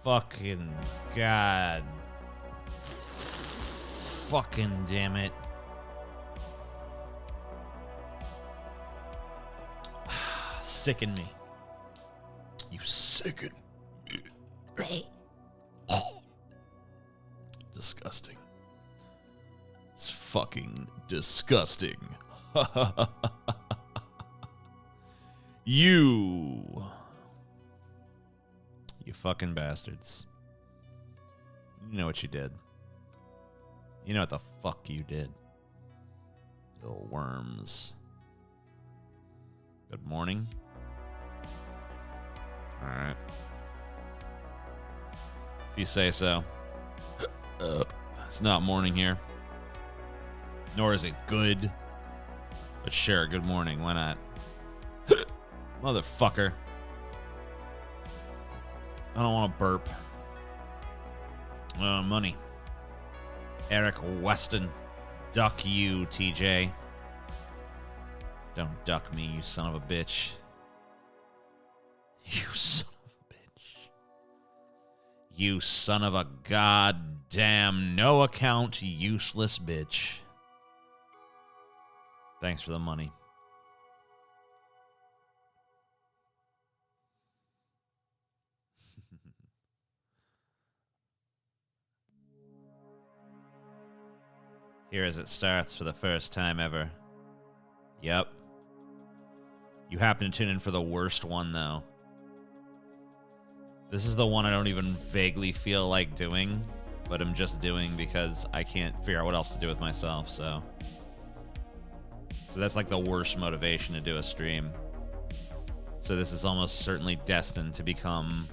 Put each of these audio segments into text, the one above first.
Fucking God. Fucking damn it. Sicken me. You sicken me. Disgusting. It's fucking disgusting. You fucking bastards. You know what you did. You know what the fuck you did. Little worms. Good morning. Alright. If you say so. It's not morning here. Nor is it good. But sure, good morning. Why not? Motherfucker. I don't want to burp. Money. Eric Weston. Duck you, TJ. Don't duck me, you son of a bitch. You son of a bitch. You son of a goddamn no account useless bitch. Thanks for the money. Here as it starts for the first time ever. Yep. You happen to tune in for the worst one, though. This is the one I don't even vaguely feel like doing, but I'm just doing because I can't figure out what else to do with myself, so that's like the worst motivation to do a stream. So this is almost certainly destined to become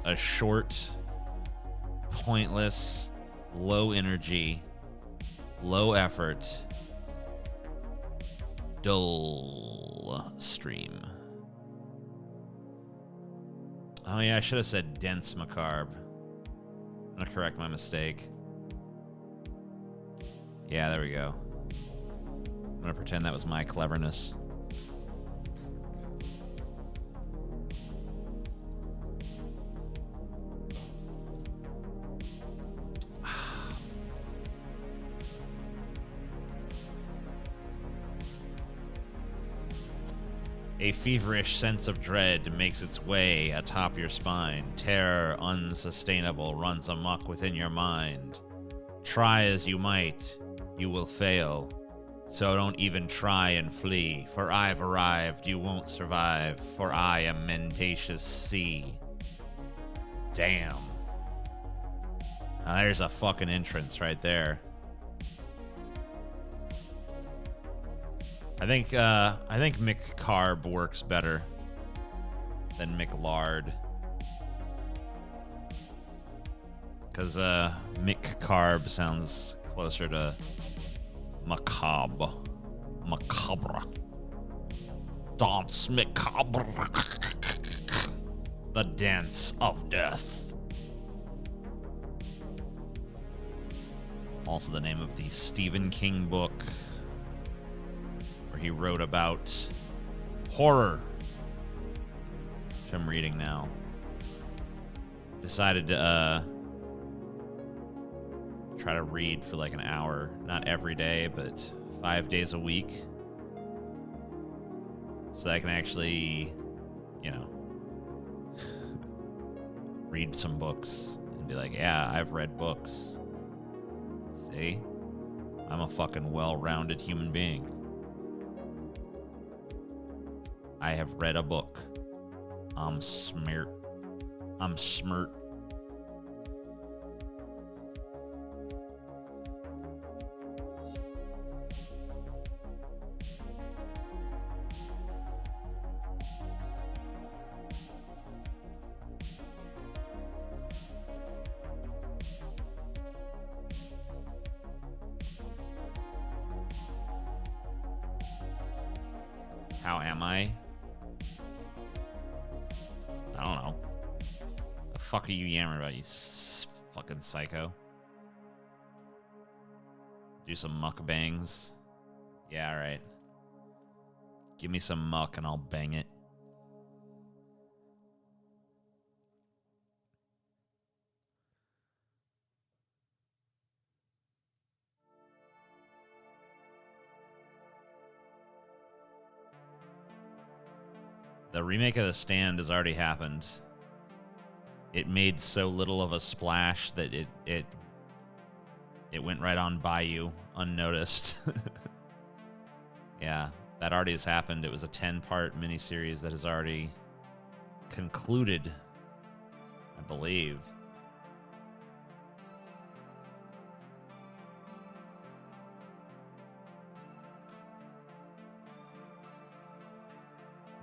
a short, pointless, low energy, low effort, dull stream. Oh yeah, I should have said dense McCarb. I'm gonna correct my mistake. Yeah, there we go. I'm gonna pretend that was my cleverness. A feverish sense of dread makes its way atop your spine. Terror unsustainable runs amok within your mind. Try as you might, you will fail. So don't even try and flee, for I've arrived, you won't survive, for I am Mendacious Sea. Damn. Now there's a fucking entrance right there. I think McCarb works better than McLard. Because McCarb sounds closer to macabre. Macabre. Dance macabre. The dance of death. Also the name of the Stephen King book where he wrote about horror, which I'm reading now. Decided to try to read for like an hour, not every day, but 5 days a week, so that I can actually, you know, read some books and be like, yeah, I've read books. See? I'm a fucking well-rounded human being. I have read a book. I'm smart. I'm smart. How am I? I don't know. The fuck are you yammering about, you fucking psycho? Do some mukbangs. Yeah, alright. Give me some muck and I'll bang it. The remake of The Stand has already happened. It made so little of a splash that it went right on by you, unnoticed. Yeah, that already has happened. It was a 10-part miniseries that has already concluded, I believe.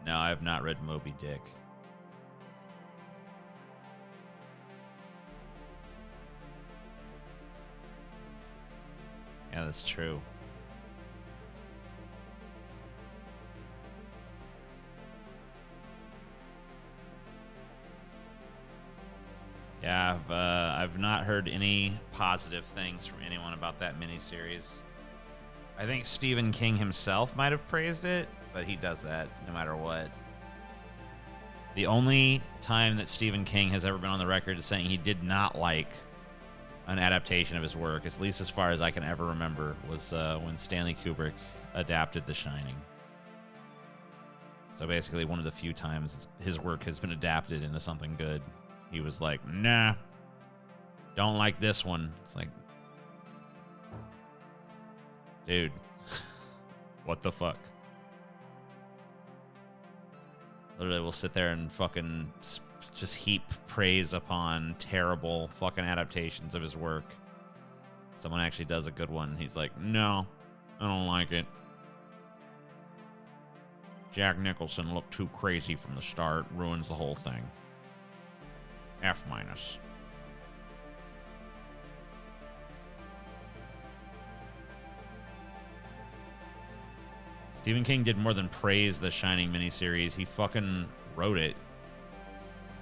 No, I have not read Moby Dick. Yeah, that's true. Yeah, I've not heard any positive things from anyone about that miniseries. I think Stephen King himself might have praised it, but he does that no matter what. The only time that Stephen King has ever been on the record as saying he did not like an adaptation of his work, at least as far as I can ever remember, was when Stanley Kubrick adapted The Shining. So basically one of the few times his work has been adapted into something good. He was like, nah, don't like this one. It's like, dude, what the fuck? Literally, we'll sit there and fucking just heap praise upon terrible fucking adaptations of his work. Someone actually does a good one. He's like, no, I don't like it. Jack Nicholson looked too crazy from the start. Ruins the whole thing. F-. Stephen King did more than praise the Shining miniseries. He fucking wrote it.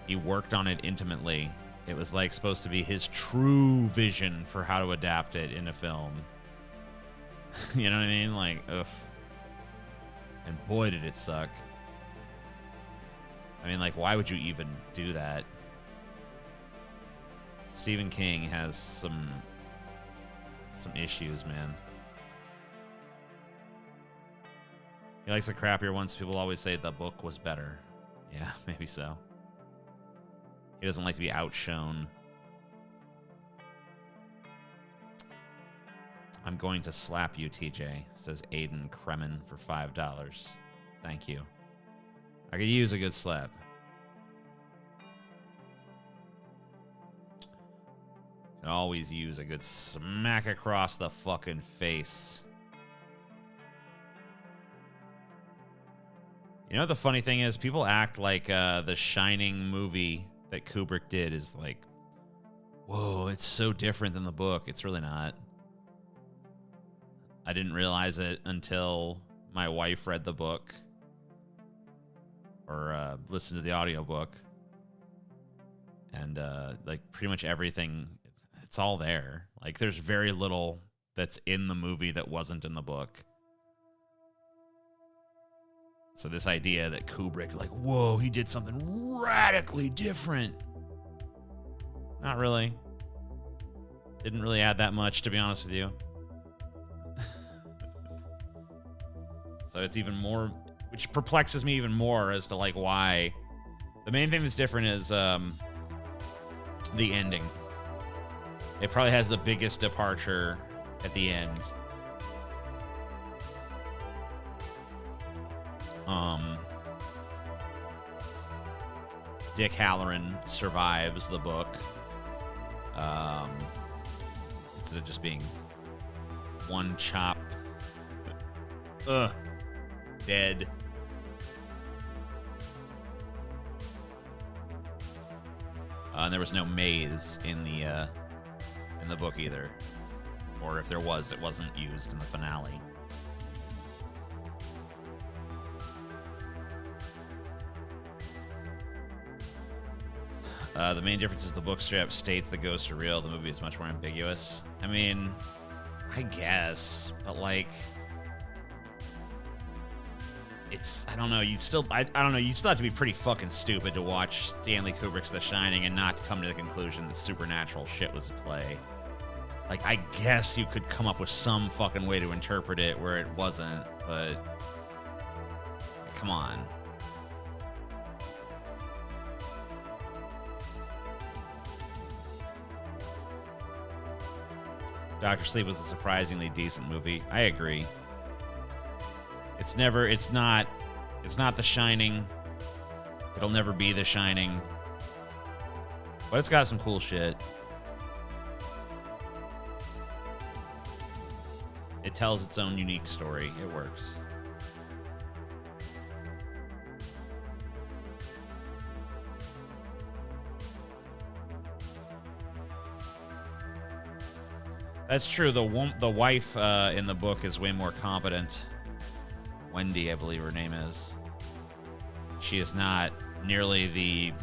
He worked on it intimately. It was like supposed to be his true vision for how to adapt it into film. You know what I mean? Like, ugh. And boy, did it suck. I mean, like, why would you even do that? Stephen King has some issues, man. He likes the crappier ones. People always say the book was better. Yeah, maybe so. He doesn't like to be outshone. I'm going to slap you, TJ, says Aiden Kremen for $5. Thank you. I could use a good slap. Can always use a good smack across the fucking face. You know what the funny thing is? People act like the Shining movie that Kubrick did is like, whoa, it's so different than the book. It's really not. I didn't realize it until my wife read the book or listened to the audiobook. And like pretty much everything, it's all there. Like there's very little that's in the movie that wasn't in the book. So this idea that Kubrick, like, whoa, he did something radically different. Not really. Didn't really add that much, to be honest with you. So it's even more, which perplexes me even more as to, like, why. The main thing that's different is the ending. It probably has the biggest departure at the end. Dick Halloran survives the book. Instead of just being one chop. Dead. And there was no maze in the book either. Or if there was, it wasn't used in the finale. The main difference is the book straight up states the ghosts are real. The movie is much more ambiguous. I mean, I guess, but like, it's, I don't know. I don't know. You still have to be pretty fucking stupid to watch Stanley Kubrick's The Shining and not come to the conclusion that supernatural shit was at play. Like, I guess you could come up with some fucking way to interpret it where it wasn't, but come on. Dr. Sleep was a surprisingly decent movie. I agree. It's not The Shining. It'll never be The Shining. But it's got some cool shit. It tells its own unique story. It works. That's true. The wife in the book is way more competent. Wendy, I believe her name is. She is not nearly the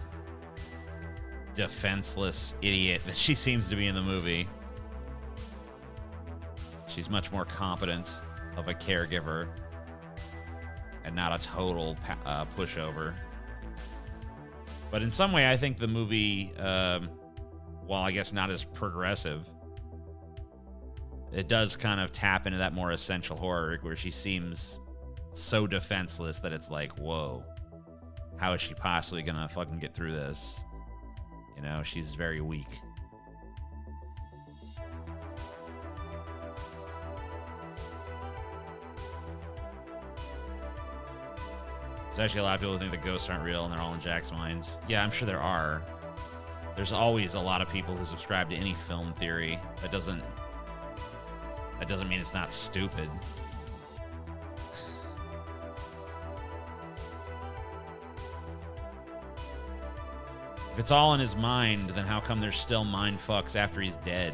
defenseless idiot that she seems to be in the movie. She's much more competent of a caregiver and not a total pushover. But in some way, I think the movie, while I guess not as progressive, it does kind of tap into that more essential horror where she seems so defenseless that it's like, whoa, how is she possibly gonna fucking get through this? You know, she's very weak. There's actually a lot of people who think the ghosts aren't real and they're all in Jack's minds. Yeah, I'm sure there are. There's always a lot of people who subscribe to any film theory. That doesn't mean it's not stupid. If it's all in his mind, then how come there's still mind fucks after he's dead?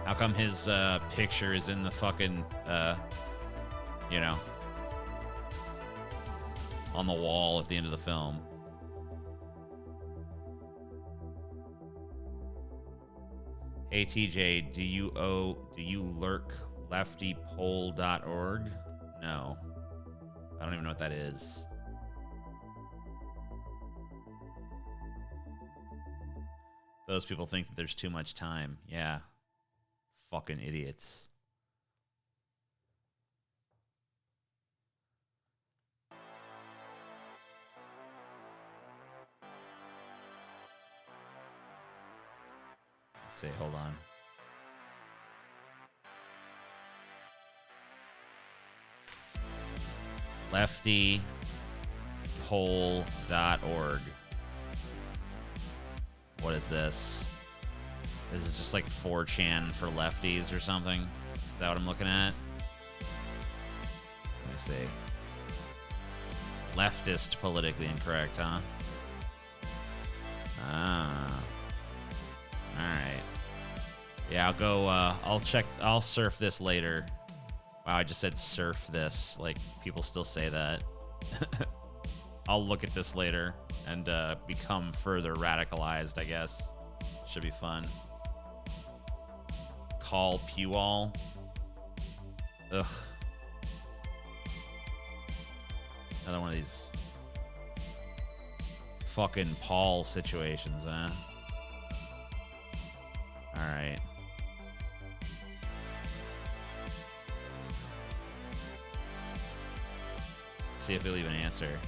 How come his picture is in the fucking, you know, on the wall at the end of the film? Hey TJ, do you lurk leftypole.org? No. I don't even know what that is. Those people think that there's too much time. Yeah. Fucking idiots. Let's see, hold on. leftypole.org. What is this? This is just like 4chan for lefties or something. Is that what I'm looking at? Let me see. Leftist politically incorrect, huh? Ah. Alright. Yeah, I'll go, I'll surf this later. Wow, I just said surf this. Like, people still say that. I'll look at this later and become further radicalized, I guess. Should be fun. Call Pewall. Ugh. Another one of these fucking Paul situations, huh? Alright. See if he'll even answer.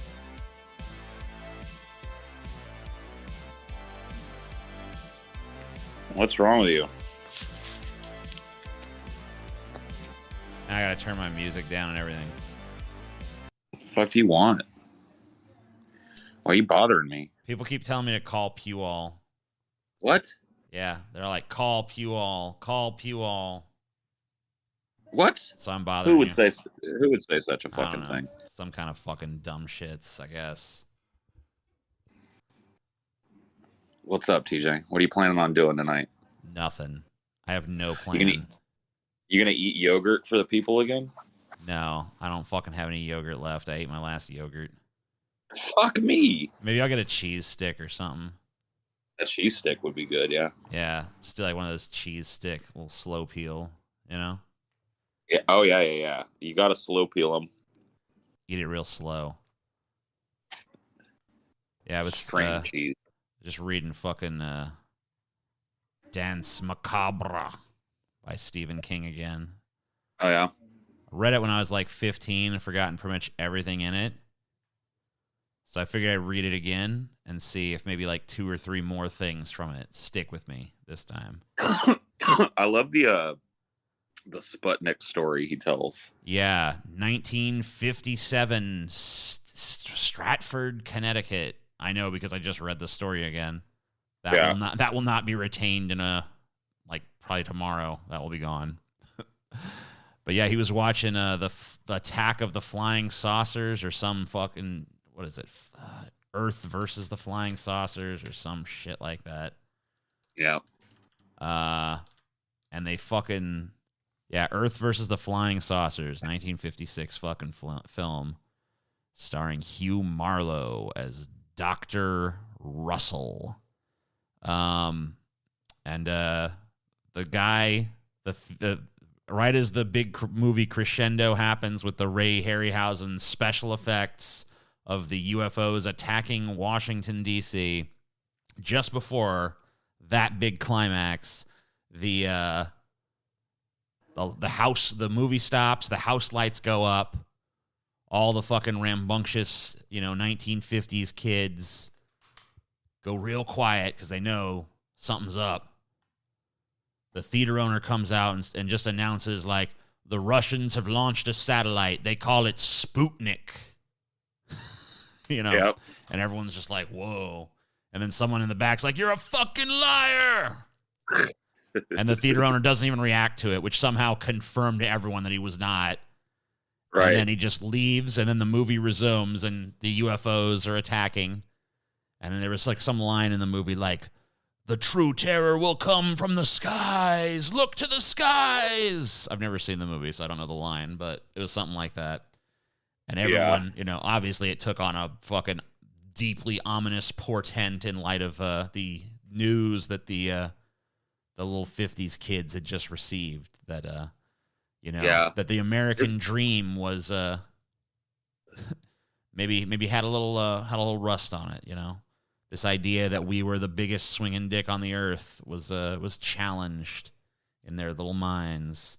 What's wrong with you? I gotta turn my music down and everything. What the fuck do you want? Why are you bothering me? People keep telling me to call Pewall. What? Yeah, they're like, call Pewall, call Pewall. What? So I'm bothering Who would you. say such a fucking thing? Some kind of fucking dumb shits, I guess. What's up, TJ? What are you planning on doing tonight? Nothing. I have no plan. You gonna eat yogurt for the people again? No, I don't fucking have any yogurt left. I ate my last yogurt. Fuck me. Maybe I'll get a cheese stick or something. A cheese stick would be good, yeah. Yeah, still like one of those cheese stick, little slow peel, you know? Yeah. Oh yeah, yeah, yeah. You got to slow peel them. Eat it real slow. Yeah, I was String cheese. just reading fucking Dance Macabre by Stephen King again. Oh yeah. I read it when I was like 15 and forgotten pretty much everything in it. So I figured I'd read it again and see if maybe like 2 or 3 more things from it stick with me this time. I love the Sputnik story he tells. Yeah, 1957, Stratford, Connecticut. I know because I just read the story again. That will not be retained in a like probably tomorrow. That will be gone. But yeah, he was watching the attack of the flying saucers or some fucking what is it? Earth versus the flying saucers or some shit like that. Yeah. And they fucking Earth versus the Flying Saucers, 1956 fucking film, starring Hugh Marlowe as Dr. Russell. And the guy, the right as the big movie crescendo happens with the Ray Harryhausen special effects of the UFOs attacking Washington, D.C., just before that big climax, the house, the movie stops, the house lights go up, all the fucking rambunctious, 1950s kids go real quiet because they know something's up. The theater owner comes out and just announces, like, the Russians have launched a satellite. They call it Sputnik. Yep. And everyone's just like, whoa. And then someone in the back's like, you're a fucking liar. And the theater owner doesn't even react to it, which somehow confirmed to everyone that he was not. Right. And then he just leaves, and then the movie resumes, and the UFOs are attacking. And then there was like some line in the movie like, the true terror will come from the skies. Look to the skies. I've never seen the movie, so I don't know the line, but it was something like that. And everyone, obviously it took on a fucking deeply ominous portent in light of the news that the little 50s kids had just received, that that the American dream was maybe had a little rust on it. This idea that we were the biggest swinging dick on the earth was challenged in their little minds.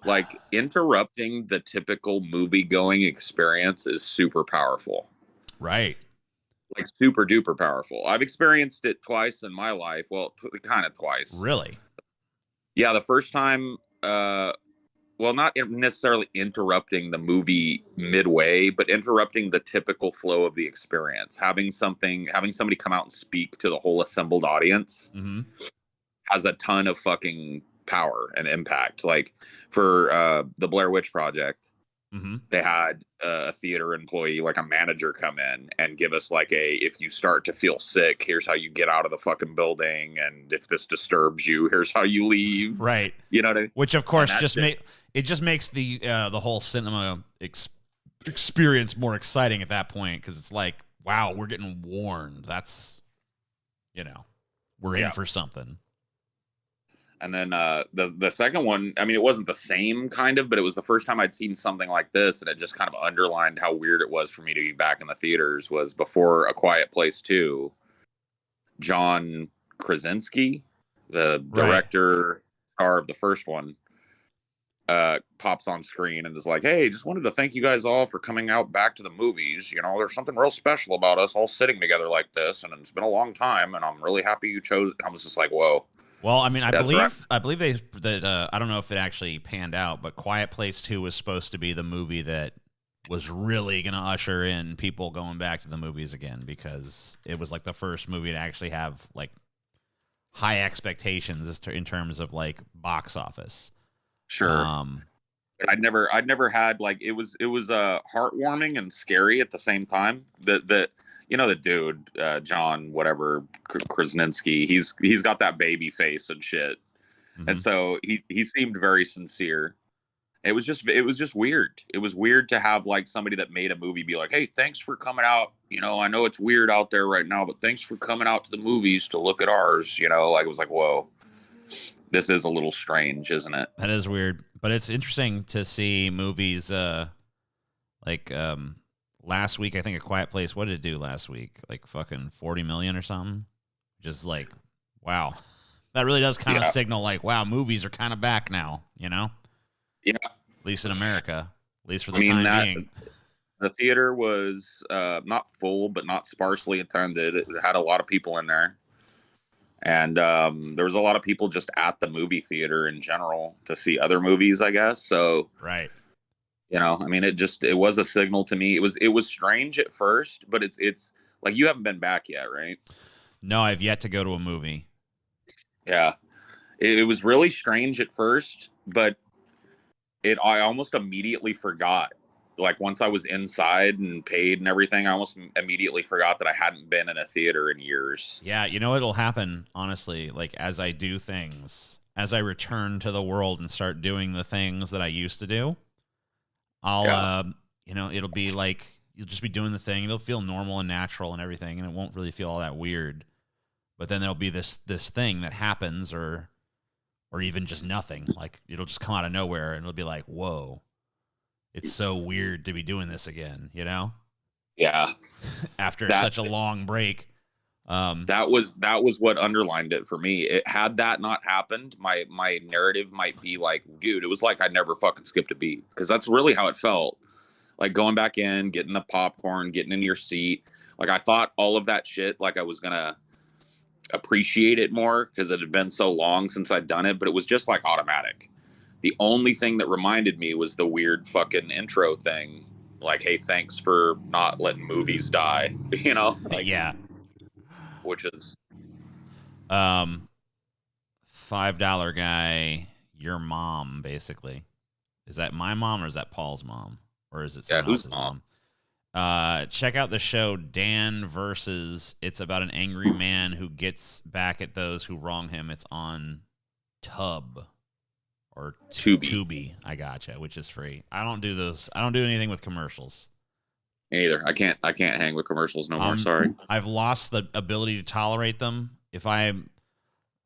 Like interrupting the typical movie-going experience is super powerful. Right. Like super duper powerful. I've experienced it twice in my life. Well, kind of twice. Really? Yeah, the first time, not necessarily interrupting the movie midway, but interrupting the typical flow of the experience. Having somebody come out and speak to the whole assembled audience has a ton of fucking power and impact. Like for the Blair Witch Project, they had a theater employee, like a manager, come in and give us like if you start to feel sick, here's how you get out of the fucking building, and if this disturbs you, here's how you leave. Right. You know what I mean? Which of course just makes the whole cinema experience more exciting at that point, because it's like, wow, we're getting warned. That's we're in for something. And then the second one, I mean, it wasn't the same kind of, but it was the first time I'd seen something like this, and it just kind of underlined how weird it was for me to be back in the theaters. Was before A Quiet Place 2, John Krasinski, the director, star of the first one, pops on screen and is like, hey, just wanted to thank you guys all for coming out back to the movies. There's something real special about us all sitting together like this, and it's been a long time, and I'm really happy you chose it. And I was just like, whoa. Well, I mean, I believe I don't know if it actually panned out, but Quiet Place 2 was supposed to be the movie that was really going to usher in people going back to the movies again, because it was like the first movie to actually have like high expectations in terms of like box office. Sure. I'd never had like, it was heartwarming and scary at the same time. The dude, John, whatever, Krasinski, he's got that baby face and shit. And so he seemed very sincere. it was just weird. It was weird to have like somebody that made a movie be like, "Hey, thanks for coming out. You know, I know it's weird out there right now, but thanks for coming out to the movies to look at ours." You know, like it was like, "Whoa, this is a little strange, isn't it?" That is weird, but it's interesting to see movies like last week. I think A Quiet Place. What did it do last week? Like fucking 40 million or something. Just like, wow, that really does kind of signal like, wow, movies are kind of back now. You know? Yeah. At least in America, at least for the time being. The theater was not full, but not sparsely attended. It had a lot of people in there. And there was a lot of people just at the movie theater in general to see other movies, I guess. So, right. You know, I mean, it was a signal to me. It was strange at first, but it's like you haven't been back yet, right? No, I've yet to go to a movie. Yeah. It was really strange at first, but I almost immediately forgot. Like once I was inside and paid and everything, I almost immediately forgot that I hadn't been in a theater in years. Yeah, you know it'll happen, honestly, like as I do things, as I return to the world and start doing the things that I used to do, I'll you know, it'll be like you'll just be doing the thing, it'll feel normal and natural and everything, and it won't really feel all that weird. But then there'll be this thing that happens or even just nothing. Like it'll just come out of nowhere and it'll be like, whoa. It's so weird to be doing this again, you know? Yeah. After such a long break. That was what underlined it for me. It had that not happened, my narrative might be like, dude, it was like I never fucking skipped a beat. Because that's really how it felt. Like going back in, getting the popcorn, getting in your seat. Like I thought all of that shit, like I was gonna appreciate it more because it had been so long since I'd done it, but it was just like automatic. The only thing that reminded me was the weird fucking intro thing. Like, hey, thanks for not letting movies die. You know? Like, yeah. Which is $5 guy, your mom, basically. Is that my mom or is that Paul's mom? Or is it someone else's mom? Check out the show Dan versus. It's about an angry man who gets back at those who wrong him. It's on Tub. Or Tubi. I gotcha, which is free. I don't do those. I don't do anything with commercials. Either. I can't hang with commercials no more. Sorry. I've lost the ability to tolerate them. If I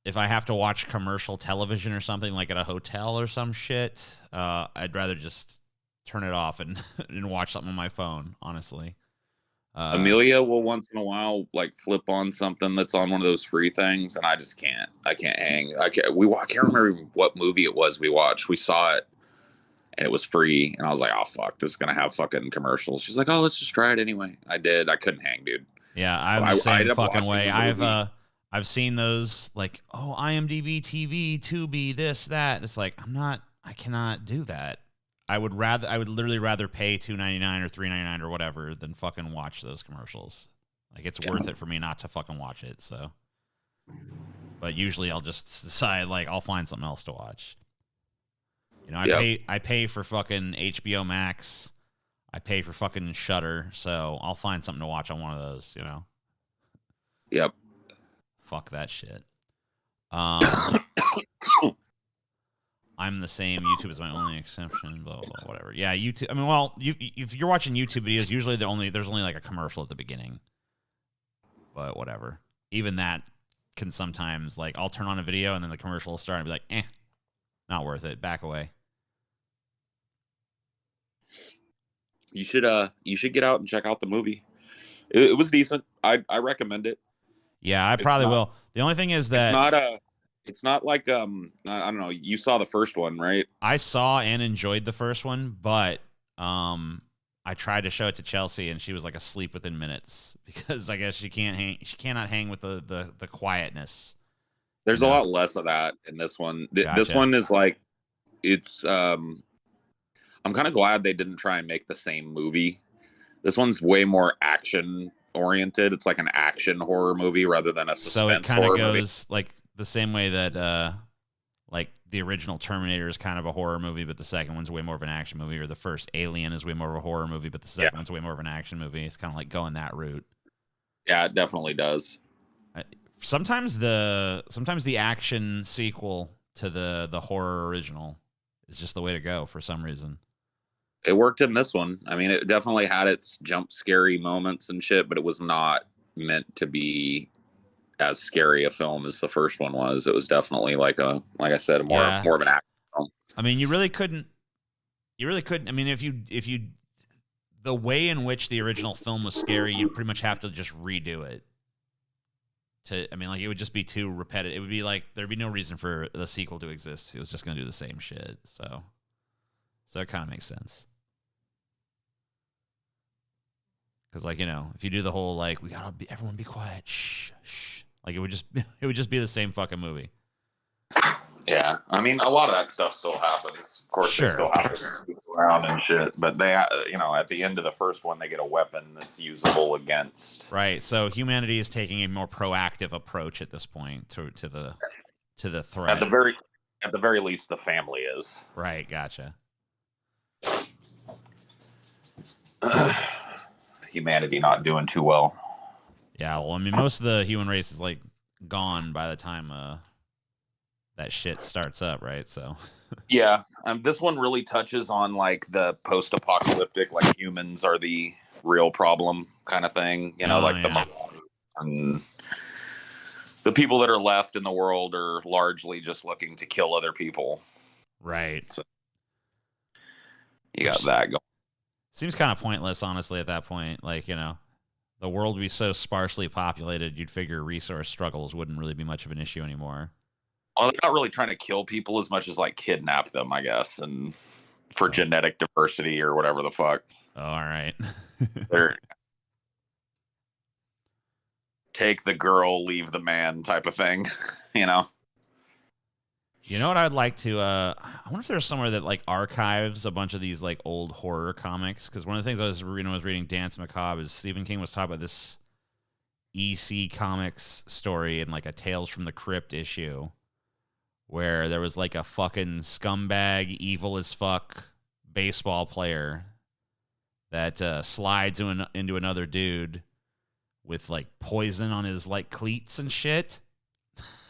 have to watch commercial television or something like at a hotel or some shit, I'd rather just turn it off and watch something on my phone, honestly. Amelia will once in a while like flip on something that's on one of those free things, and I just can't. I can't hang. I can't remember what movie it was we watched. We saw it, and it was free, and I was like, "Oh fuck, this is gonna have fucking commercials." She's like, "Oh, let's just try it anyway." I did. I couldn't hang, dude. Yeah, I'm the same fucking way. I've seen those like, oh, IMDb TV, Tubi, this, that. It's like I cannot do that. I would literally rather pay $2.99 or $3.99 or whatever than fucking watch those commercials. Like it's worth it for me not to fucking watch it. So, but usually I'll just decide like I'll find something else to watch. You know, I pay for fucking HBO Max. I pay for fucking Shudder, so I'll find something to watch on one of those. You know. Yep. Fuck that shit. I'm the same. YouTube is my only exception. Blah, blah, blah, whatever. Yeah, YouTube. I mean, well, if you're watching YouTube videos, usually there's only like a commercial at the beginning. But whatever. Even that can sometimes like I'll turn on a video and then the commercial will start and be like, not worth it. Back away. You should get out and check out the movie. It was decent. I recommend it. Yeah, I probably will. The only thing is that it's not like I don't know, you saw the first one, right? I saw and enjoyed the first one, but I tried to show it to Chelsea and she was like asleep within minutes because I guess she cannot hang with the quietness. There's a lot less of that in this one. This one is like it's I'm kind of glad they didn't try and make the same movie. This one's way more action oriented. It's like an action horror movie rather than a suspense horror movie. So it kind of goes like the same way that like the original Terminator is kind of a horror movie, but the second one's way more of an action movie, or the first Alien is way more of a horror movie, but the second one's way more of an action movie. It's kind of like going that route. Yeah, it definitely does. Sometimes the action sequel to the horror original is just the way to go for some reason. It worked in this one. I mean, it definitely had its jump scary moments and shit, but it was not meant to be as scary a film as the first one was. It was definitely like I said, more of an action film. I mean, you really couldn't. I mean, if you the way in which the original film was scary, you'd pretty much have to just redo it. I mean, like, it would just be too repetitive. It would be like there'd be no reason for the sequel to exist. It was just gonna do the same shit. So it kind of makes sense. Because, like, you know, if you do the whole like everyone be quiet, shh, shh, like it would just be the same fucking movie. Yeah, I mean, a lot of that stuff still happens. Of course, Sure. They still have to scoop around and shit. But they, you know, at the end of the first one, they get a weapon that's usable against. Right. So humanity is taking a more proactive approach at this point to the threat. At the very least, the family is. Right. Gotcha. Humanity not doing too well. Yeah. Well, I mean, most of the human race is like gone by the time that shit starts up, right? So yeah, this one really touches on like the post-apocalyptic, like humans are the real problem kind of thing, you know, and the people that are left in the world are largely just looking to kill other people, right? So you got that going. Seems kind of pointless, honestly, at that point. Like, you know, the world would be so sparsely populated, you'd figure resource struggles wouldn't really be much of an issue anymore. Well, they're not really trying to kill people as much as like kidnap them, I guess, and for genetic diversity or whatever the fuck. Oh, all right. They're take the girl, leave the man type of thing, you know? You know what I'd like to, I wonder if there's somewhere that like archives a bunch of these like old horror comics. Because one of the things I was reading Dance Macabre is Stephen King was talking about this EC Comics story in like a Tales from the Crypt issue, where there was like a fucking scumbag, evil as fuck baseball player that slides into another dude with like poison on his like cleats and shit.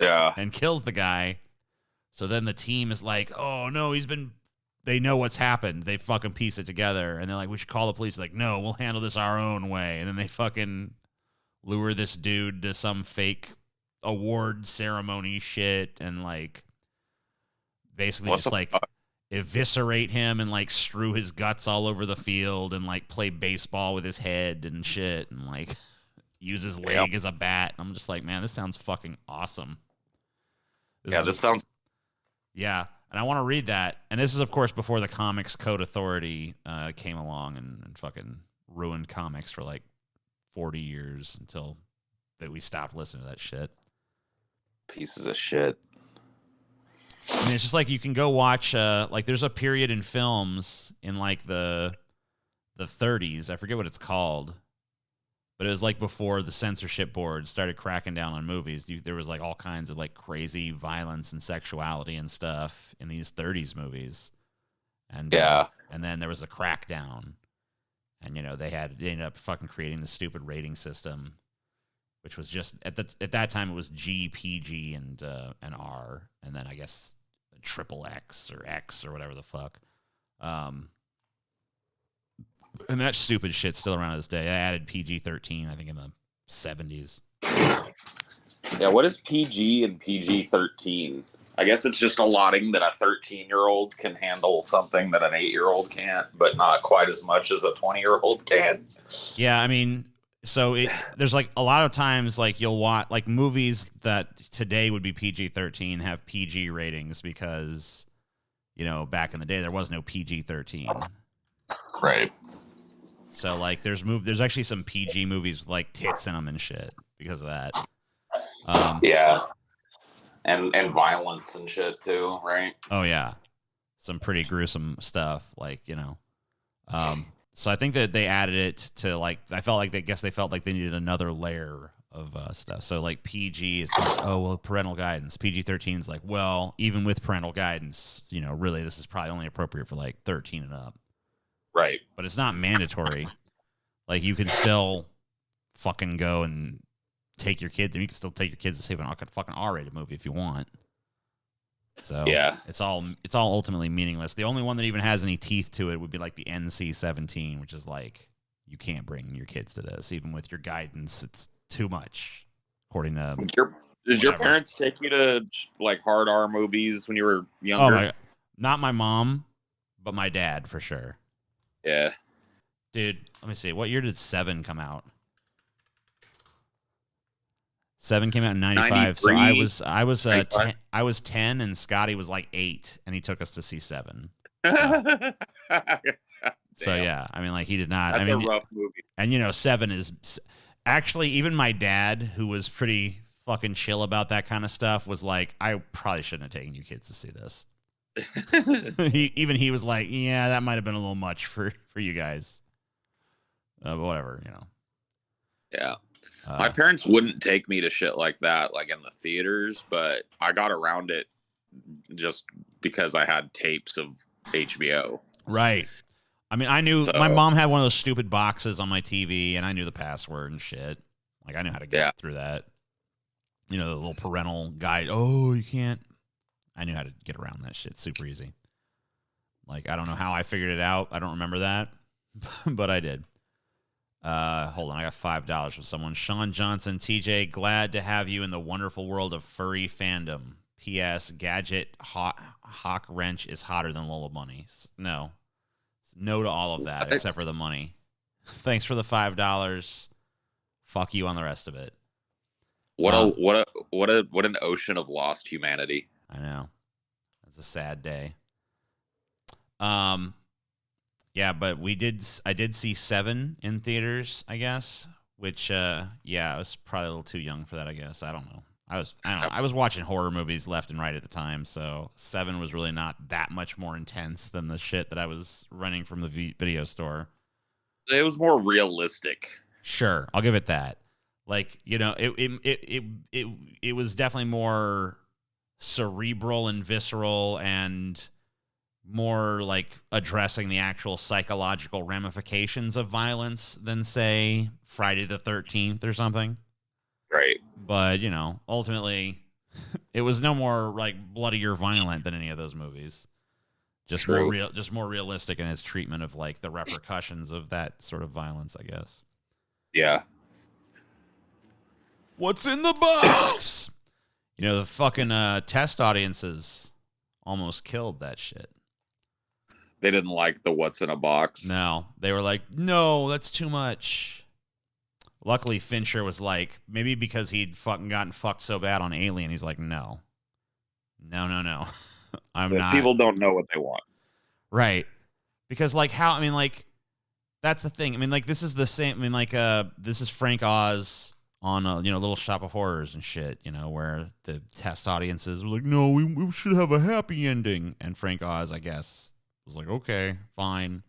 Yeah. And kills the guy. So then the team is like, oh no, they know what's happened. They fucking piece it together. And they're like, we should call the police. Like, no, we'll handle this our own way. And then they fucking lure this dude to some fake award ceremony shit and like basically just like eviscerate him and like strew his guts all over the field and like play baseball with his head and shit and like use his leg as a bat. I'm just like, man, this sounds fucking awesome. This sounds. Yeah, and I want to read that. And this is, of course, before the Comics Code Authority came along and fucking ruined comics for like 40 years until we stopped listening to that shit. Pieces of shit. I mean, it's just like you can go watch, like there's a period in films in like the 30s. I forget what it's called. But it was like before the censorship board started cracking down on movies. There was like all kinds of like crazy violence and sexuality and stuff in these 30s movies. And and then there was a crackdown. And, you know, they ended up fucking creating the stupid rating system, which was just at that time it was G, PG, and R, and then I guess triple X or X or whatever the fuck. And that stupid shit's still around to this day. I added PG-13, I think, in the 70s. Yeah, what is PG and PG-13? I guess it's just allotting that a 13-year-old can handle something that an 8-year-old can't, but not quite as much as a 20-year-old can. Yeah, I mean, so there's like a lot of times like you'll watch like movies that today would be PG-13 have PG ratings because, you know, back in the day there was no PG-13. Right. So like there's actually some PG movies with like tits in them and shit because of that. Yeah. And violence and shit too, right? Oh yeah. Some pretty gruesome stuff, like, you know. So I think that they added it to like they felt like they needed another layer of stuff. So like PG is like, oh well, parental guidance. PG-13 is like, well, even with parental guidance, you know, really this is probably only appropriate for like 13 and up. Right. But it's not mandatory. Like, you can still fucking go and take your kids, and you can still take your kids to see a fucking R-rated movie if you want. So Yeah. it's all ultimately meaningless. The only one that even has any teeth to it would be like the NC-17, which is like you can't bring your kids to this, even with your guidance. It's too much, according to. Did your parents take you to like hard R movies when you were younger? Oh my, not my mom, but my dad for sure. Yeah. Dude, let me see. What year did Seven come out? Seven came out in 95. So I was 10 and Scotty was like 8 and he took us to see Seven. So yeah, I mean, like he did not. That's a rough movie. And you know, Seven is actually, even my dad, who was pretty fucking chill about that kind of stuff, was like, I probably shouldn't have taken you kids to see this. He was like, yeah, that might have been a little much for you guys. But whatever, you know. Yeah. My parents wouldn't take me to shit like that, like in the theaters, but I got around it just because I had tapes of HBO. Right. I mean, I knew my mom had one of those stupid boxes on my TV, and I knew the password and shit. Like, I knew how to get through that. You know, the little parental guide. Oh, you can't. I knew how to get around that shit super easy. Like, I don't know how I figured it out. I don't remember that, but I did. Hold on, I got $5 from someone. Sean Johnson, TJ, glad to have you in the wonderful world of furry fandom. P.S. Gadget Hawk Wrench is hotter than Lola Bunny. No to all of that except for the money. Thanks for the $5. Fuck you on the rest of it. What an ocean of lost humanity. I know. It's a sad day. Yeah, but I did see Seven in theaters, I guess, which I was probably a little too young for that, I guess. I don't know. I was watching horror movies left and right at the time, so Seven was really not that much more intense than the shit that I was renting from the video store. It was more realistic. Sure, I'll give it that. Like, you know, it was definitely more cerebral and visceral and more like addressing the actual psychological ramifications of violence than, say, Friday the 13th or something. Right. But, you know, ultimately, it was no more like bloody or violent than any of those movies. Just more realistic in its treatment of like the repercussions of that sort of violence, I guess. Yeah. What's in the box? You know, the fucking test audiences almost killed that shit. They didn't like the what's in a box. No, they were like, no, that's too much. Luckily, Fincher was like, maybe because he'd fucking gotten fucked so bad on Alien, he's like, no. I'm not. People don't know what they want. Right. Because, like, that's the thing. I mean, like, this is the same. I mean, like, this is Frank Oz on, Little Shop of Horrors and shit, you know, where the test audiences were like, no, we should have a happy ending. And Frank Oz, I guess, was like, okay, fine.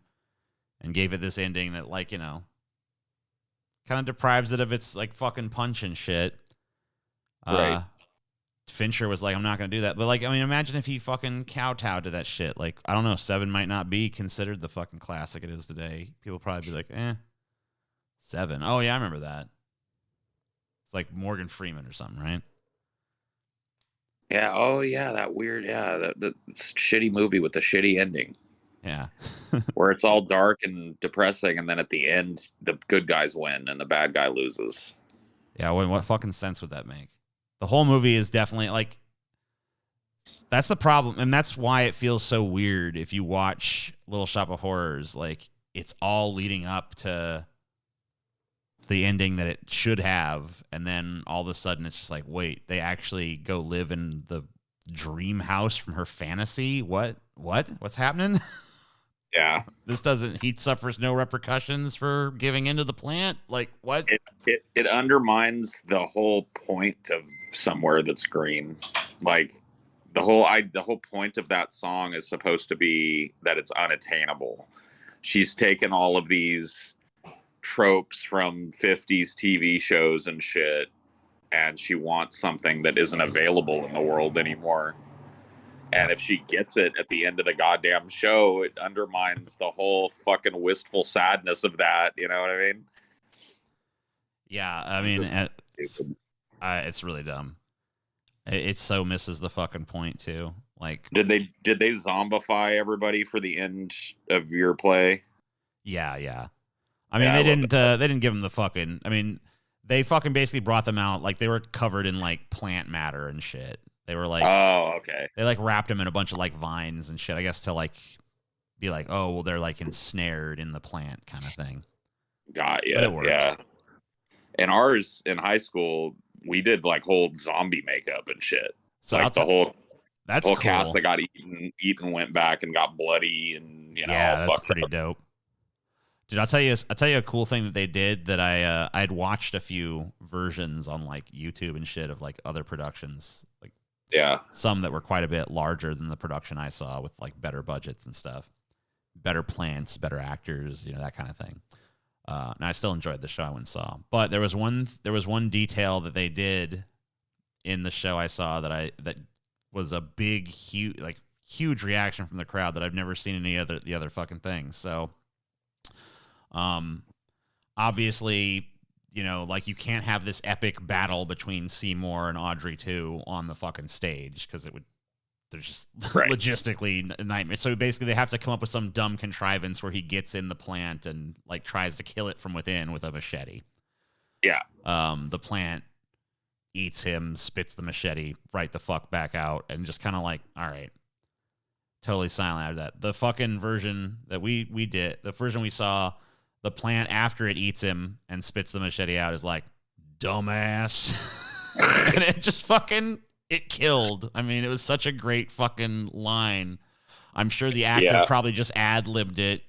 And gave it this ending that, like, you know, kind of deprives it of its, like, fucking punch and shit. Right. Fincher was like, I'm not going to do that. But, like, I mean, imagine if he fucking kowtowed to that shit. Like, I don't know, Seven might not be considered the fucking classic it is today. People probably be like, Seven. Oh, yeah, I remember that. It's like Morgan Freeman or something, right? Yeah. Oh, yeah. That weird. Yeah. The shitty movie with the shitty ending. Yeah. Where it's all dark and depressing. And then at the end, the good guys win and the bad guy loses. Yeah. What fucking sense would that make? The whole movie is definitely like, that's the problem. And that's why it feels so weird if you watch Little Shop of Horrors. Like, it's all leading up to the ending that it should have, and then all of a sudden it's just like, wait, they actually go live in the dream house from her fantasy? What's happening? Yeah. He suffers no repercussions for giving into the plant? Like, what? It undermines the whole point of Somewhere That's Green. Like, the whole point of that song is supposed to be that it's unattainable. She's taken all of these tropes from 50s TV shows and shit, and she wants something that isn't available in the world anymore. And if she gets it at the end of the goddamn show, it undermines the whole fucking wistful sadness of that. You know what I mean? Yeah, I mean, it's really dumb. It so misses the fucking point too. Like, did they zombify everybody for the end of your play? yeah. I mean, they didn't give them the fucking. I mean, they fucking basically brought them out like they were covered in like plant matter and shit. They were like, oh, okay. They like wrapped them in a bunch of like vines and shit. I guess to like be like, oh, well, they're like ensnared in the plant kind of thing. Got you. But it worked. Yeah. And ours in high school, we did like whole zombie makeup and shit. So like the whole cool. cast that got eaten went back and got bloody and yeah, that's pretty dope. Dude, I'll tell you a cool thing that they did that I'd watched a few versions on like YouTube and shit of like other productions, like some that were quite a bit larger than the production I saw with like better budgets and stuff, better plants, better actors, that kind of thing. And I still enjoyed the show I went and saw, but there was one detail that they did in the show I saw that was a big, huge reaction from the crowd that I've never seen in the other fucking things. So, obviously, like you can't have this epic battle between Seymour and Audrey too on the fucking stage because there's just logistically a nightmare. So basically they have to come up with some dumb contrivance where he gets in the plant and like tries to kill it from within with a machete. Yeah. The plant eats him, spits the machete right the fuck back out, and just kind of like, all right, totally silent after that. The fucking version that we did, the version we saw, the plant after it eats him and spits the machete out is like, dumbass. And it just fucking, it killed. I mean, it was such a great fucking line. I'm sure the actor probably just ad-libbed it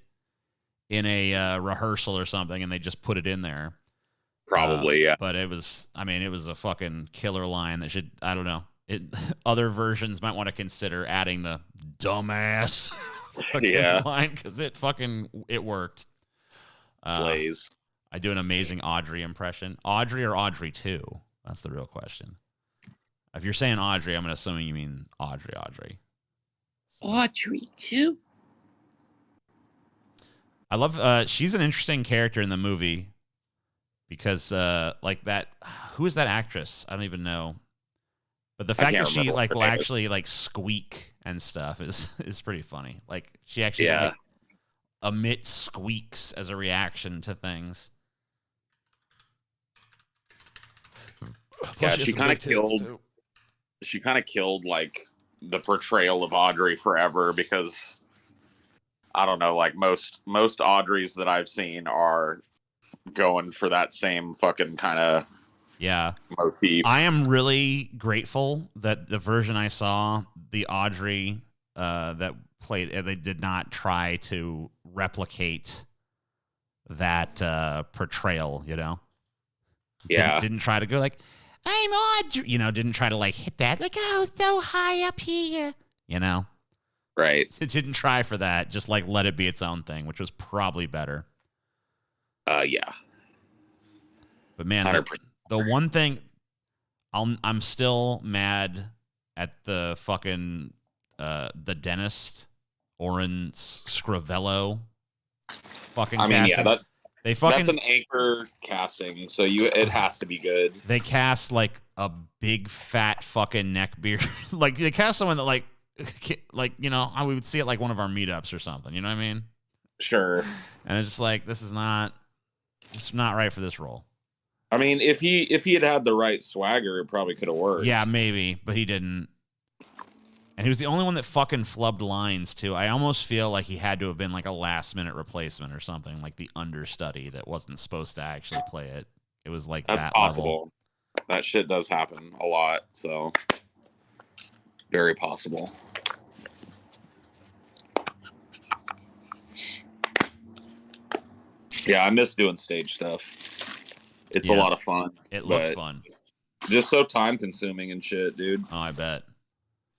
in a rehearsal or something, and they just put it in there. Probably, yeah. But it was a fucking killer line that should, I don't know. Other versions might want to consider adding the dumbass line because it worked. Slays. I do an amazing Audrey impression. Audrey or Audrey 2? That's the real question. If you're saying Audrey, I'm assuming you mean Audrey. Audrey 2? I love, she's an interesting character in the movie because, like that, who is that actress? I don't even know. But the fact that she like will actually like squeak and stuff is pretty funny. Like she actually like emits squeaks as a reaction to things. Yeah, she kind of killed. She kind of killed like the portrayal of Audrey forever because I don't know, like most Audreys that I've seen are going for that same fucking kind of motif. I am really grateful that the version I saw, the Audrey that played, they did not try to replicate that portrayal, didn't try to go like, I'm Audrey, didn't try to like hit that like, oh, so high up here, right. It didn't try for that, just like let it be its own thing, which was probably better. Yeah, but man, the one thing I'm still mad at the fucking the dentist Oren Scrivello fucking casting. Yeah, that's an anchor casting, so it has to be good. They cast like a big fat fucking neck beard. Like they cast someone that like we would see it like one of our meetups or something, you know what I mean? Sure. And it's just like it's not right for this role. I mean, if he had the right swagger, it probably could have worked. Yeah, maybe, but he didn't. And he was the only one that fucking flubbed lines, too. I almost feel like he had to have been like a last-minute replacement or something, like the understudy that wasn't supposed to actually play it. It was like that's that possible. Level. That shit does happen a lot, so very possible. Yeah, I miss doing stage stuff. It's a lot of fun. It looked fun. Just so time-consuming and shit, dude. Oh, I bet.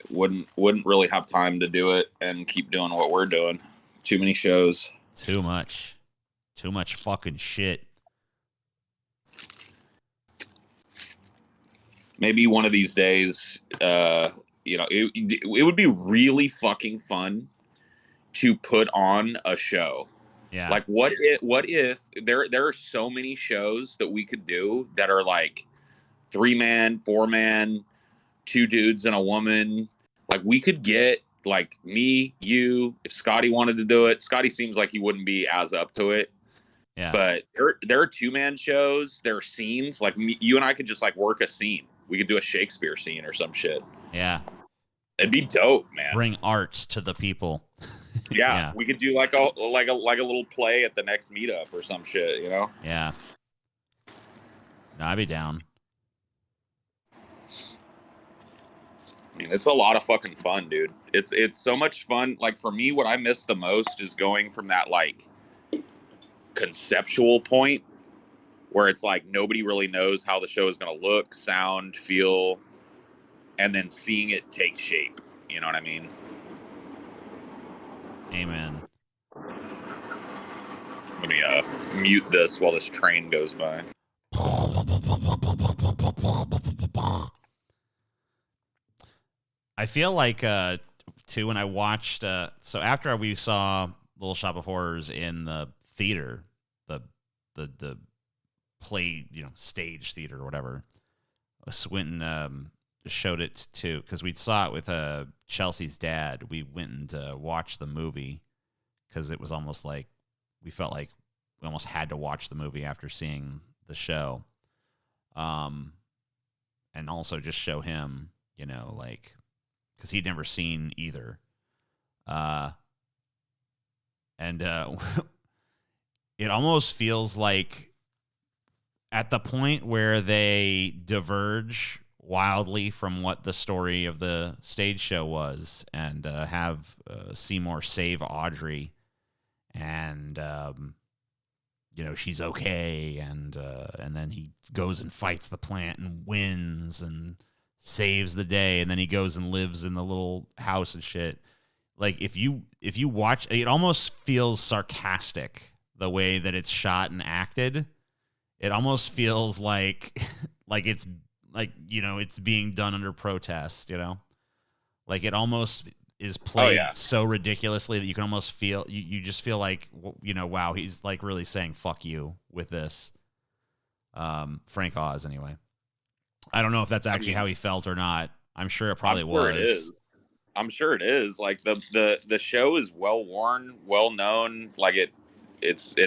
Wouldn't really have time to do it and keep doing what we're doing. Too many shows. Too much fucking shit. Maybe one of these days, it would be really fucking fun to put on a show. Yeah. Like what if there are so many shows that we could do that are like 3-man, 4-man, 2 dudes and a woman, Like we could get like me, you, if Scotty wanted to do it. Scotty seems like he wouldn't be as up to it. Yeah. But there are 2-man shows. There are scenes like you and I could just like work a scene. We could do a Shakespeare scene or some shit. Yeah. It'd be dope, man. Bring art to the people. Yeah, we could do like a little play at the next meetup or some shit, you know? Yeah. No, I'd be down. I mean, it's a lot of fucking fun, dude. It's so much fun. Like for me, what I miss the most is going from that like conceptual point where it's like nobody really knows how the show is going to look, sound, feel, and then seeing it take shape. You know what I mean? Amen. Let me mute this while this train goes by. I feel like too when I watched so after we saw Little Shop of Horrors in the theater, the play, stage theater or whatever, Swinton showed it to, because we saw it with Chelsea's dad. We went and watched the movie because it was almost like we felt like we almost had to watch the movie after seeing the show, and also just show him, like, because he'd never seen either, and it almost feels like at the point where they diverge wildly from what the story of the stage show was, and have Seymour save Audrey, and she's okay, and then he goes and fights the plant and wins and saves the day, and then he goes and lives in the little house and shit. Like if you watch, it almost feels sarcastic the way that it's shot and acted. It almost feels like it's like, it's being done under protest, like it almost is played so ridiculously that you can almost feel, you just feel like, wow, he's like really saying fuck you with this. Frank Oz, anyway. I don't know if that's actually how he felt or not. I'm sure it probably was. It is. I'm sure it is. Like the show is well worn, well known. Like it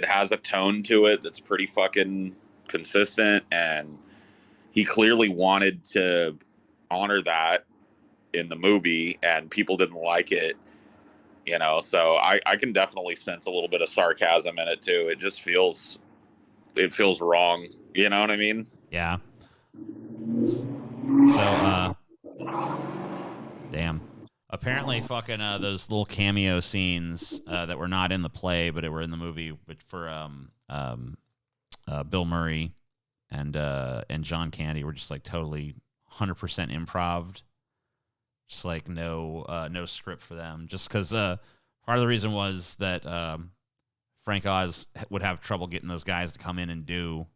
has a tone to it that's pretty fucking consistent, and he clearly wanted to honor that in the movie, and people didn't like it, so I can definitely sense a little bit of sarcasm in it too. It just feels wrong, you know what I mean? Yeah. So damn, apparently fucking those little cameo scenes that were not in the play but it were in the movie, but for Bill Murray and John Candy were just like totally 100% improv, just like no script for them, just because part of the reason was that Frank Oz would have trouble getting those guys to come in and do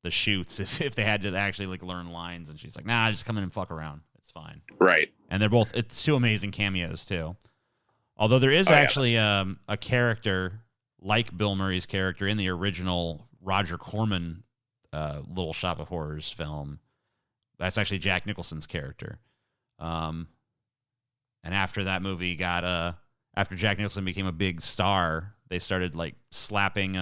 the shoots if they had to actually like learn lines, and she's like, nah, just come in and fuck around, it's fine. Right. And it's two amazing cameos too, although there is actually a character like Bill Murray's character in the original Roger Corman Little Shop of Horrors film. That's actually Jack Nicholson's character. And after that movie got after Jack Nicholson became a big star, they started like slapping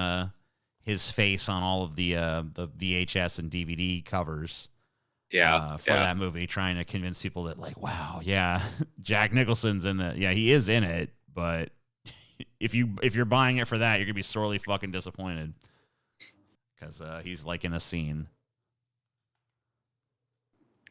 his face on all of the VHS and DVD covers. For that movie, trying to convince people that like, wow, yeah, Jack Nicholson's in he is in it, but if you're buying it for that, you're gonna be sorely fucking disappointed, because he's like in a scene.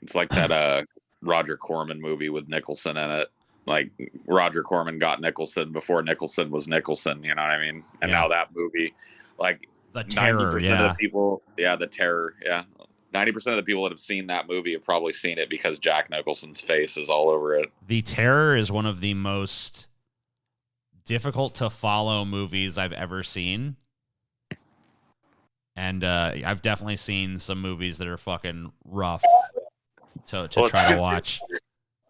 It's like that Roger Corman movie with Nicholson in it. Like Roger Corman got Nicholson before Nicholson was Nicholson, you know what I mean? And now that movie, like The Terror, 90% of the people, The Terror, 90% of the people that have seen that movie have probably seen it because Jack Nicholson's face is all over it. The Terror is one of the most difficult to follow movies I've ever seen. And I've definitely seen some movies that are fucking rough to try to watch.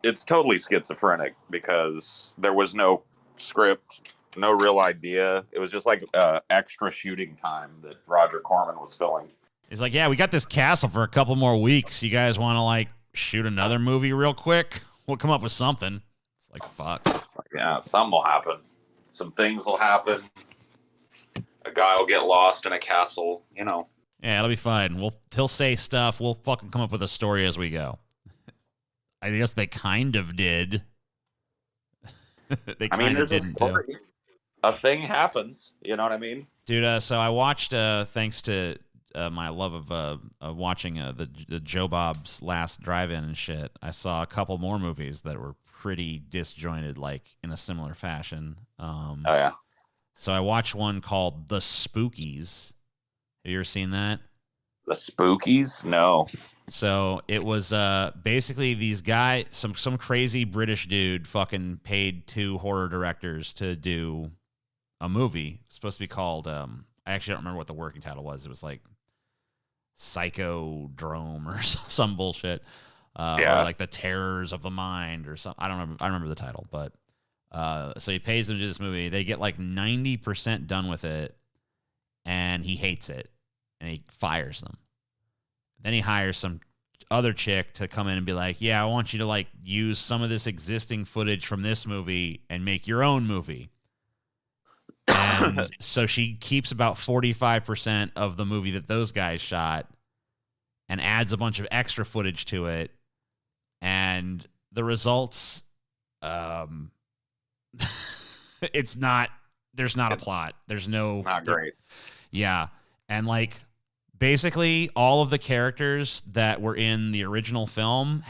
It's totally schizophrenic because there was no script, no real idea. It was just like extra shooting time that Roger Corman was filling. He's like, yeah, we got this castle for a couple more weeks. You guys want to like shoot another movie real quick? We'll come up with something. It's like, fuck. Yeah, something will happen. Some things will happen. A guy will get lost in a castle, you know. Yeah, it'll be fine. He'll say stuff. We'll fucking come up with a story as we go. I guess they kind of did. They kind of didn't too. A thing happens. You know what I mean? Dude, so I watched, thanks to my love of watching the Joe Bob's last drive-in and shit, I saw a couple more movies that were pretty disjointed, like in a similar fashion. Oh, yeah. So I watched one called The Spookies. Have you ever seen that? The Spookies? No. So it was basically these guys, some crazy British dude fucking paid 2 horror directors to do a movie. It's supposed to be called, I actually don't remember what the working title was. It was like Psychodrome or some bullshit. Or like The Terrors of the Mind or something. I don't remember. I remember the title, but so he pays them to do this movie. They get like 90% done with it, and he hates it, and he fires them. Then he hires some other chick to come in and be like, yeah, I want you to like use some of this existing footage from this movie and make your own movie. And so she keeps about 45% of the movie that those guys shot and adds a bunch of extra footage to it. And the results, it's not, there's not a plot. There's no. Not great. Yeah. And like, basically, all of the characters that were in the original film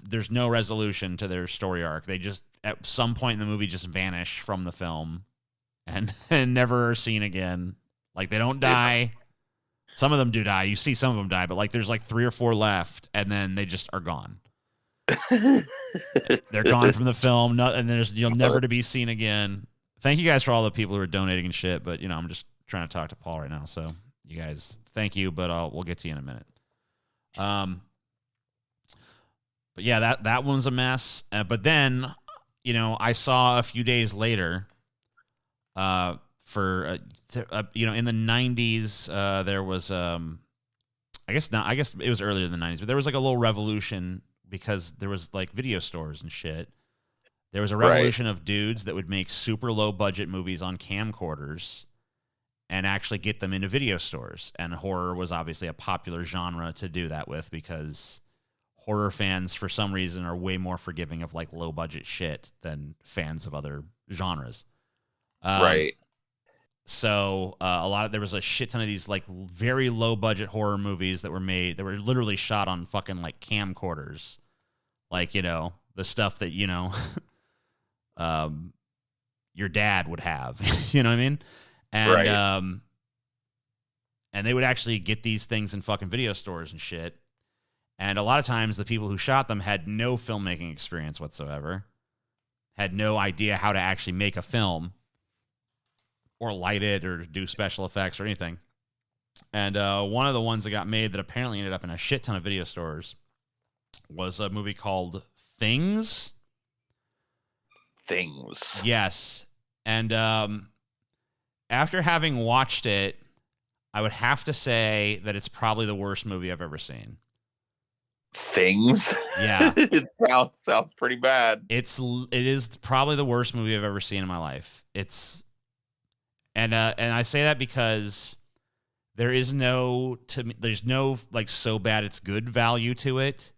there's no resolution to their story arc. They just, at some point in the movie, just vanish from the film and never are seen again. Like, they don't die. Some of them do die. You see some of them die, but like, there's like 3 or 4 left, and then they just are gone. They're gone from the film, and you'll never to be seen again. Thank you guys for all the people who are donating and shit, but, you know, I'm just trying to talk to Paul right now, so you guys, thank you, but we'll get to you in a minute. But yeah, that one's a mess. But then, you know, I saw a few days later, in the 90s, there was, I guess it was earlier in the 90s, but there was like a little revolution because there was like video stores and shit. There was a revolution of dudes that would make super low budget movies on camcorders and actually get them into video stores. And horror was obviously a popular genre to do that with because horror fans, for some reason, are way more forgiving of like low budget shit than fans of other genres. Right. So there was a shit ton of these like very low budget horror movies that were made that were literally shot on fucking like camcorders, like, you know, the stuff that, you know, your dad would have. You know what I mean? And and they would actually get these things in fucking video stores and shit. And a lot of times the people who shot them had no filmmaking experience whatsoever, had no idea how to actually make a film or light it or do special effects or anything. And one of the ones that got made that apparently ended up in a shit ton of video stores was a movie called Things. Things. Yes. And after having watched it, I would have to say that it's probably the worst movie I've ever seen. Things? Yeah. It sounds pretty bad. It is probably the worst movie I've ever seen in my life. And I say that because there's no like so bad it's good value to it.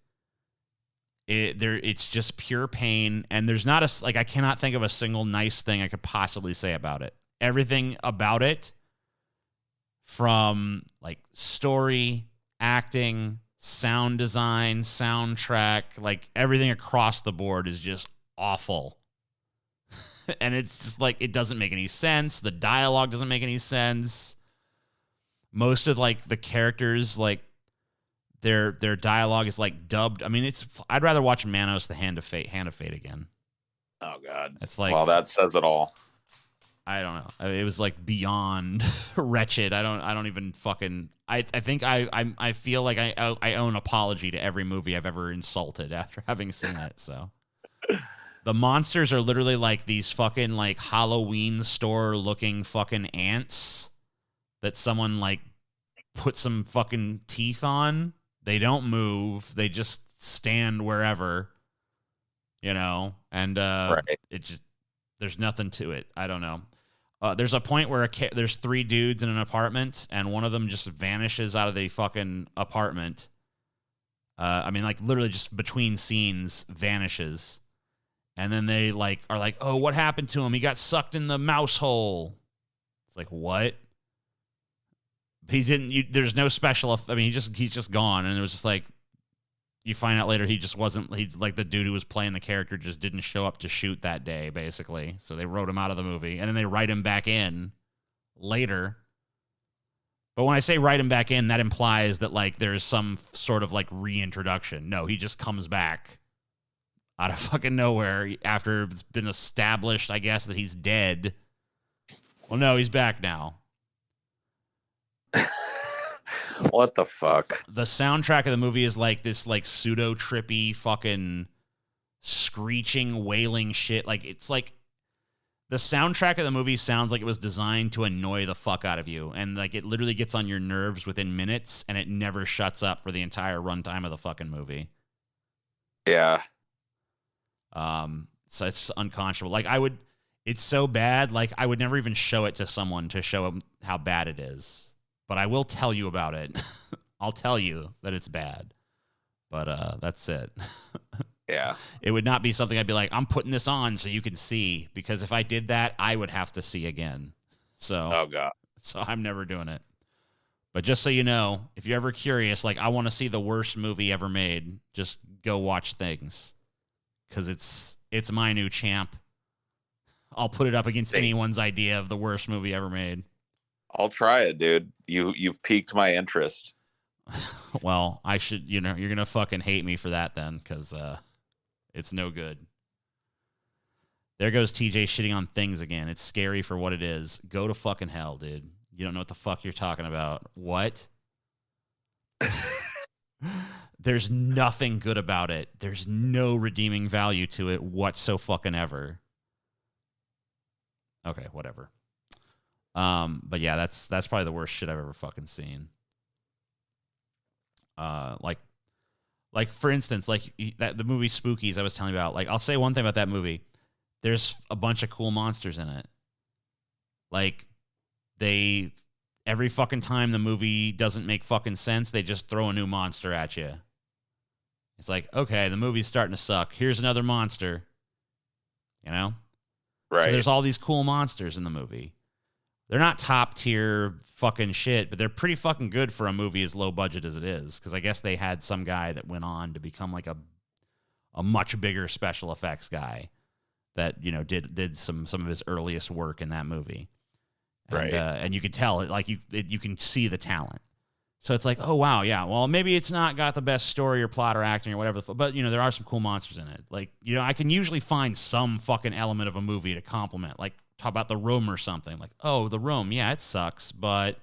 It's just pure pain, and there's not I cannot think of a single nice thing I could possibly say about it. Everything about it, from like story, acting, sound design, soundtrack, like everything across the board is just awful. And it's just like, it doesn't make any sense. The dialogue doesn't make any sense. Most of like the characters, like their dialogue is like dubbed. I mean, I'd rather watch Manos the Hand of Fate again. Oh God. It's like, well, that says it all. I don't know. It was like beyond wretched. I don't even fucking, I think I feel like I owe an apology to every movie I've ever insulted after having seen it. So the monsters are literally like these fucking like Halloween store looking fucking ants that someone like put some fucking teeth on. They don't move. They just stand wherever. you know, and Right. it just there's nothing to it. I don't know. There's a point where there's three dudes in an apartment, and one of them just vanishes out of the fucking apartment. I mean, like literally just between scenes vanishes, and then they like are like, "Oh, what happened to him? He got sucked in the mouse hole." It's like, what? He's in. There's no special. I mean, he's just gone, and it was just like you find out later he just wasn't. He's like the dude who was playing the character just didn't show up to shoot that day, basically. So they wrote him out of the movie, and then they write him back in later. But when I say write him back in, that implies that like there's some sort of like reintroduction. No, he just comes back out of fucking nowhere after it's been established, I guess, that he's dead. Well, no, he's back now. What the fuck? The soundtrack of the movie is like this like pseudo trippy fucking screeching wailing shit. Like it's like the soundtrack of the movie sounds like it was designed to annoy the fuck out of you, and like it literally gets on your nerves within minutes, and it never shuts up for the entire runtime of the fucking movie. Yeah. So it's unconscionable. Like it's so bad. Like I would never even show it to someone to show them how bad it is. But I will tell you about it. I'll tell you that it's bad. But that's it. Yeah. It would not be something I'd be like, I'm putting this on so you can see. Because if I did that, I would have to see again. So, oh God. So I'm never doing it. But just so you know, if you're ever curious, like I want to see the worst movie ever made, just go watch Things. Because it's my new champ. I'll put it up against anyone's idea of the worst movie ever made. I'll try it, dude. You've piqued my interest. Well, I should, you're going to fucking hate me for that then, because it's no good. There goes TJ shitting on Things again. It's scary for what it is. Go to fucking hell, dude. You don't know what the fuck you're talking about. What? There's nothing good about it. There's no redeeming value to it whatsoever. Okay, whatever. But yeah, that's probably the worst shit I've ever fucking seen. Like for instance, like the movie Spookies I was telling you about. Like I'll say one thing about that movie. There's a bunch of cool monsters in it. Like every fucking time the movie doesn't make fucking sense, they just throw a new monster at you. It's like, okay, the movie's starting to suck. Here's another monster. You know? Right. So there's all these cool monsters in the movie. They're not top tier fucking shit, but they're pretty fucking good for a movie as low budget as it is. Because I guess they had some guy that went on to become like a much bigger special effects guy that did some of his earliest work in that movie. And, right. And you could tell it, like you can see the talent. So it's like, oh wow, yeah. Well, maybe it's not got the best story or plot or acting or whatever, but there are some cool monsters in it. Like I can usually find some fucking element of a movie to compliment, like. Talk about The Room or something. Like, oh, The Room, yeah, it sucks, but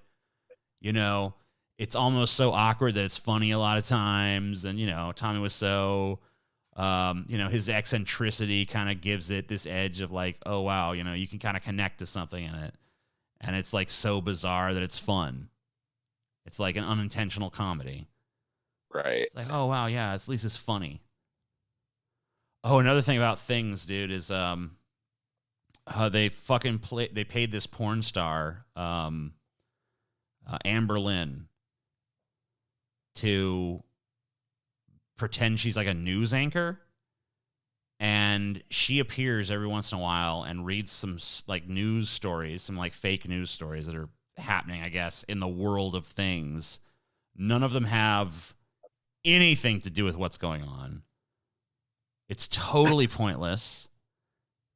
it's almost so awkward that it's funny a lot of times. And Tommy Wiseau, his eccentricity kind of gives it this edge of like, oh wow, you can kind of connect to something in it, and it's like so bizarre that it's fun. It's like an unintentional comedy. Right. It's like, oh wow, yeah, at least it's funny. Oh, another thing about Things, dude, is they paid this porn star, Amber Lynn, to pretend she's like a news anchor, and she appears every once in a while and reads some like news stories, some like fake news stories that are happening, I guess, in the world of Things. None of them have anything to do with what's going on. It's totally pointless.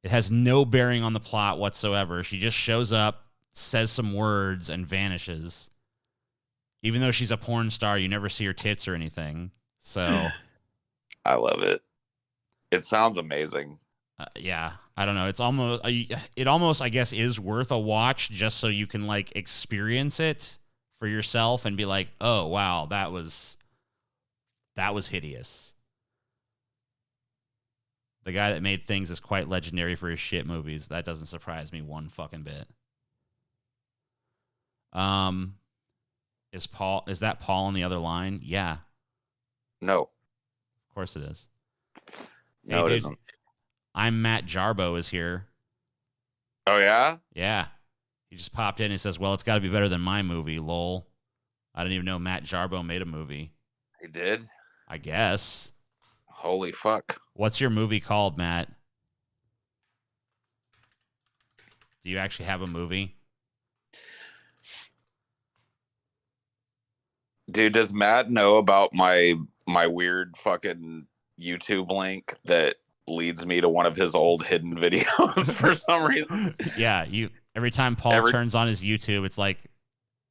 It has no bearing on the plot whatsoever. She just shows up, says some words, and vanishes. Even though she's a porn star, you never see her tits or anything. So, I love it. It sounds amazing. Yeah, I don't know. It's almost, I guess, is worth a watch just so you can like experience it for yourself and be like, oh wow, that was hideous. The guy that made Things is quite legendary for his shit movies. That doesn't surprise me one fucking bit. Is that Paul on the other line? Yeah. No. Of course it is. No, it isn't. I'm Matt Jarbo is here. Oh, yeah? Yeah. He just popped in and says, well, it's got to be better than my movie, lol. I didn't even know Matt Jarbo made a movie. He did? I guess. Holy fuck. What's your movie called, Matt? Do you actually have a movie? Dude, does Matt know about my weird fucking YouTube link that leads me to one of his old hidden videos for some reason? Yeah, every time Paul turns on his YouTube, it's like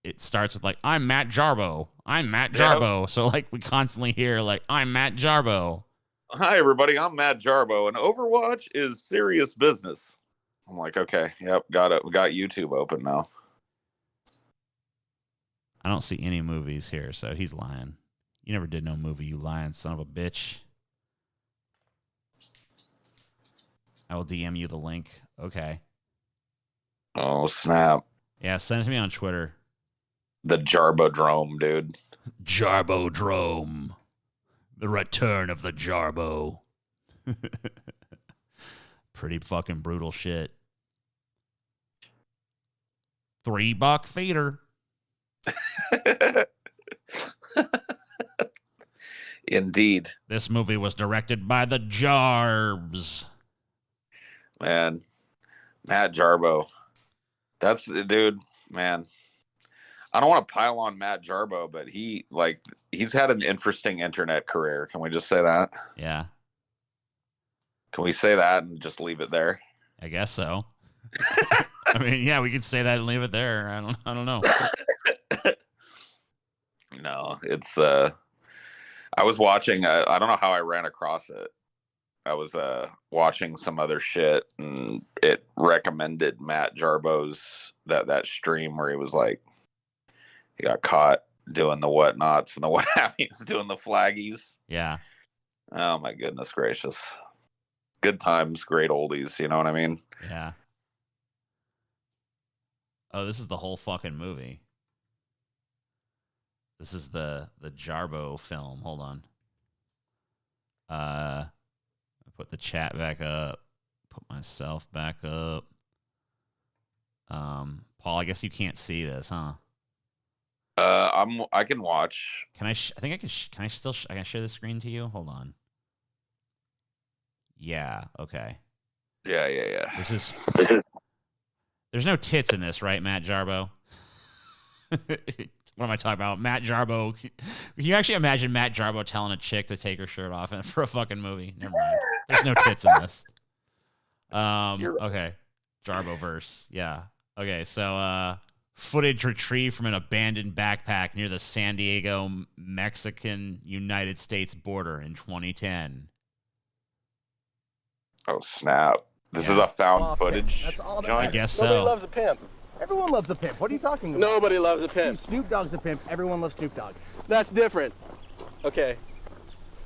it starts with like, I'm Matt Jarbo. I'm Matt Jarbo. Yep. So like we constantly hear like, I'm Matt Jarbo. Hi everybody, I'm Matt Jarbo, and Overwatch is serious business. I'm like, okay, yep, got it. We got YouTube open now. I don't see any movies here, so he's lying. You never did no movie, you lying son of a bitch. I will DM you the link. Okay. Oh, snap. Yeah, send it to me on Twitter. The Jarbodrome, dude. Jarbodrome. The return of the Jarbo. Pretty fucking brutal shit. $3 theater. Indeed. This movie was directed by the Jarbs. Man, Matt Jarbo. That's dude, man. I don't want to pile on Matt Jarbo, but he's had an interesting internet career. Can we just say that? Yeah. Can we say that and just leave it there? I guess so. I mean, yeah, we could say that and leave it there. I don't know. No, it's I was watching I don't know how I ran across it. I was watching some other shit and it recommended Matt Jarbo's that stream where he was like he got caught doing the whatnots and the what have yous, doing the flaggies. Yeah. Oh my goodness gracious. Good times, great oldies, you know what I mean? Yeah. Oh, this is the whole fucking movie. This is the Jarbo film. Hold on. Put the chat back up. Put myself back up. Paul, I guess you can't see this, huh? I can watch. Can I? I think I can. Can I still? I can share the screen to you. Hold on. Yeah. Okay. Yeah. This is. There's no tits in this, right, Matt Jarbo? What am I talking about? Matt Jarbo. Can you actually imagine Matt Jarbo telling a chick to take her shirt off for a fucking movie? Never mind. There's no tits in this. Okay. Jarbo verse. Yeah. Okay. So, footage retrieved from an abandoned backpack near the San Diego Mexican United States border in 2010. Oh, snap. This is a found footage That's all joint? I guess so. Nobody loves a pimp. Everyone loves a pimp. What are you talking about? Nobody loves a pimp. Snoop Dogg's a pimp. Everyone loves Snoop Dogg. That's different. Okay.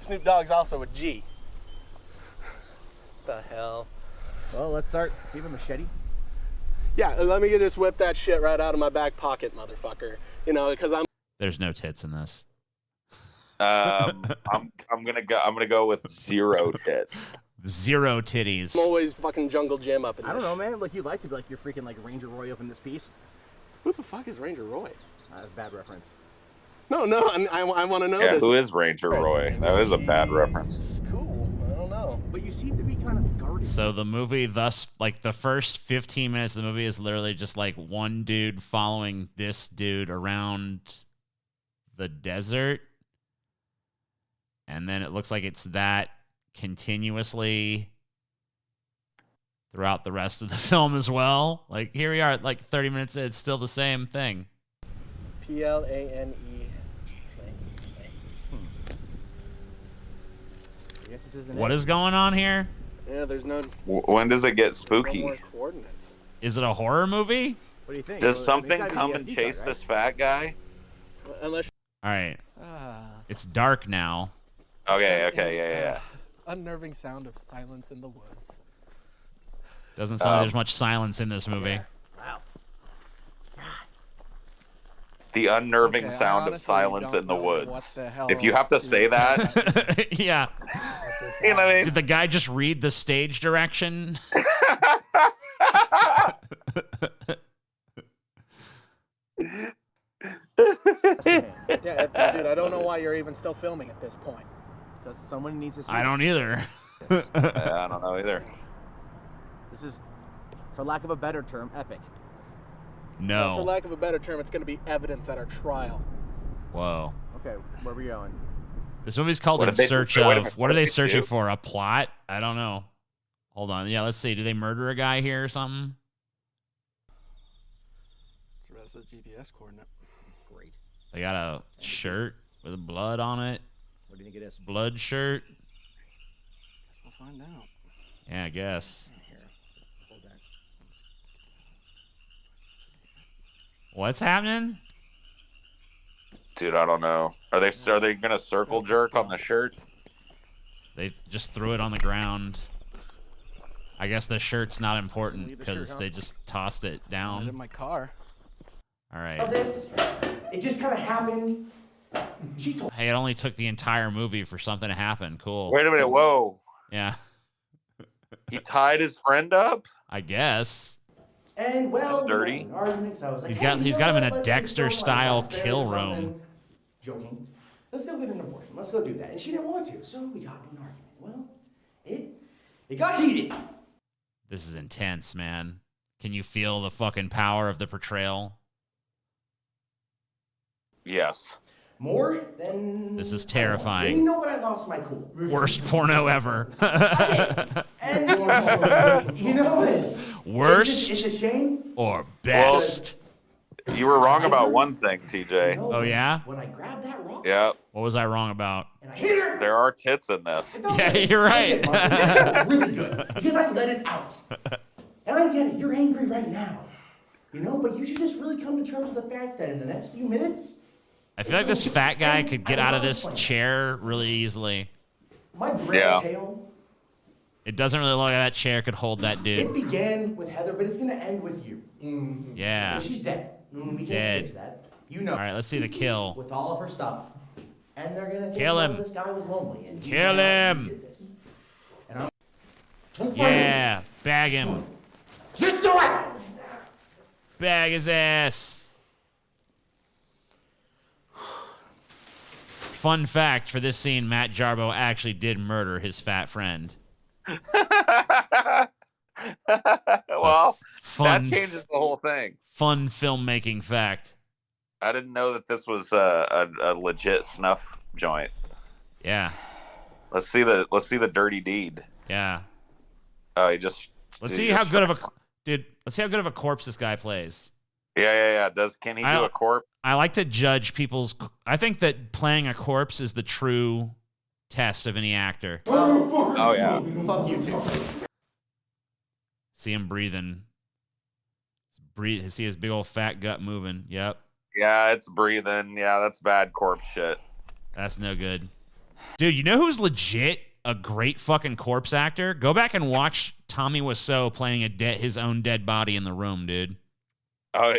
Snoop Dogg's also a G. The hell? Well, let's start. Do you have a machete? Yeah, let me just whip that shit right out of my back pocket, motherfucker. You know, because I'm. There's no tits in this. I'm gonna go with zero tits. Zero titties. I'm always fucking Jungle Jim up in this. I don't know, man. Like, you'd like to be like you're freaking like Ranger Roy up in this piece. Who the fuck is Ranger Roy? Bad reference. No, I want to know this. Who is Ranger Roy? That is a bad reference. It's cool. I don't know. But you seem to be kind of guarded. So the movie like the first 15 minutes of the movie is literally just like one dude following this dude around the desert. And then it looks like it's that continuously throughout the rest of the film as well. Like here we are at like 30 minutes in, it's still the same thing. Plane. What is going on here? Yeah, there's no. When does it get spooky? No more coordinates. Is it a horror movie? What do you think? Does something come and chase this fat guy? Unless. All right. It's dark now. Okay, yeah. Unnerving sound of silence in the woods. Doesn't sound like there's much silence in this movie. Wow. The unnerving sound of silence in the woods. If you have to say that, Yeah. You know what I mean? Did the guy just read the stage direction? Yeah, dude, I don't know why you're even still filming at this point. Because someone needs to see I don't either. I don't know either. This is, for lack of a better term, epic. No. For lack of a better term, it's going to be evidence at our trial. Whoa. Okay, where are we going? This movie's called What In did they- Search wait a of. minute, What what are they did they searching do? for? A plot? I don't know. Hold on. Yeah, let's see. Do they murder a guy here or something? It's the rest of the GPS coordinate. Great. They got a shirt with blood on it. What do you think it is? Blood shirt. Guess we'll find out. Yeah, I guess. Here, hold that. What's happening? Dude, I don't know. Are they gonna circle jerk on the shirt? They just threw it on the ground. I guess the shirt's not important Leave the shirt, because huh? they just tossed it Put it down. in my car. All right. Of this, it just kind of happened. She told Hey, it only took the entire movie for something to happen. Cool. Wait a minute. Whoa. Yeah, He tied his friend up? I guess. and well, That's dirty. we got in arguments. I was like, He's hey, got- you he's know got him what? in a Let's just Dexter go style downstairs kill or something. room. Joking. Let's go get an abortion. Let's go do that. And she didn't want to, so we got into an argument. Well, it got heated. This is intense, man. Can you feel the fucking power of the portrayal? Yes. More than This is I terrifying. wanted. And you know what? I lost my cool. Worst porno ever. And you know, it's Worst it's a shame. or best? You were wrong about one thing, You TJ. know, Oh, yeah? When I grabbed that rock Yeah. What was I wrong about? and I hit her. There are tits in this. It felt Yeah, good. you're It right. did, Mark. It felt really good because I let it out. And I get it. You're angry right now. You know, but you should just really come to terms with the fact that in the next few minutes, I feel like this fat guy could get out of this chair really easily. my grand Yeah. tale, It doesn't really look like that chair could hold that it dude. began with Heather, but it's going to end with you. Yeah. And she's dead. We can't Dead. fix that. You know. All right, let's see the kill. With all of her stuff. And they're going to think, Kill well, him. this guy was lonely. And he Kill went out and him. he did this. And I'm Yeah, bag him. Just do it! Bag his ass. Fun fact for this scene, Matt Jarbo actually did murder his fat friend. Well, Fun, that changes the whole thing. fun filmmaking fact. I didn't know that this was a legit snuff joint. Yeah, Let's see the dirty deed. yeah. Oh, he just. Let's he see how just- good of a dude. Let's see how good of a corpse this guy plays. Yeah. Can he do a corpse? I like to judge people's. I think that playing a corpse is the true test of any actor. Oh yeah. Fuck you too. See him breathing. Breathe. See his big old fat gut moving. Yep, Yeah, it's breathing. Yeah, that's bad corpse shit. that's no good. Dude, you know who's legit a great fucking corpse actor? Go back and watch Tommy Wiseau playing his own dead body in The Room, dude. Oh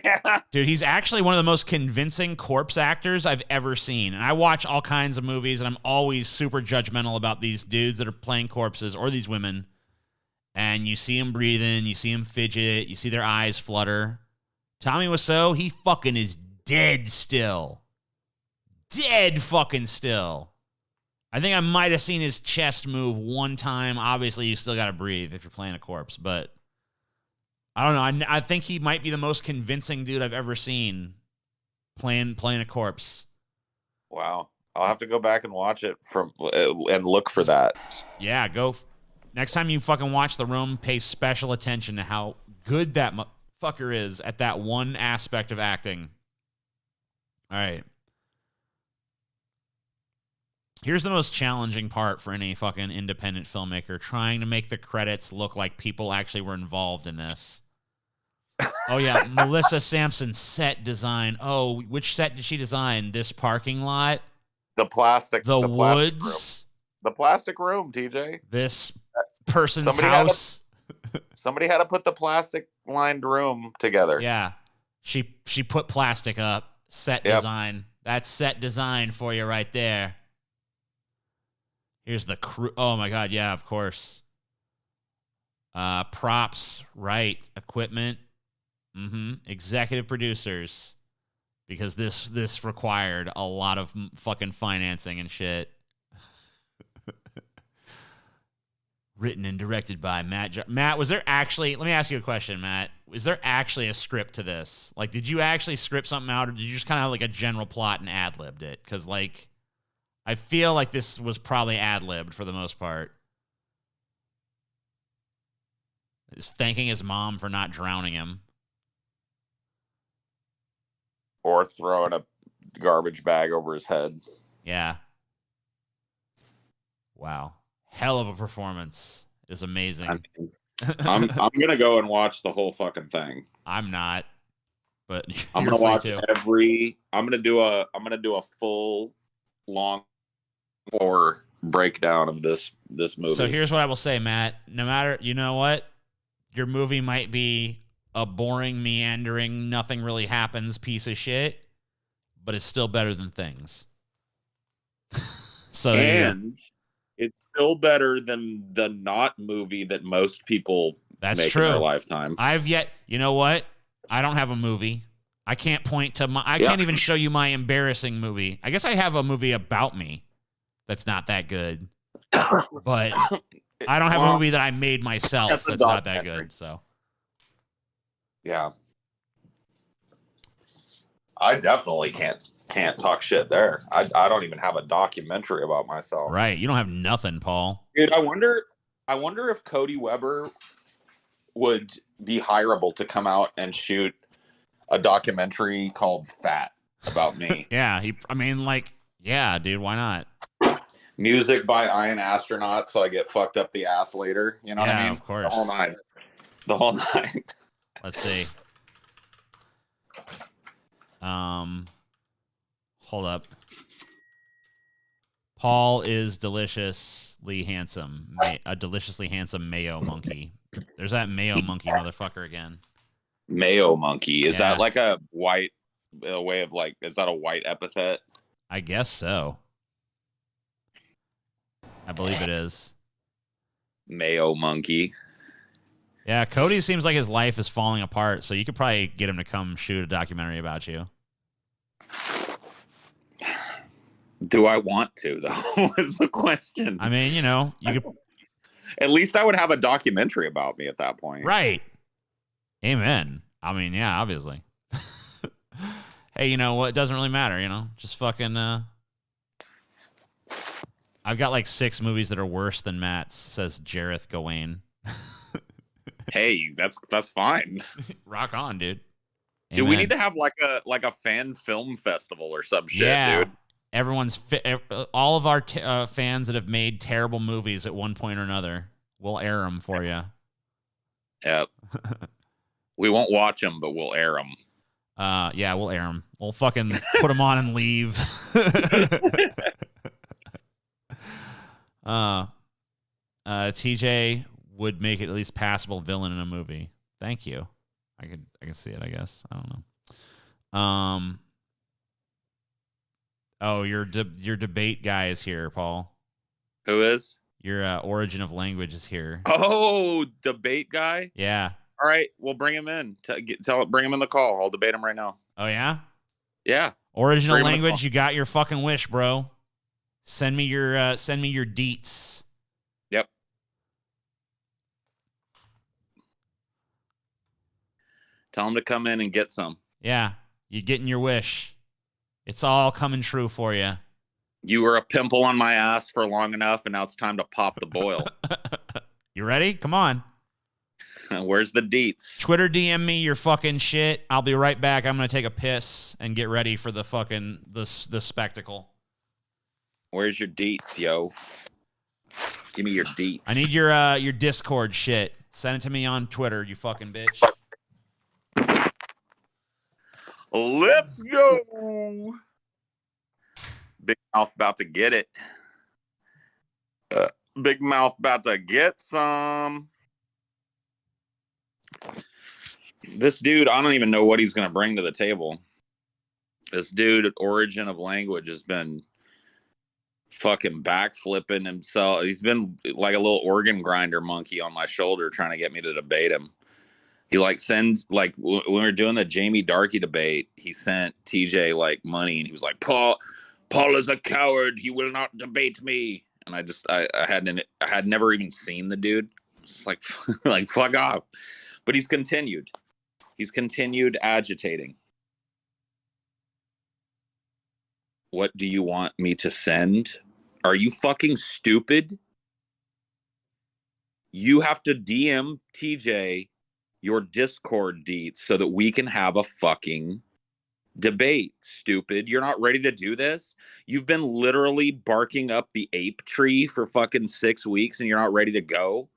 yeah. Dude, he's actually one of the most convincing corpse actors I've ever seen. And I watch all kinds of movies, and I'm always super judgmental about these dudes that are playing corpses or these women. And you see them breathing, you see them fidget, you see their eyes flutter. Tommy Wiseau, he fucking is dead still. Dead fucking still. I think I might have seen his chest move one time. Obviously, you still got to breathe if you're playing a corpse, but I don't know. I think he might be the most convincing dude I've ever seen playing a corpse. Wow. I'll have to go back and watch it and look for that. Yeah, go. Next time you fucking watch The Room, pay special attention to how good that fucker is at that one aspect of acting. All right. Here's the most challenging part for any fucking independent filmmaker, trying to make the credits look like people actually were involved in this. Oh, yeah, Melissa Sampson's set design. Oh, which set did she design? This parking lot? The plastic. The plastic woods? room. The plastic room, TJ. This person's Somebody had house? Somebody had to put the plastic lined room together. Yeah. She put plastic up. Set Yep. design. That's set design for you right there. Here's the crew. Oh my god, yeah, of course. Props, right? Equipment. Executive producers, because this required a lot of fucking financing and shit. Written and directed by Matt. Matt, was there actually? Let me ask you a question, Matt. Was there actually a script to this? Like, did you actually script something out, or did you just kind of have like a general plot and ad-libbed it? Because like, I feel like this was probably ad-libbed for the most part. He's thanking his mom for not drowning him. Or throwing a garbage bag over his head. Yeah. Wow. Hell of a performance. It was amazing. I'm gonna go and watch the whole fucking thing. I'm not, but I'm gonna watch every. I'm gonna do a full long for breakdown of this movie. So here's what I will say, Matt. No matter, you know what, your movie might be a boring, meandering, nothing really happens piece of shit, but it's still better than Things. So and it's still better than the not movie that most people make in their lifetime. You know what? I don't have a movie. I can't point to I can't even show you my embarrassing movie. I guess I have a movie about me that's not that good, but I don't have a movie that I made myself that's not that good. So, yeah, I definitely can't talk shit there. I don't even have a documentary about myself. Right, you don't have nothing, Paul. Dude, I wonder if Cody Weber would be hireable to come out and shoot a documentary called Fat about me. Yeah, yeah, dude, why not? Music by Iron Astronaut, so I get fucked up the ass later. You know what I mean? Of course. The whole nine. Let's see. Hold up. Paul is deliciously handsome. A deliciously handsome mayo monkey. There's that mayo monkey motherfucker again. Mayo monkey. Is that like a white way of like, is that a white epithet? I guess so. I believe it is. Mayo monkey. Yeah, Cody seems like his life is falling apart, so you could probably get him to come shoot a documentary about you. Do I want to, though, is the question. I mean, you could... At least I would have a documentary about me at that point. Right. Amen. I mean, yeah, obviously. Hey, you know what? It doesn't really matter, Just fucking... I've got like 6 movies that are worse than Matt's, says Jareth Gawain. Hey, that's fine. Rock on, dude. Dude, we need to have like a fan film festival or some shit, dude. Everyone's all of our fans that have made terrible movies at one point or another, we'll air them for you. Yep. We won't watch them, but we'll air them. Yeah, we'll air them. We'll fucking put them on and leave. TJ would make it at least passable villain in a movie. Thank you. I can see it, I guess. I don't know. Oh, your debate guy is here, Paul. Who is? Your Origin of Language is here. Oh, debate guy? Yeah. All right, we'll bring him in. Bring him in the call. I'll debate him right now. Oh, yeah? Yeah. Origin of Language, you got your fucking wish, bro. Send me your deets. Yep. Tell him to come in and get some. Yeah, you're getting your wish. It's all coming true for you. You were a pimple on my ass for long enough, and now it's time to pop the boil. You ready? Come on. Where's the deets? Twitter DM me your fucking shit. I'll be right back. I'm going to take a piss and get ready for the fucking the spectacle. Where's your deets, yo? Give me your deets. I need your Discord shit. Send it to me on Twitter, you fucking bitch. Let's go. Big Mouth about to get it. Big Mouth about to get some. This dude, I don't even know what he's going to bring to the table. This dude at Origin of Language has been fucking backflipping himself. He's been like a little organ grinder monkey on my shoulder trying to get me to debate him. He like sends like when we were doing the Jamie Darkey debate, he sent TJ like money and he was like, Paul is a coward. He will not debate me. And I had never even seen the dude. It's like like fuck off. But he's continued. He's continued agitating. What do you want me to send? Are you fucking stupid? You have to DM TJ your Discord deets so that we can have a fucking debate, stupid. You're not ready to do this? You've been literally barking up the ape tree for fucking 6 weeks and you're not ready to go?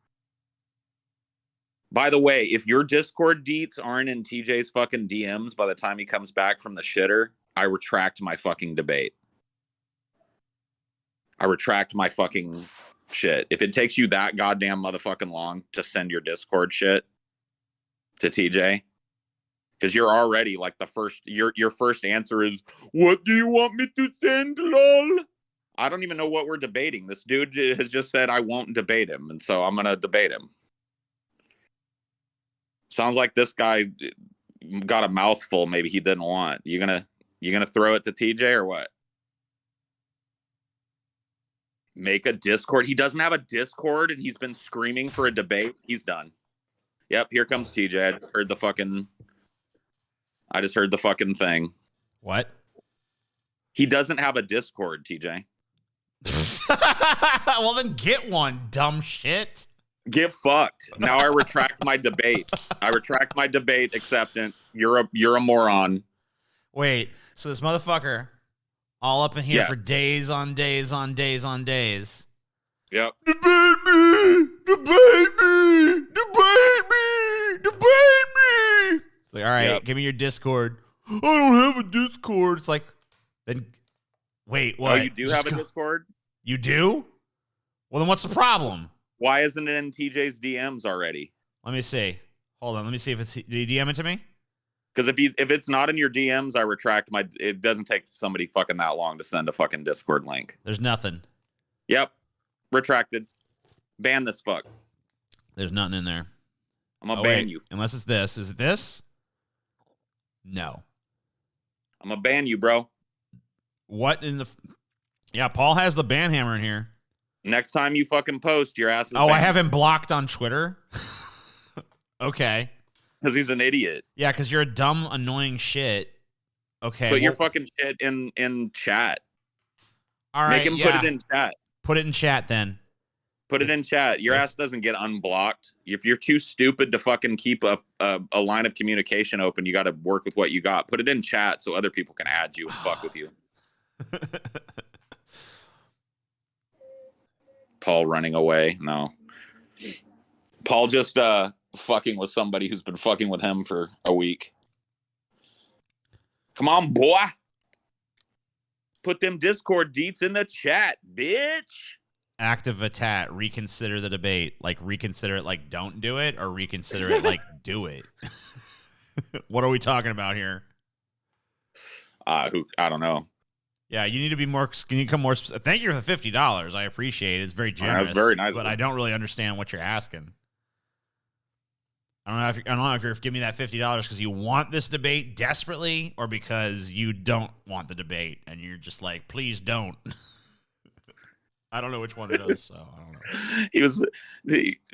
By the way, if your Discord deets aren't in TJ's fucking DMs by the time he comes back from the shitter, I retract my fucking debate. I retract my fucking shit. If it takes you that goddamn motherfucking long to send your Discord shit to TJ, because you're already like your first answer is, what do you want me to send, lol? I don't even know what we're debating. This dude has just said I won't debate him, and so I'm gonna debate him. Sounds like this guy got a mouthful maybe he didn't want. You gonna throw it to TJ or what? Make a Discord. He doesn't have a Discord and he's been screaming for a debate. He's done. Yep, here comes TJ. I just heard the fucking thing. What? He doesn't have a Discord, TJ. Well, then get one, dumb shit. Get fucked. Now I retract my debate. I retract my debate acceptance. You're a moron. Wait, so this motherfucker all up in here Yes. for days on days on days on days. Yep. Debate me! Debate me! Debate me! Debate me! It's like, all right, Yep. give me your Discord. I don't have a Discord. It's like, then, wait, what? Oh, you do have a Discord? You do? Well, then what's the problem? Why isn't it in TJ's DMs already? Let me see. Hold on. Let me see if it's. Did you DM it to me? Because if it's not in your DMs, I retract my. It doesn't take somebody fucking that long to send a fucking Discord link. There's nothing. Yep, retracted. Ban this fuck. There's nothing in there. I'm gonna ban wait. you. Unless it's this. Is it this? No. I'm gonna ban you, bro. What in the? Yeah, Paul has the ban hammer in here. Next time you fucking post, your ass is Oh, banned. I have him blocked on Twitter. Okay. Because he's an idiot. Yeah, because you're a dumb, annoying shit. Okay. Put your fucking shit in chat. All right. Make him put it in chat. Put it in chat then. Put it in chat. Your ass doesn't get unblocked. If you're too stupid to fucking keep a line of communication open, you got to work with what you got. Put it in chat so other people can add you and fuck with you. Paul running away. No. Paul just fucking with somebody who's been fucking with him for a week. Come on, boy. Put them Discord deets in the chat, bitch. Active a tat. Reconsider the debate. Like, reconsider it like don't do it, or reconsider it like do it. What are we talking about here? I don't know. Yeah, you need to be more. Can you become more specific? Thank you for the $50. I appreciate it. It's very generous. That's very nice. But I don't really understand what you're asking. I don't know if you're giving me that $50 because you want this debate desperately, or because you don't want the debate and you're just like, please don't. I don't know which one it is, so I don't know. He was,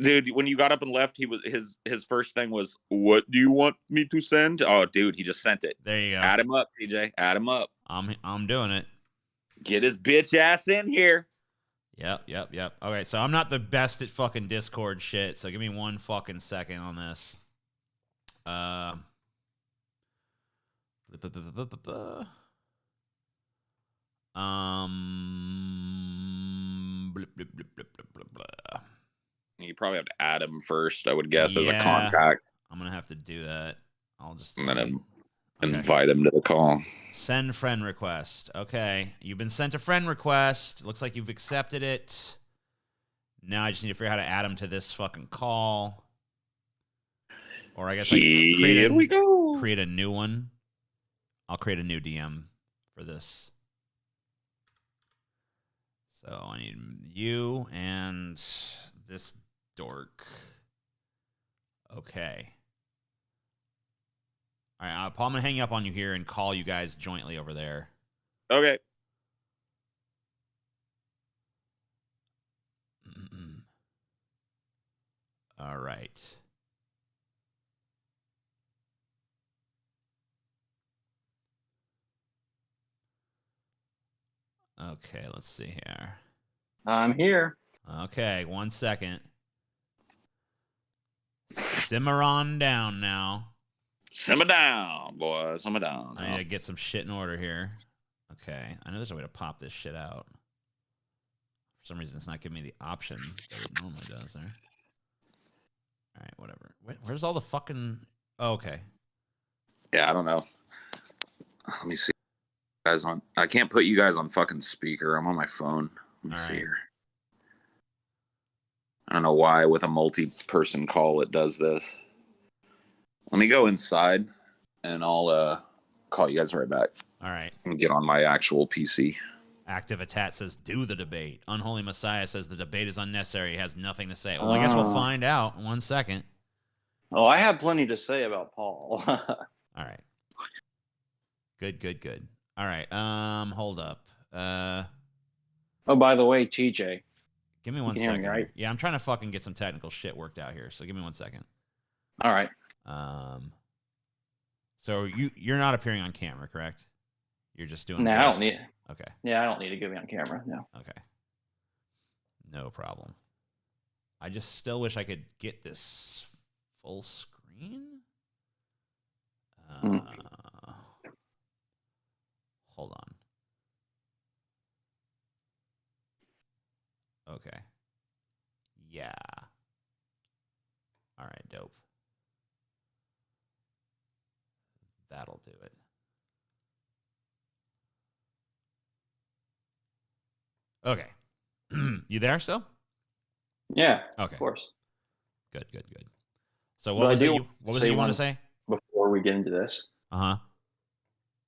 dude. When you got up and left, he was his first thing was, "What do you want me to send?" Oh, dude, he just sent it. There you go. Add him up, TJ. Add him up. I'm doing it. Get his bitch ass in here. Yep. Okay, so I'm not the best at fucking Discord shit, so give me one fucking second on this. You probably have to add him first, I would guess, as a Yeah. contact. I'm gonna have to do that. I'll just I'm gonna invite him to the call. send friend request. Okay, you've been sent a friend request. Looks like you've accepted it. Now I just need to figure out how to add him to this fucking call. Or I guess Here we go. Create a new one. I'll create a new DM for this. So I need you and this dork. Okay. All right, Paul, I'm going to hang up on you here and call you guys jointly over there. Okay. All right. Okay, let's see here. I'm here. Okay, 1 second. Simmer on down now. Simmer down, boy. Simmer down. I need to get some shit in order here. Okay, I know there's a way to pop this shit out. For some reason, it's not giving me the option that it normally does there. All right, whatever. Where's all the fucking... Oh, okay. Yeah, I don't know. Let me see. Guys on. I can't put you guys on fucking speaker. I'm on my phone. Let me see here. I don't know why with a multi-person call it does this. Let me go inside and I'll call you guys right back. All right. And get on my actual PC. Active Atat says, do the debate. Unholy Messiah says the debate is unnecessary. He has nothing to say. Well, I guess we'll find out in 1 second. Oh, I have plenty to say about Paul. All right. Good. All right. Hold up. Oh, by the way, TJ. Give me 1 second. Me, right? Yeah, I'm trying to fucking get some technical shit worked out here. So give me 1 second. All right. So you're not appearing on camera, correct? You're just doing. No, I don't need. Okay. Yeah, I don't need to get me on camera. No. Okay. No problem. I just still wish I could get this full screen. Hold on. Okay. Yeah. All right, dope. That'll do it. Okay. You there still? Yeah. Okay. Of course. Good. So what was it you want to say? Before we get into this. Uh-huh.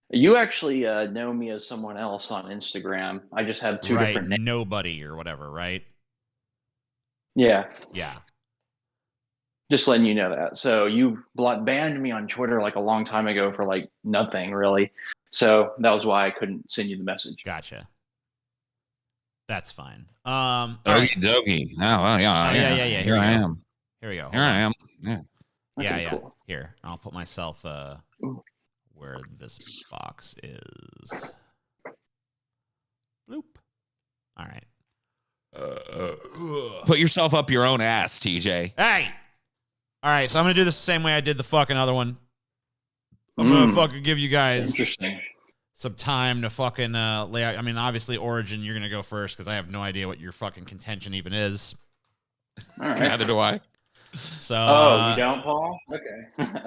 You actually know me as someone else on Instagram. I just have two different names. Nobody or whatever, right? Yeah. Yeah. Just letting you know that. So you banned me on Twitter like a long time ago for like nothing really. So that was why I couldn't send you the message. Gotcha. That's fine. Okie dokie. Oh, well, yeah. Here I am. Here we go. Here I am. Yeah. Yeah. Cool. Here, I'll put myself where this box is. Bloop. All right. Put yourself up your own ass, TJ. Hey! All right, so I'm going to do this the same way I did the fucking other one. I'm going to fucking give you guys some time to fucking lay out. I mean, obviously, Origin, you're going to go first because I have no idea what your fucking contention even is. All right. Neither do I. So, you don't, Paul? Okay.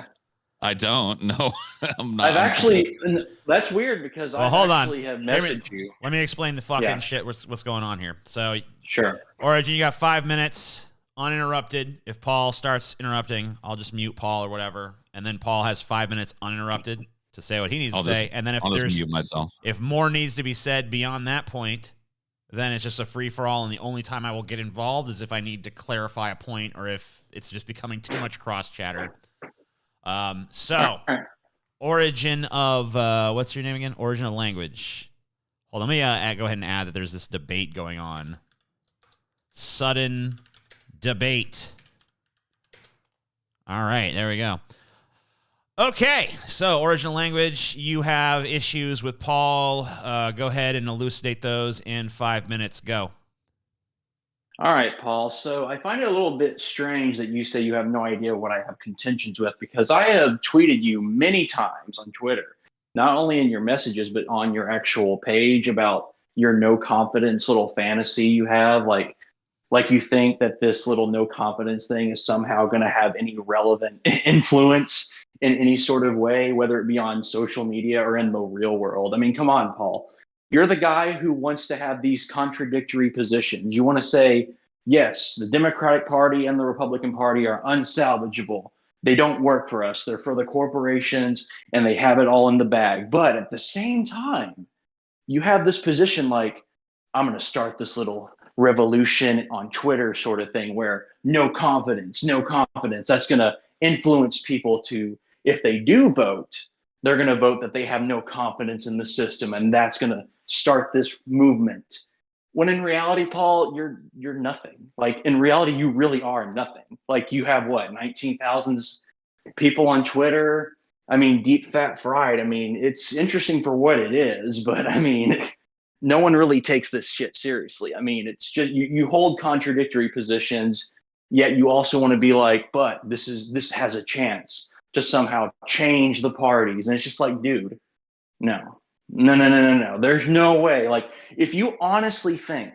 I don't. No, I'm not. I've actually, that's weird because I actually have Let messaged you. Let me explain the fucking shit. What's going on here? So, sure. Origin, you got 5 minutes uninterrupted. If Paul starts interrupting, I'll just mute Paul or whatever, and then Paul has 5 minutes uninterrupted to say what he needs to say. And then if if more needs to be said beyond that point, then it's just a free for all. And the only time I will get involved is if I need to clarify a point or if it's just becoming too much cross chatter. So, origin of what's your name again? Origin of language. Hold on, let me go ahead and add that there's this debate going on. Sudden debate. All right, there we go. Okay, so original language, you have issues with Paul. Go ahead and elucidate those in 5 minutes. Go. All right, Paul. So I find it a little bit strange that you say you have no idea what I have contentions with, because I have tweeted you many times on Twitter, not only in your messages, but on your actual page about your no confidence little fantasy you have. Like you think that this little no confidence thing is somehow going to have any relevant influence in any sort of way, whether it be on social media or in the real world. I mean, come on, Paul. You're the guy who wants to have these contradictory positions. You want to say, yes, the Democratic Party and the Republican Party are unsalvageable. They don't work for us. They're for the corporations and they have it all in the bag. But at the same time, you have this position like, I'm going to start this little revolution on Twitter sort of thing where no confidence. That's going to influence people to, if they do vote, they're going to vote that they have no confidence in the system, and that's going to start this movement. When in reality, Paul, you're nothing. Like in reality, you really are nothing. Like you have what, 19,000 people on Twitter. I mean, deep fat fried. I mean, it's interesting for what it is, but I mean, no one really takes this shit seriously. I mean, it's just you hold contradictory positions, yet you also want to be like, but this has a chance to somehow change the parties. And it's just like, dude, no. There's no way. Like, if you honestly think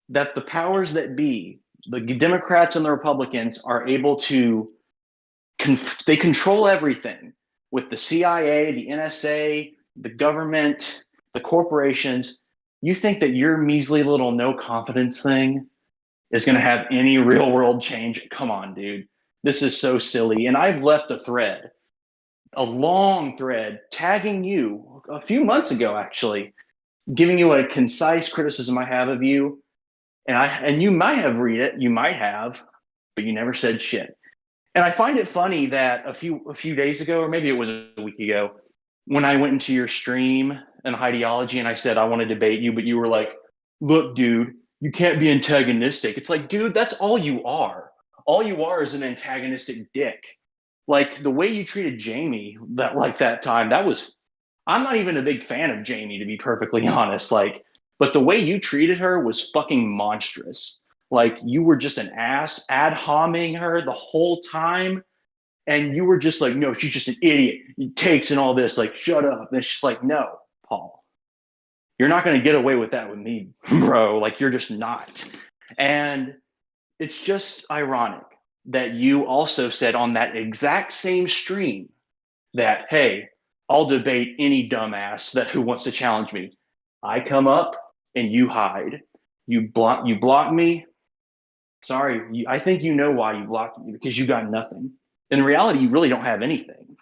that the powers that be, the Democrats and the Republicans, are able to they control everything with the CIA, the NSA, the government, the corporations. You think that your measly little no confidence thing is going to have any real world change? Come on, dude. This is so silly. And I've left a thread, a long thread, tagging you a few months ago, actually, giving you a concise criticism I have of you. And you might have read it, you might have, but you never said shit. And I find it funny that a few days ago, or maybe it was a week ago, when I went into your stream and ideology and I said I want to debate you, but you were like, look, dude, you can't be antagonistic. It's like, dude, that's all you are. All you are is an antagonistic dick. Like the way you treated Jamie that time, I'm not even a big fan of Jamie, to be perfectly honest. Like, but the way you treated her was fucking monstrous. Like you were just an ass, ad homing her the whole time. And you were just like, no, she's just an idiot. He takes and all this, like, shut up. And it's just like, no, Paul, you're not going to get away with that with me, bro. Like, you're just not. And it's just ironic that you also said on that exact same stream that, hey, I'll debate any dumbass who wants to challenge me. I come up and you hide. You block me. Sorry, I think you know why you blocked me, because you got nothing. In reality, you really don't have anything.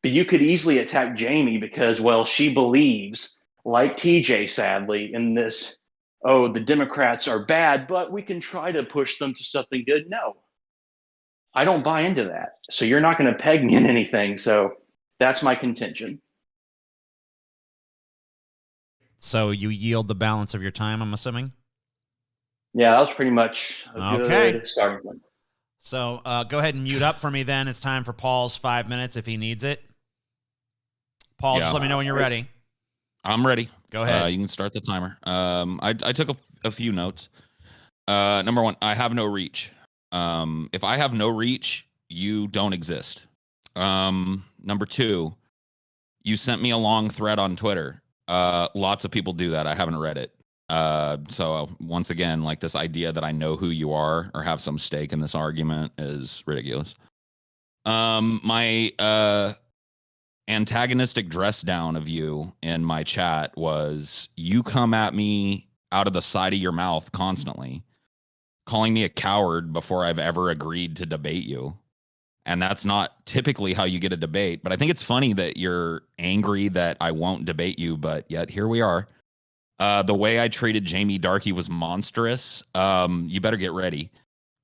But you could easily attack Jamie because, well, she believes, like TJ, sadly, in this, oh, the Democrats are bad, but we can try to push them to something good. No, I don't buy into that. So you're not going to peg me in anything. So that's my contention. So you yield the balance of your time, I'm assuming? Yeah, that was pretty much a good starting point. So go ahead and mute up for me then. It's time for Paul's 5 minutes if he needs it. Paul, just let me know when you're ready. I'm ready. Go ahead. You can start the timer. I took a few notes. Number one, I have no reach. If I have no reach, you don't exist. Number two, you sent me a long thread on Twitter. Lots of people do that. I haven't read it. So once again, like this idea that I know who you are or have some stake in this argument is ridiculous. My antagonistic dress down of you in my chat was you come at me out of the side of your mouth constantly, calling me a coward before I've ever agreed to debate you. And that's not typically how you get a debate. But I think it's funny that you're angry that I won't debate you, but yet here we are. The way I treated Jamie Darkey was monstrous. You better get ready.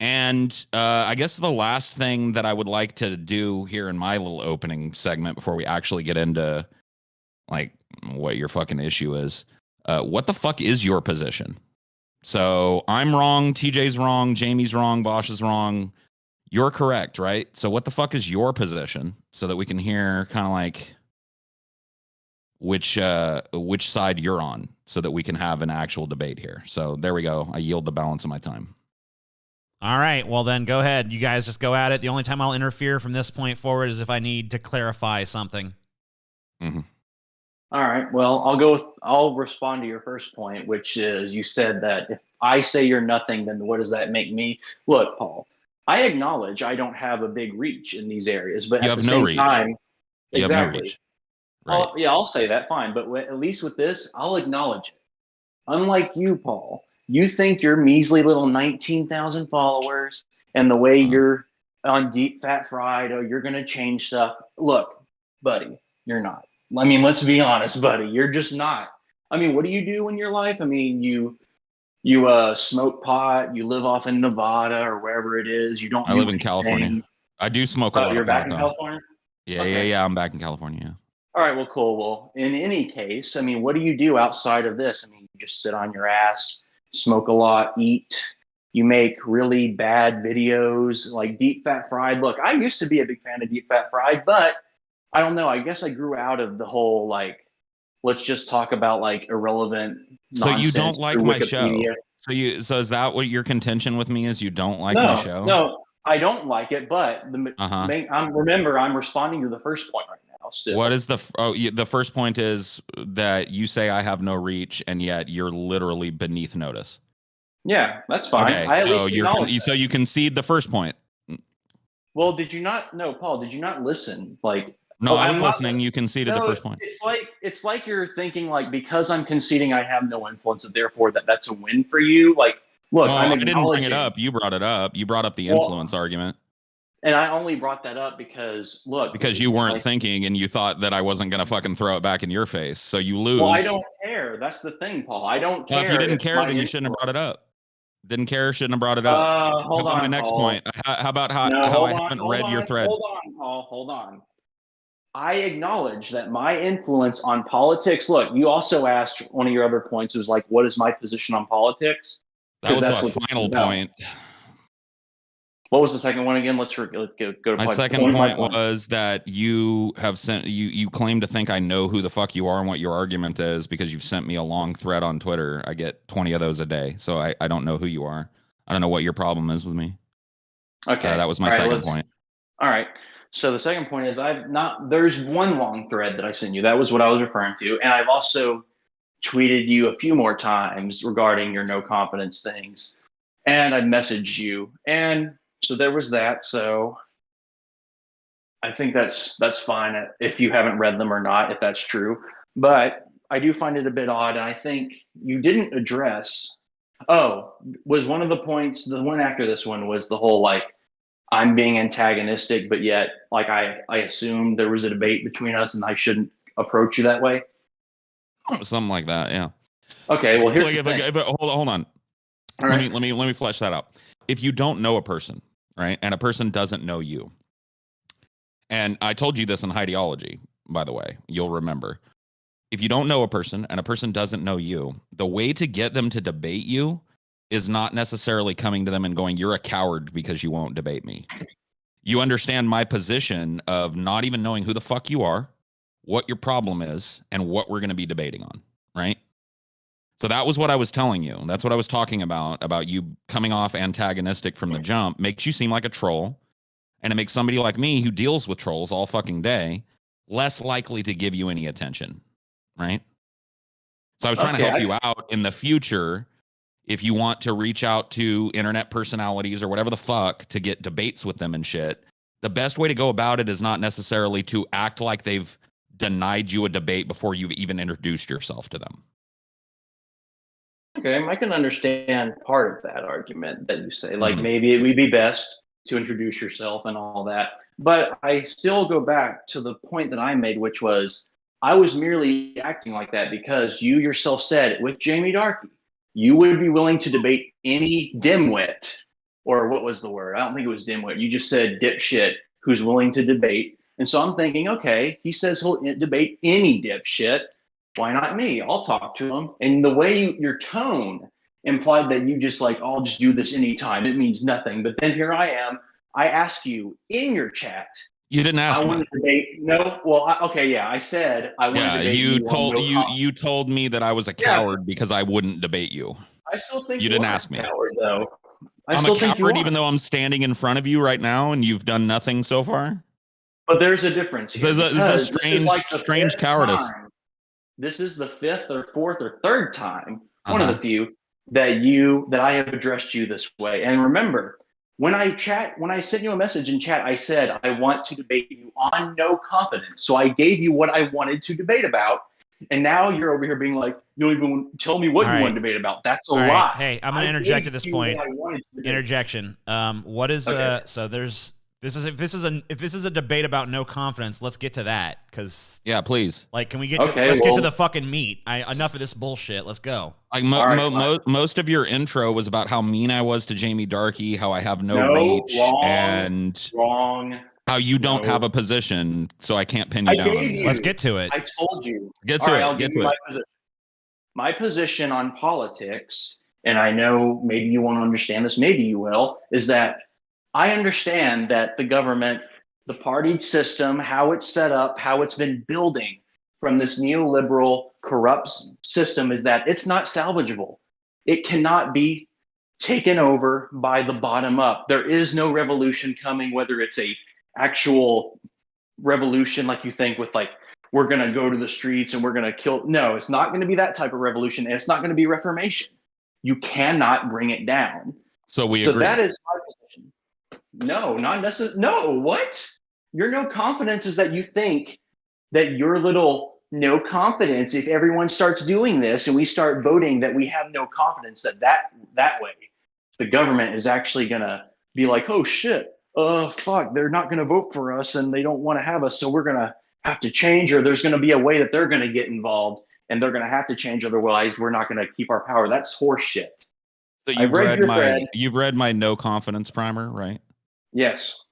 And I guess the last thing that I would like to do here in my little opening segment before we actually get into like what your fucking issue is, what the fuck is your position? So I'm wrong, TJ's wrong, Jamie's wrong, Bosch is wrong. You're correct, right? So what the fuck is your position so that we can hear kind of like which side you're on so that we can have an actual debate here. So there we go. I yield the balance of my time. All right. Well, then go ahead. You guys just go at it. The only time I'll interfere from this point forward is if I need to clarify something. Mm-hmm. All right. Well, I'll respond to your first point, which is you said that if I say you're nothing, then what does that make me? Look, Paul, I acknowledge I don't have a big reach in these areas, but at the same time, you have no reach. Right. I'll say that, fine. But at least with this, I'll acknowledge it. Unlike you, Paul, you think your measly little 19,000 followers and the way you're on deep fat fried, or you're going to change stuff. Look, buddy, you're not. I mean, let's be honest, buddy. You're just not. I mean, what do you do in your life? I mean, you smoke pot, you live off in Nevada or wherever it is. You don't. I live in California. I do smoke a lot You're of pot. back in California? Yeah, Okay. yeah. I'm back in California. Yeah. All right, well, cool. Well, in any case, I mean, what do you do outside of this? I mean, you just sit on your ass, smoke a lot, eat. You make really bad videos like deep fat fried. Look, I used to be a big fan of deep fat fried, but I don't know. I guess I grew out of the whole like, let's just talk about like irrelevant So you don't like my Wikipedia. show? So is that what your contention with me is? You don't like my show? No, I don't like it. But I'm responding to the first point right now. Still. What is the first point is that you say I have no reach, and yet you're literally beneath notice. Yeah, that's fine. Okay, so you concede the first point. Well, did you not? No, Paul, did you not listen? Like, no, I was listening. You conceded the first point. It's like you're thinking like because I'm conceding I have no influence, therefore that's a win for you. Like, look, I didn't bring it up. You brought it up. You brought up the influence argument. And I only brought that up because you weren't thinking and you thought that I wasn't gonna fucking throw it back in your face. So you lose. Well, I don't care. That's the thing, Paul. I don't care. Well, if you didn't care, then you shouldn't have brought it up. Didn't care, shouldn't have brought it up. Hold on, my next Paul. point. How about how I haven't read your thread? Hold on, Paul. Hold on. I acknowledge that my influence on politics. Look, you also asked one of your other points was like, what is my position on politics? That was the final point. What was the second one again? Let's go to my second point was that you have you claim to think I know who the fuck you are and what your argument is because you've sent me a long thread on Twitter. I get 20 of those a day, so I don't know who you are. I don't know what your problem is with me. Okay, that was my second point. All right. So the second point is there's one long thread that I sent you. That was what I was referring to, and I've also tweeted you a few more times regarding your no confidence things, and I messaged you and. So there was that. So I think that's fine if you haven't read them or not, if that's true. But I do find it a bit odd. And I think you didn't address. Was one of the points, the one after this one was the whole like, I'm being antagonistic, but yet like I assumed there was a debate between us and I shouldn't approach you that way. Something like that. Yeah. Okay. Well, here's the thing. Hold on. Let me flesh that out. If you don't know a person, right, and a person doesn't know you, and I told you this in Ideology, by the way, you'll remember. If you don't know a person and a person doesn't know you, the way to get them to debate you is not necessarily coming to them and going, you're a coward because you won't debate me. You understand my position of not even knowing who the fuck you are, what your problem is, and what we're going to be debating on, right? So that was what I was telling you. That's what I was talking about you coming off antagonistic from the jump makes you seem like a troll. And it makes somebody like me who deals with trolls all fucking day less likely to give you any attention, right? So I was trying to help you out in the future. If you want to reach out to internet personalities or whatever the fuck to get debates with them and shit, the best way to go about it is not necessarily to act like they've denied you a debate before you've even introduced yourself to them. Okay, I can understand part of that argument that you say. Like maybe it would be best to introduce yourself and all that. But I still go back to the point that I made, which was I was merely acting like that because you yourself said with Jamie Darkey, you would be willing to debate any dimwit, or what was the word? I don't think it was dimwit. You just said dipshit who's willing to debate. And so I'm thinking, okay, he says he'll debate any dipshit. Why not me? I'll talk to him. And the way your tone implied that you just like, I'll just do this anytime. It means nothing. But then here I am. I asked you in your chat. You didn't ask me. I want to debate. No. Well, okay. Yeah. I said I want to debate. You told me that I was a coward because I wouldn't debate you. I still think you didn't ask me. Coward, though. I'm a coward even though I'm standing in front of you right now and you've done nothing so far. But there's a difference. There's a strange cowardice. This is the fifth or fourth or third time, one of the few, that I have addressed you this way. And remember, when I sent you a message in chat, I said, I want to debate you on no confidence. So I gave you what I wanted to debate about. And now you're over here being like, you don't even tell me what you want to debate about. That's a lie. Hey, I'm going to interject at this point. Interjection. What is, so there's If this is a debate about no confidence, let's get to that. Cause yeah, please. Like, can we get to let's get to the fucking meat? Enough of this bullshit. Let's go. Like most of your intro was about how mean I was to Jamie Darkey, how I have no reach, and how you don't have a position, so I can't pin you down. Let's get to it. I told you. Get to it. I'll give you my position. My position on politics, and I know maybe you won't understand this, maybe you will, is that I understand that the government, the party system, how it's set up, how it's been building from this neoliberal, corrupt system is that it's not salvageable. It cannot be taken over by the bottom up. There is no revolution coming, whether it's a actual revolution like you think with like, we're going to go to the streets and we're going to kill. No, it's not going to be that type of revolution. And it's not going to be reformation. You cannot bring it down. So we agree. So that is my position. No, not necessarily. No, what? Your no confidence is that you think that your little no confidence, if everyone starts doing this and we start voting, that we have no confidence that way, the government is actually going to be like, oh shit, fuck, they're not going to vote for us and they don't want to have us. So we're going to have to change, or there's going to be a way that they're going to get involved and they're going to have to change. Otherwise, we're not going to keep our power. That's horse shit. So you've read my no confidence primer, right? Yes.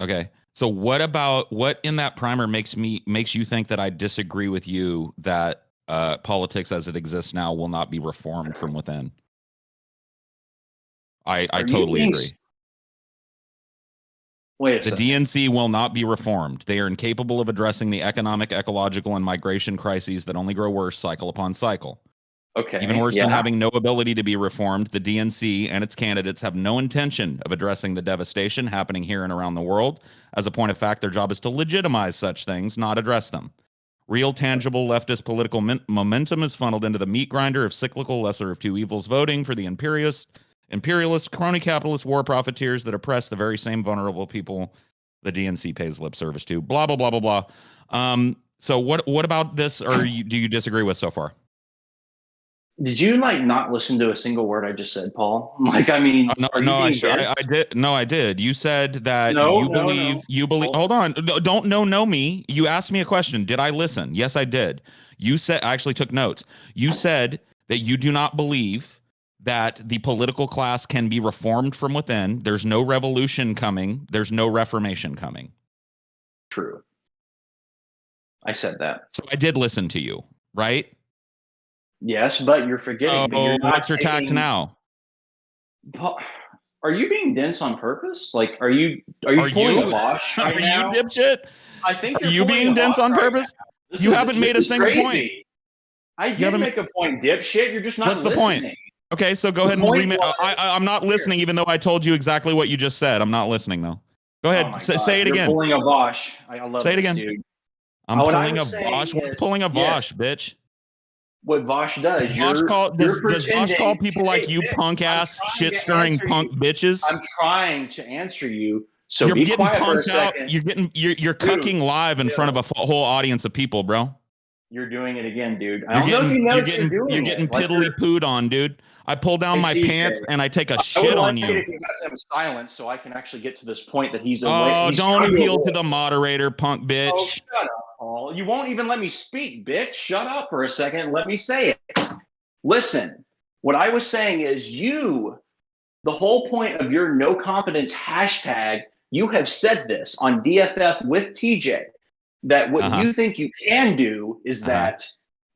Okay. So what in that primer makes you think that I disagree with you that politics as it exists now will not be reformed from within? I totally agree. Wait the DNC will not be reformed. They are incapable of addressing the economic, ecological, and migration crises that only grow worse cycle upon cycle. Okay. Even worse than having no ability to be reformed, the DNC and its candidates have no intention of addressing the devastation happening here and around the world. As a point of fact, their job is to legitimize such things, not address them. Real, tangible leftist political momentum is funneled into the meat grinder of cyclical lesser of two evils voting for the imperialist, crony capitalist war profiteers that oppress the very same vulnerable people the DNC pays lip service to. Blah, blah, blah, blah, blah. So what about this, or do you disagree with so far? Did you not listen to a single word I just said, Paul? I did. No, I did. You said that you believe. Hold on. Don't know me. You asked me a question. Did I listen? Yes, I did. You said, I actually took notes. You said that you do not believe that the political class can be reformed from within. There's no revolution coming. There's no reformation coming. True. I said that. So I did listen to you, right? Yes, but you're forgetting. So what's your tact now? Are you being dense on purpose? Like, are you pulling a Bosch right now? You dipshit? I think are you being dense on purpose? You haven't made a single point. I did make a point, dipshit. You're just not listening. What's the point? Okay, so go ahead and I'm not listening, even though I told you exactly what you just said. I'm not listening, though. Go ahead, say it again. You're pulling a Bosch. I love say it again. Dude. I'm pulling a Bosch. What's pulling a Bosch, bitch? What Bosch does. Does Bosch call people like you punk ass, shit stirring punk bitches? I'm trying to answer you. So you're be getting quiet for a punked out. second. You're cucking live in front of a whole audience of people, bro. You're doing it again, dude. I don't know if you know you're getting piddly pooed on, dude. I pull down my pants and I take a shit on you. If you guys have silence, so I can actually get to this point that he's. Don't appeal to the moderator, punk bitch. Oh, shut up, Paul. You won't even let me speak, bitch. Shut up for a second and let me say it. Listen, what I was saying is the whole point of your no confidence hashtag, you have said this on DFF with TJ, that what you think you can do is that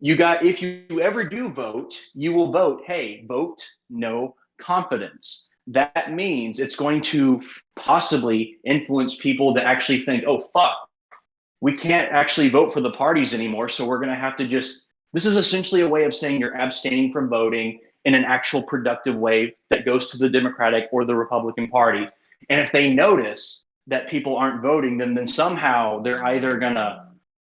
if you ever do vote, you will vote, hey, vote no confidence. That means it's going to possibly influence people to actually think, oh, fuck, we can't actually vote for the parties anymore. So we're going to have to this is essentially a way of saying you're abstaining from voting in an actual productive way that goes to the Democratic or the Republican Party. And if they notice that people aren't voting, then somehow they're either going to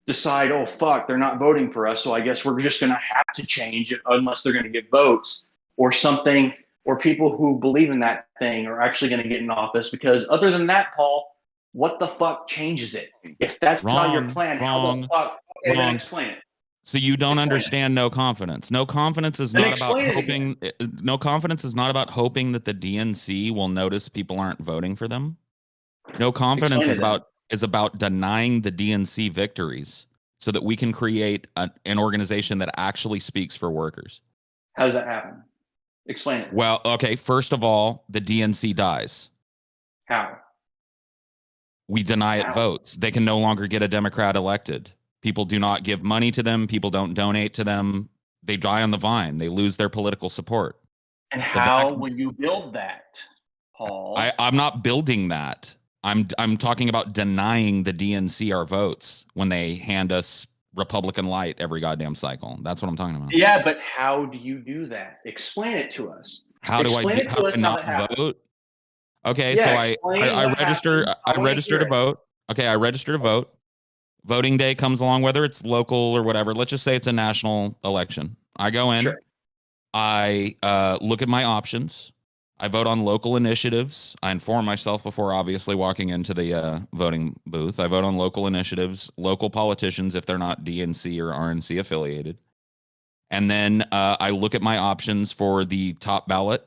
decide, oh, fuck, they're not voting for us. So I guess we're just going to have to change it unless they're going to get votes or something, or people who believe in that thing are actually going to get in office. Because other than that, Paul, what the fuck changes it? If that's not your plan, how the fuck? Okay, then explain it. So you don't understand no confidence. No confidence is not about hoping. No confidence is not about hoping that the DNC will notice people aren't voting for them. No confidence Explain it is about denying the DNC victories so that we can create an organization that actually speaks for workers. How does that happen? Explain it. Well, okay, first of all, the DNC dies. How? We deny it votes. They can no longer get a Democrat elected. People do not give money to them. People don't donate to them. They die on the vine. They lose their political support. And how will you build that, Paul? I'm not building that. I'm talking about denying the DNC our votes when they hand us Republican light every goddamn cycle. That's what I'm talking about. Yeah, but how do you do that? Explain it to us. How do I not vote? Okay, Yeah, so I registered to vote. Okay, I registered to vote. Voting day comes along, whether it's local or whatever. Let's just say it's a national election. I go in. Sure. I look at my options. I vote on local initiatives. I inform myself before obviously walking into the voting booth. I vote on local initiatives, local politicians if they're not DNC or RNC affiliated. And then I look at my options for the top ballot.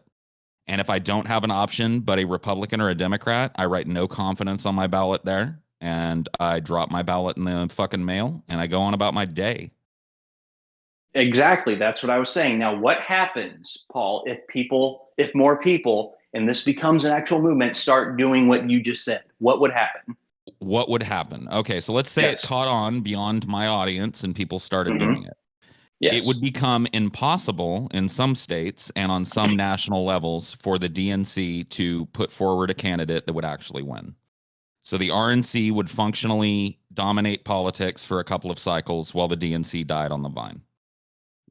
And if I don't have an option but a Republican or a Democrat, I write no confidence on my ballot there. And I drop my ballot in the fucking mail and I go on about my day. Exactly. That's what I was saying. Now, what happens, Paul, if more people, and this becomes an actual movement, start doing what you just said? What would happen? What would happen? Okay, so let's say it caught on beyond my audience and people started doing it. Yes. It would become impossible in some states and on some national levels for the DNC to put forward a candidate that would actually win. So the RNC would functionally dominate politics for a couple of cycles while the DNC died on the vine.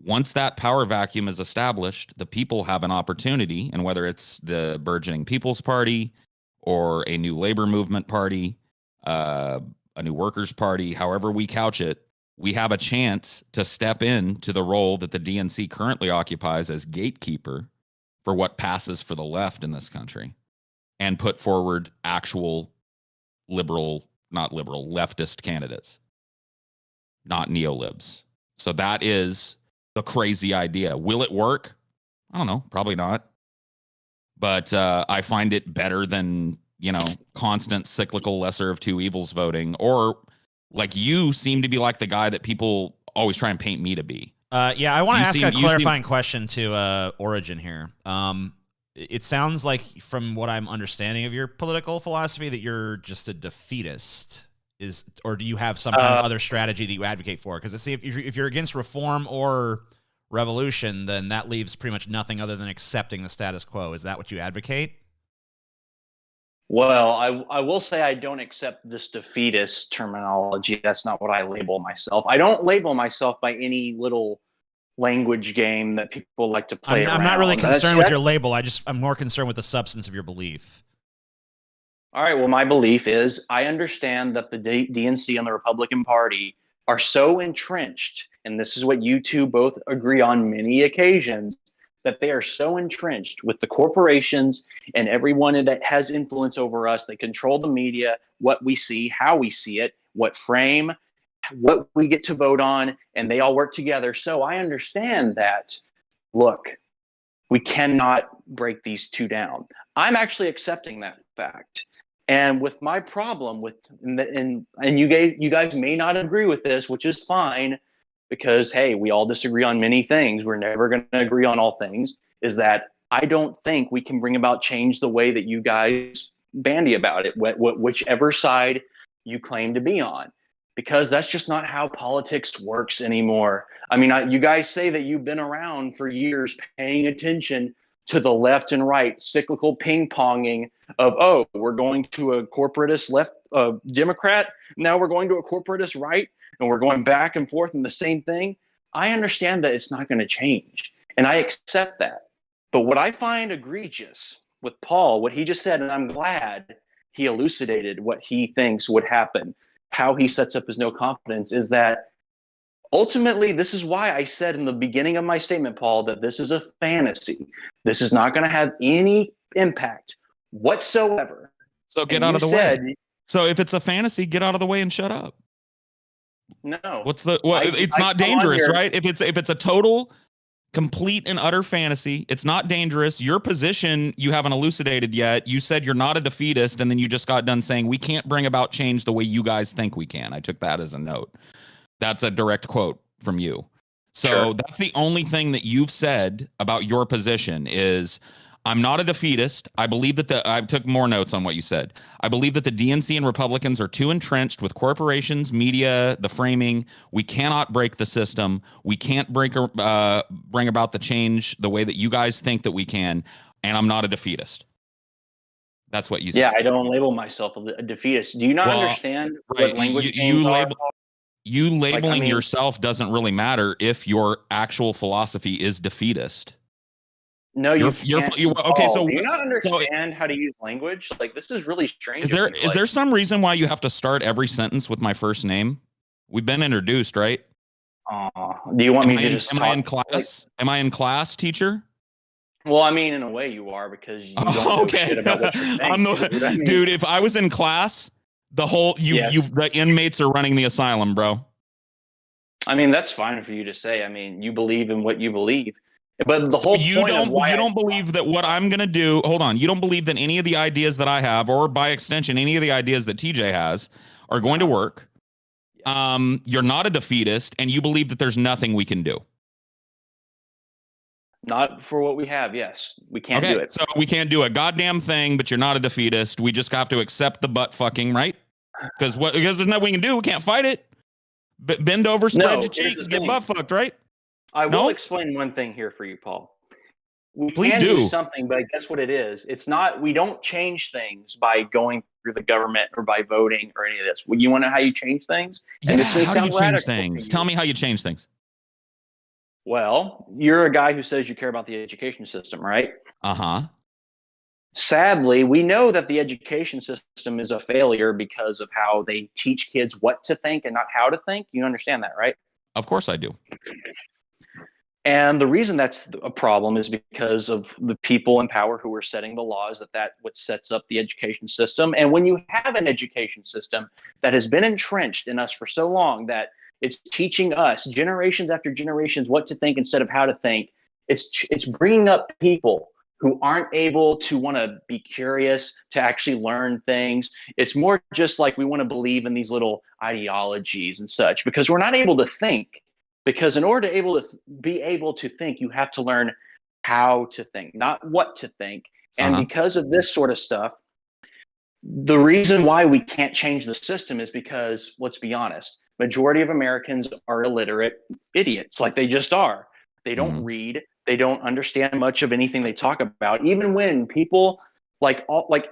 Once that power vacuum is established, the people have an opportunity, and whether it's the burgeoning People's Party or a new labor movement party, a new workers' party, however we couch it, we have a chance to step into the role that the DNC currently occupies as gatekeeper for what passes for the left in this country and put forward actual leftist candidates, not neolibs. So that is the crazy idea. Will it work? I don't know. Probably not. But I find it better than, constant cyclical lesser of two evils voting, or like you seem to be like the guy that people always try and paint me to be. Yeah, I want to ask a clarifying question to Origin here. It sounds like, from what I'm understanding of your political philosophy, that you're just a defeatist. Or do you have some kind of other strategy that you advocate for? Because if you're against reform or revolution, then that leaves pretty much nothing other than accepting the status quo. Is that what you advocate? Well, I will say I don't accept this defeatist terminology. That's not what I label myself. I don't label myself by any little language game that people like to play around. I'm not really concerned with your label. I'm more concerned with the substance of your belief. All right. Well, my belief is I understand that the DNC and the Republican Party are so entrenched, and this is what you two both agree on many occasions, that they are so entrenched with the corporations and everyone that has influence over us. They control the media, what we see, how we see it, what frame, what we get to vote on, and they all work together. So I understand that, look, we cannot break these two down. I'm actually accepting that fact. And with my problem and you guys may not agree with this, which is fine, because, hey, we all disagree on many things. We're never going to agree on all things, is that I don't think we can bring about change the way that you guys bandy about it, whichever side you claim to be on, because that's just not how politics works anymore. I mean, you guys say that you've been around for years paying attention to the left and right, cyclical ping-ponging of, we're going to a corporatist left Democrat, now we're going to a corporatist right, and we're going back and forth in the same thing. I understand that it's not going to change, and I accept that. But what I find egregious with Paul, what he just said, and I'm glad he elucidated what he thinks would happen, how he sets up his no confidence, is that ultimately, this is why I said in the beginning of my statement, Paul, that this is a fantasy. This is not going to have any impact whatsoever. So get out of the way. So if it's a fantasy, get out of the way and shut up. No. It's not dangerous, right? If it's a total Complete and utter fantasy. It's not dangerous. Your position you haven't elucidated yet. You said you're not a defeatist, and then you just got done saying we can't bring about change the way you guys think we can. I took that as a note. That's a direct quote from you. So Sure. that's the only thing that you've said about your position is I'm not a defeatist. I believe that I took more notes on what you said. I believe that the DNC and Republicans are too entrenched with corporations, media, the framing. We cannot break the system. We can't bring about the change the way that you guys think that we can. And I'm not a defeatist. That's what you said. Yeah, I don't label myself a defeatist. Do you not understand what language you labeling yourself doesn't really matter if your actual philosophy is defeatist. No, okay. So do you not understand how to use language? Like, this is really strange. Is there some reason why you have to start every sentence with my first name? We've been introduced, right? Do you want me to just? Am I in class? Am I in class, teacher? Well, I mean, in a way, you are because you don't know shit about what you're saying. Dude, if I was in class, the inmates are running the asylum, bro. I mean, that's fine for you to say. I mean, you believe in what you believe. But the whole point of why you don't believe that what I'm going to do, hold on, you don't believe that any of the ideas that I have, or by extension, any of the ideas that TJ has are going to work. You're not a defeatist, and you believe that there's nothing we can do. Not for what we have, yes. We can't do it. So we can't do a goddamn thing, but you're not a defeatist. We just have to accept the butt fucking, right? Because there's nothing we can do. We can't fight it. Bend over, spread your cheeks, get butt fucked, right? I will explain one thing here for you, Paul. We can do something, but guess what it is? It's not, we don't change things by going through the government or by voting or any of this. You want to know how you change things? And this may sound radical. How do you change things? Tell me how you change things. Well, you're a guy who says you care about the education system, right? Uh-huh. Sadly, we know that the education system is a failure because of how they teach kids what to think and not how to think. You understand that, right? Of course I do. And the reason that's a problem is because of the people in power who are setting the laws, that what sets up the education system. And when you have an education system that has been entrenched in us for so long that it's teaching us generations after generations what to think instead of how to think, it's bringing up people who aren't able to want to be curious, to actually learn things. It's more just like we want to believe in these little ideologies and such because we're not able to think. Because in order to be able to think, you have to learn how to think, not what to think. And because of this sort of stuff, the reason why we can't change the system is because, let's be honest, majority of Americans are illiterate idiots. Like they just are. They don't read. They don't understand much of anything they talk about. Even when people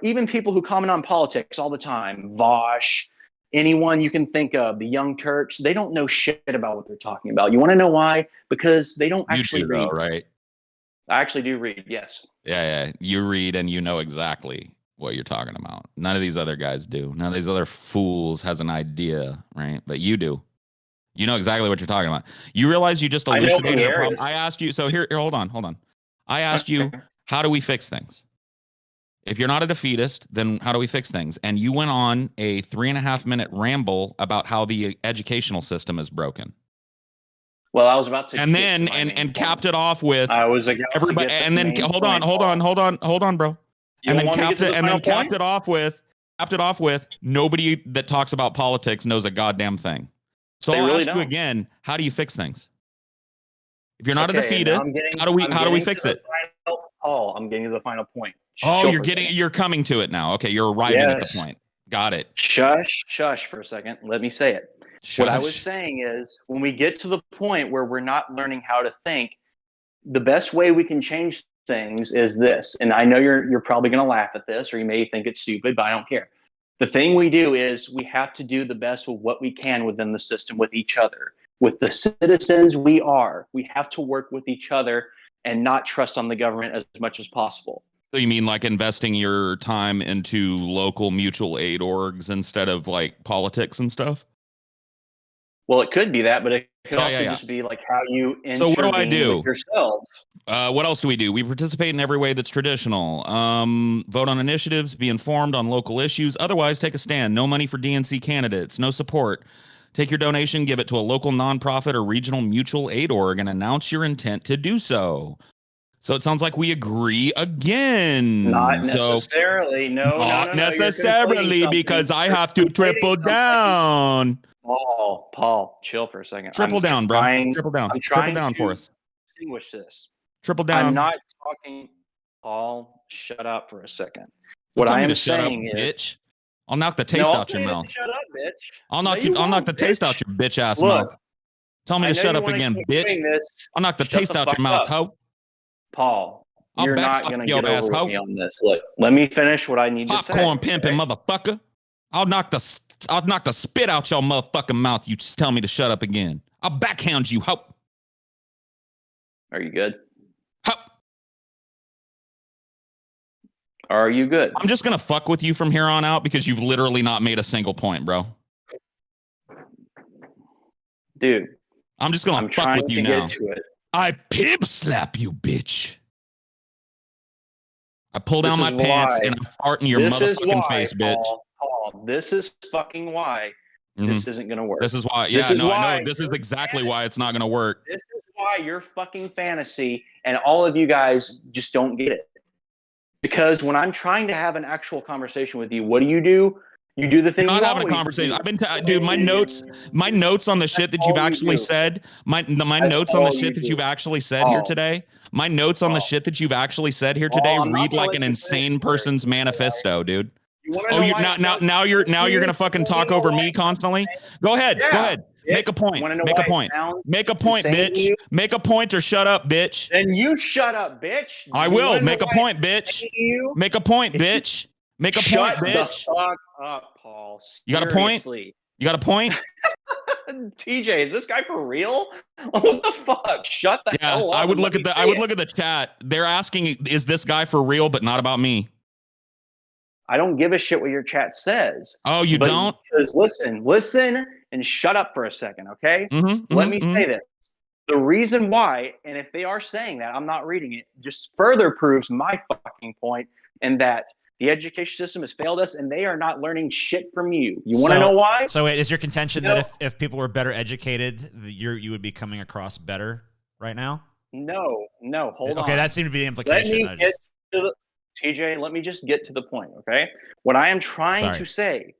even people who comment on politics all the time, Vosh, anyone you can think of, the Young Turks, they don't know shit about what they're talking about. You want to know why? Because they don't actually read. Right? I actually do read, yes. Yeah. You read and you know exactly what you're talking about. None of these other guys do. None of these other fools has an idea, right? But you do. You know exactly what you're talking about. You realize you just elucidated a problem. I asked you, so here, hold on. I asked you, how do we fix things? If you're not a defeatist, then how do we fix things? And you went on a 3.5-minute ramble about how the educational system is broken. Well, I was about to, and then and capped it off with everybody. And then hold on, bro. And then capped it off with nobody that talks about politics knows a goddamn thing. So I'll ask you again, how do you fix things? If you're not a defeatist, how do we fix it? I'm getting to the final point. You're coming to it now. Okay, you're arriving at the point. Got it. Shush for a second. Let me say it. What I was saying is when we get to the point where we're not learning how to think, the best way we can change things is this. And I know you're probably going to laugh at this, or you may think it's stupid, but I don't care. The thing we do is we have to do the best with what we can within the system with each other. With the citizens we have to work with each other and not trust on the government as much as possible. So you mean like investing your time into local mutual aid orgs instead of like politics and stuff? Well, it could be that, but it could just be like how you intervene. So what do I do? With yourselves. What else do we do? We participate in every way that's traditional. Vote on initiatives, be informed on local issues. Otherwise, take a stand. No money for DNC candidates. No support. Take your donation, give it to a local nonprofit or regional mutual aid org, and announce your intent to do so. So it sounds like we agree again. Not necessarily. No, not no, necessarily, because I have to triple down. Paul, chill for a second. Triple down, bro. Triple down. Triple down for us. Distinguish this. Triple down. I'm not talking. Paul, shut up for a second. What I am saying is, bitch. I'll knock the taste out your mouth. Shut up, bitch. I'll knock the taste out your bitch ass mouth. Tell me to shut up again, bitch. I'll knock the taste out your mouth, ho. Paul, you're not gonna get over with me on this. Look, let me finish what I need to say. Popcorn pimping motherfucker. I'll knock the spit out your motherfucking mouth. You just tell me to shut up again. I'll backhand you, ho. Are you good? Ho. Are you good? I'm just gonna fuck with you from here on out because you've literally not made a single point, bro. Dude, I'm just gonna fuck with you now. I pimp slap you, bitch. I pull down my pants and I fart in your motherfucking face, bitch. Paul, this is fucking why this isn't gonna work. This is why. Yeah, no, I know. This is exactly why it's not gonna work. This is why your fucking fantasy and all of you guys just don't get it. Because when I'm trying to have an actual conversation with you, what do? You do the thing. I'm not having a conversation. I've been, dude. My notes on the shit that you've actually said. My notes on the shit that you've actually said here today. My notes on the shit that you've actually said here today read like an insane person's manifesto, dude. Now you're gonna fucking talk over me constantly. Go ahead. Make a point. Make a point. Make a point, bitch. Make a point or shut up, bitch. Then you shut up, bitch. I will make a point, bitch. Make a point, bitch. Make a point, bitch. Shut the fuck up, Paul. Seriously. You got a point? You got a point? TJ, is this guy for real? What the fuck? Shut the hell up. I would look at the chat. They're asking, is this guy for real, but not about me? I don't give a shit what your chat says. Oh, you don't? Because listen, and shut up for a second, okay? Let me say this. The reason why, and if they are saying that, I'm not reading it, just further proves my fucking point, and that the education system has failed us, and they are not learning shit from you. You want to know why? So wait, is your contention that if people were better educated, you would be coming across better right now? No, hold on. Okay, that seemed to be the implication. TJ, let me just get to the point, okay? What I am trying to say,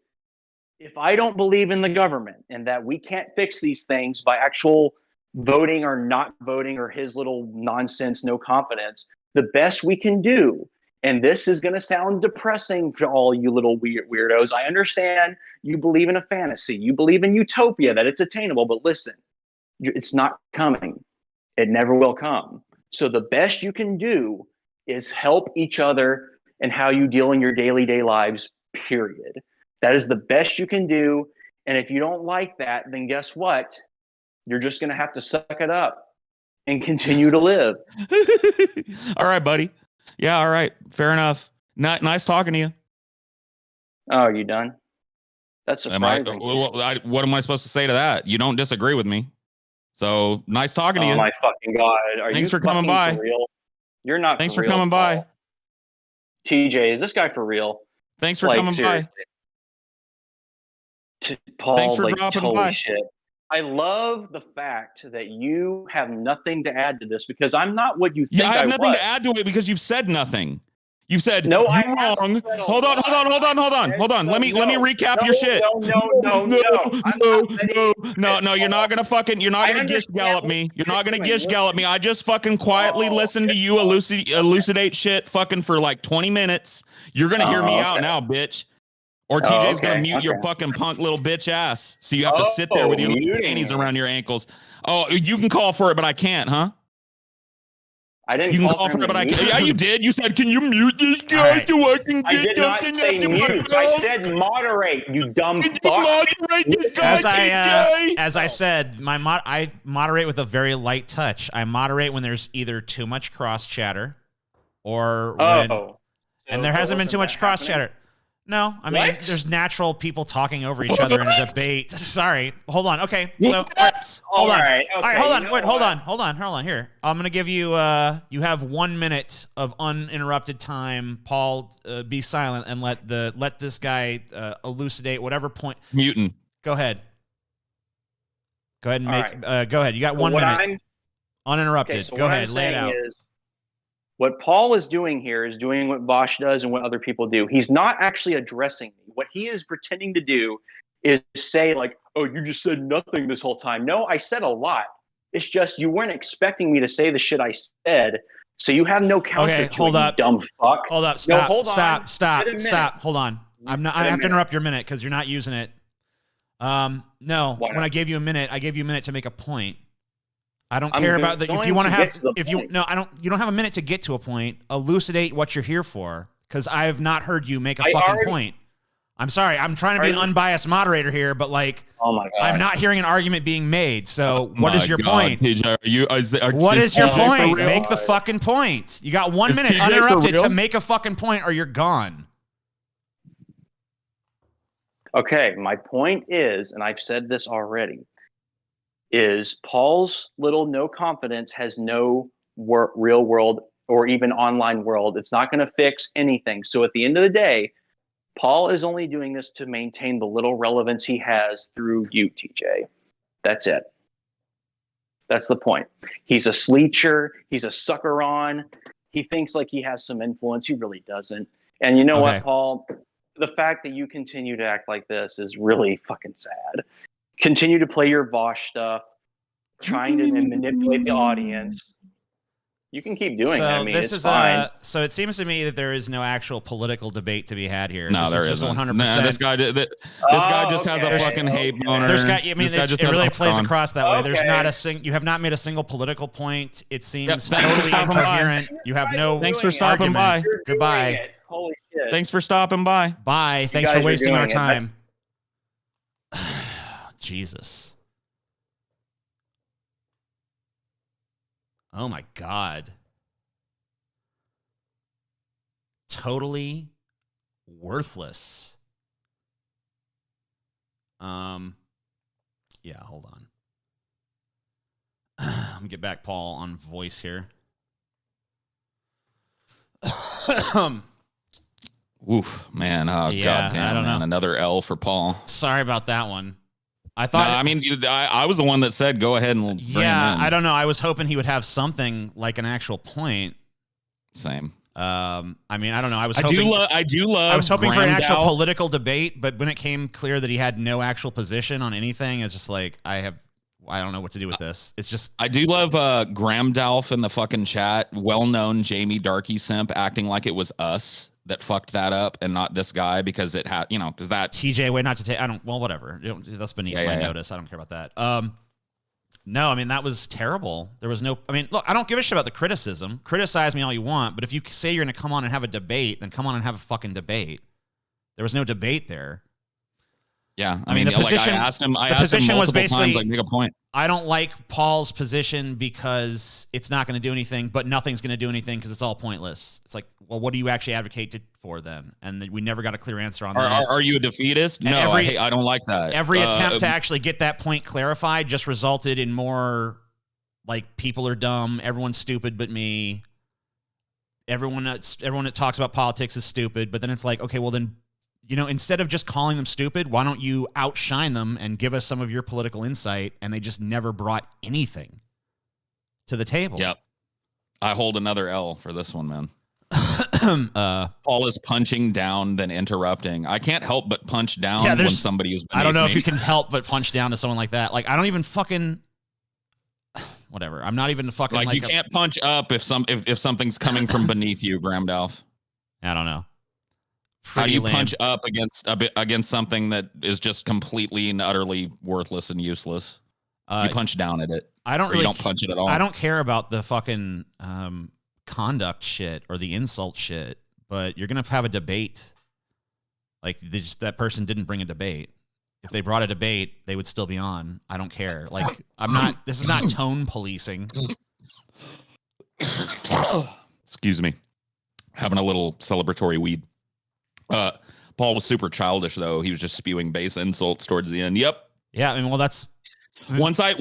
if I don't believe in the government and that we can't fix these things by actual voting or not voting or his little nonsense, no confidence, the best we can do, and this is going to sound depressing to all you little weirdos. I understand you believe in a fantasy. You believe in utopia, that it's attainable, but listen, it's not coming. It never will come. So the best you can do is help each other and how you deal in your day lives, period. That is the best you can do. And if you don't like that, then guess what? You're just going to have to suck it up and continue to live. All right, buddy. Yeah, all right. Fair enough. Nice talking to you. Oh, are you done? That's surprising. What am I supposed to say to that? You don't disagree with me. So nice talking to you. Oh my fucking God. Thanks for coming by. For real? You're not. Thanks for for coming Paul. by. TJ, is this guy for real? Thanks for coming seriously. by. Paul, Thanks for dropping by. Shit. I love the fact that you have nothing to add to this because I'm not what you think I have nothing was. to add to it because you've said nothing. You said no, you're wrong. Hold on. Let me recap your shit. No. You're not gonna gish gallop me. You're not gonna gish gallop me. I just fucking quietly listened to you elucidate shit fucking for like 20 minutes. You're gonna hear me out now, bitch. Or TJ's gonna mute your fucking punk little bitch ass. So you have to sit there with your little panties around your ankles. Oh, you can call for it, but I can't, huh? I didn't. You can call for it, but I can't. Yeah, you did. You said, "Can you mute this guy so I can get something?" I did not say mute. I said moderate. You dumb fuck. Moderate this guy, as I said, I moderate with a very light touch. I moderate when there's either too much cross chatter, or and there hasn't been too much cross chatter. No, I mean, there's natural people talking over each other in a debate. Sorry. Hold on. Okay. So, hold on. Hold on. Here. I'm going to give you, you have 1 minute of uninterrupted time. Paul, be silent and let this guy elucidate whatever point. Mutant. Go ahead. Go ahead and All make. right. Go ahead. You got 1 minute. Uninterrupted. Okay, so Go what ahead. I'm Lay it saying out. is, what Paul is doing here is doing what Vosh does and what other people do. He's not actually addressing me. What he is pretending to do is say like, "Oh, you just said nothing this whole time." No, I said a lot. It's just you weren't expecting me to say the shit I said, so you have no counter Okay, to hold it, up. you dumb fuck. Hold up. No, Stop. hold stop. on. Stop. Get a Stop. minute. Hold on. I Get a have to minute. interrupt your minute because you're not using it. No. Why When not? I gave you a minute, I gave you a minute to make a point. I don't I'm care about that. If going you want to to get have, to the if you point. no, I don't. You don't have a minute to get to a point. Elucidate what you're here for, because I have not heard you make a fucking point. I'm sorry. I'm trying to be an unbiased moderator here, but like, Oh my god, I'm not hearing an argument being made. So what is your point? TJ, What is your TJ for point? real? Make the fucking point. You got 1 Is minute TJ for uninterrupted real? to make a fucking point, or you're gone. Okay, my point is, and I've said this already, is Paul's little no confidence has no real world or even online world. It's not going to fix anything. So at the end of the day, Paul is only doing this to maintain the little relevance he has through you, TJ. That's it. That's the point. He's a sleecher. He's a sucker on. He thinks like he has some influence. He really doesn't. And you know Okay. what, Paul? The fact that you continue to act like this is really fucking sad. Continue to play your Vosh stuff, trying to manipulate the audience. You can keep doing it. I mean, this it's is fine. so it seems to me that there is no actual political debate to be had here. No, this there is just isn't. 100%. Nah, this guy just has a okay. fucking hate boner. There's got. I mean, This guy it just really has a plays on. across that way. There's Okay. not a you have not made a single political point. It seems Yep, thanks for totally stopping by. incoherent. You have no. Thanks for stopping by. You're doing Goodbye. it. Holy shit. Thanks for stopping by. Bye. Thanks guys for are wasting our doing it. time. Jesus. Oh my God. Totally worthless. Yeah, hold on. Let me get back Paul on voice here. Oof, man. Oh, Yeah, goddamn, I don't man. know. Another L for Paul. Sorry about that one. I No, thought. I mean, I was the one that said go ahead and bring him Yeah, in. I don't know. I was hoping he would have something like an actual point. Same. I mean, I don't know. I I do love. I was hoping for an Graham actual Dowell. political debate, but when it came clear that he had no actual position on anything, it's just like I don't know what to do with this. It's just I do love Graham Dalf in the fucking chat. Well-known Jamie Darky simp acting like it was us that fucked that up and not this guy because it had, because that. TJ way not to take. I don't. Well, whatever. That's beneath my notice. I don't care about that. No, I mean that was terrible. There was no. I mean, look, I don't give a shit about the criticism. Criticize me all you want, but if you say you're going to come on and have a debate, then come on and have a fucking debate. There was no debate there. Yeah, I mean, the position. I asked him was multiple basically times, like, make a point. I don't like Paul's position because it's not going to do anything, but nothing's going to do anything because it's all pointless. It's like, well, what do you actually advocate for then? And we never got a clear answer on that. Are you a defeatist? And No, I don't like that. Every attempt to actually get that point clarified just resulted in more like people are dumb, everyone's stupid but me. Everyone that talks about politics is stupid, but then it's like, okay, well then, instead of just calling them stupid, why don't you outshine them and give us some of your political insight? And they just never brought anything to the table. Yep. I hold another L for this one, man. Paul is punching down, then interrupting. I can't help but punch down when somebody is beneath I don't know me. if you can help but punch down to someone like that. Like, I don't even fucking... Whatever. I'm not even fucking... Like you can't punch up if something's coming from beneath you, Graham Dalf. I don't know. How do you punch up against something that is just completely and utterly worthless and useless? You punch down at it. I don't or really. You don't punch it at all. I don't care about the fucking conduct shit or the insult shit. But you're gonna have a debate. Like that person didn't bring a debate. If they brought a debate, they would still be on. I don't care. Like I'm not. This is not tone policing. Excuse me. Having a little celebratory weed. Paul was super childish though. He was just spewing base insults towards the end. Yep. Yeah. I mean, well, that's once I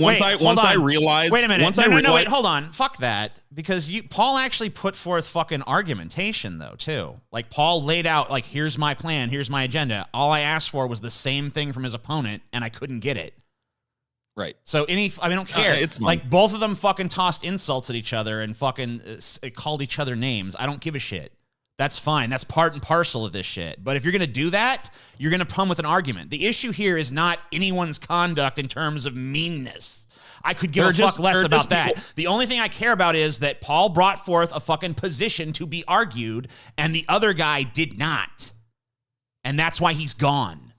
realized. Wait a minute. No, wait. Hold on. Fuck that. Because Paul actually put forth fucking argumentation though too. Like Paul laid out like, here's my plan, here's my agenda. All I asked for was the same thing from his opponent, and I couldn't get it. Right. So I don't care. It's fine. Like both of them fucking tossed insults at each other and fucking called each other names. I don't give a shit. That's fine. That's part and parcel of this shit. But if you're going to do that, you're going to come with an argument. The issue here is not anyone's conduct in terms of meanness. I could give a fuck less about that. The only thing I care about is that Paul brought forth a fucking position to be argued, and the other guy did not. And that's why he's gone.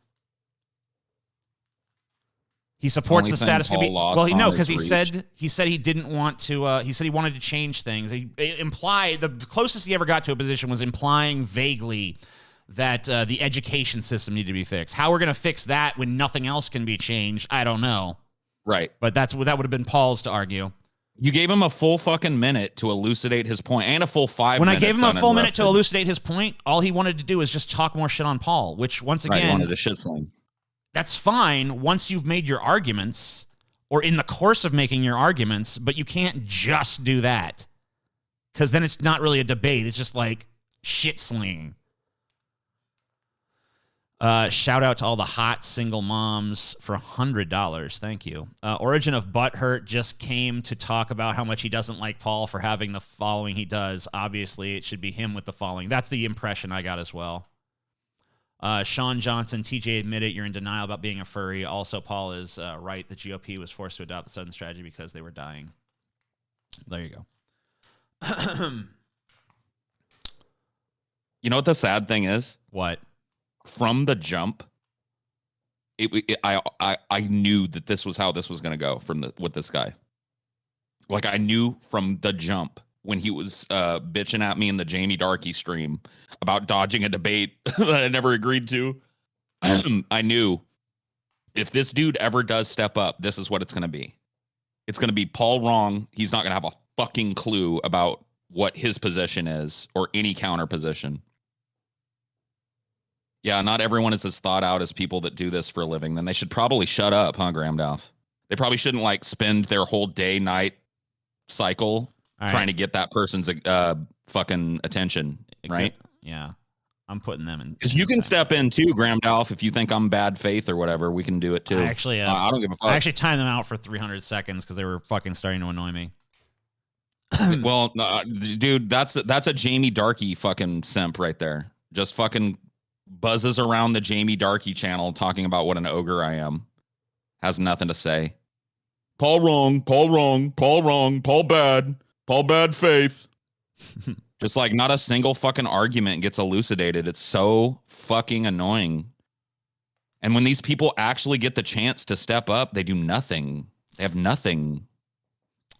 He supports the status quo. Well, no, because he said he didn't want to. He said he wanted to change things. He implied the closest he ever got to a position was implying vaguely that the education system needed to be fixed. How we're going to fix that when nothing else can be changed, I don't know. Right, but that would have been Paul's to argue. You gave him a full fucking minute to elucidate his point, and a full 5 minutes. When I gave him a full minute to elucidate his point, all he wanted to do is just talk more shit on Paul, which once again, he wanted to shit sling. That's fine once you've made your arguments or in the course of making your arguments, but you can't just do that because then it's not really a debate. It's just like shit slinging. Shout out to all the hot single moms for $100. Thank you. Origin of Butthurt just came to talk about how much he doesn't like Paul for having the following he does. Obviously, it should be him with the following. That's the impression I got as well. Sean Johnson, TJ admitted you're in denial about being a furry. Also, Paul is right. The GOP was forced to adopt the Southern strategy because they were dying. There you go. You know what the sad thing is? What? From the jump, I knew that this was how this was going to go with this guy. Like I knew from the jump when he was bitching at me in the Jamie Darkey stream about dodging a debate that I never agreed to. I knew if this dude ever does step up, this is what it's going to be. It's going to be Paul wrong. He's not going to have a fucking clue about what his position is or any counter position. Yeah, not everyone is as thought out as people that do this for a living. Then they should probably shut up, huh, Gramdolph? They probably shouldn't like spend their whole day-night cycle trying to get that person's fucking attention, right? Yeah, I'm putting them in. Because you can step in too, Gramdolph, if you think I'm bad faith or whatever. We can do it too. I don't give a fuck. I actually timed them out for 300 seconds because they were fucking starting to annoy me. Well, dude, that's a Jamie Darkey fucking simp right there. Just fucking buzzes around the Jamie Darkey channel talking about what an ogre I am. Has nothing to say. Paul wrong, Paul wrong, Paul wrong, Paul bad faith. Just like not a single fucking argument gets elucidated. It's so fucking annoying. And when these people actually get the chance to step up, they do nothing. They have nothing.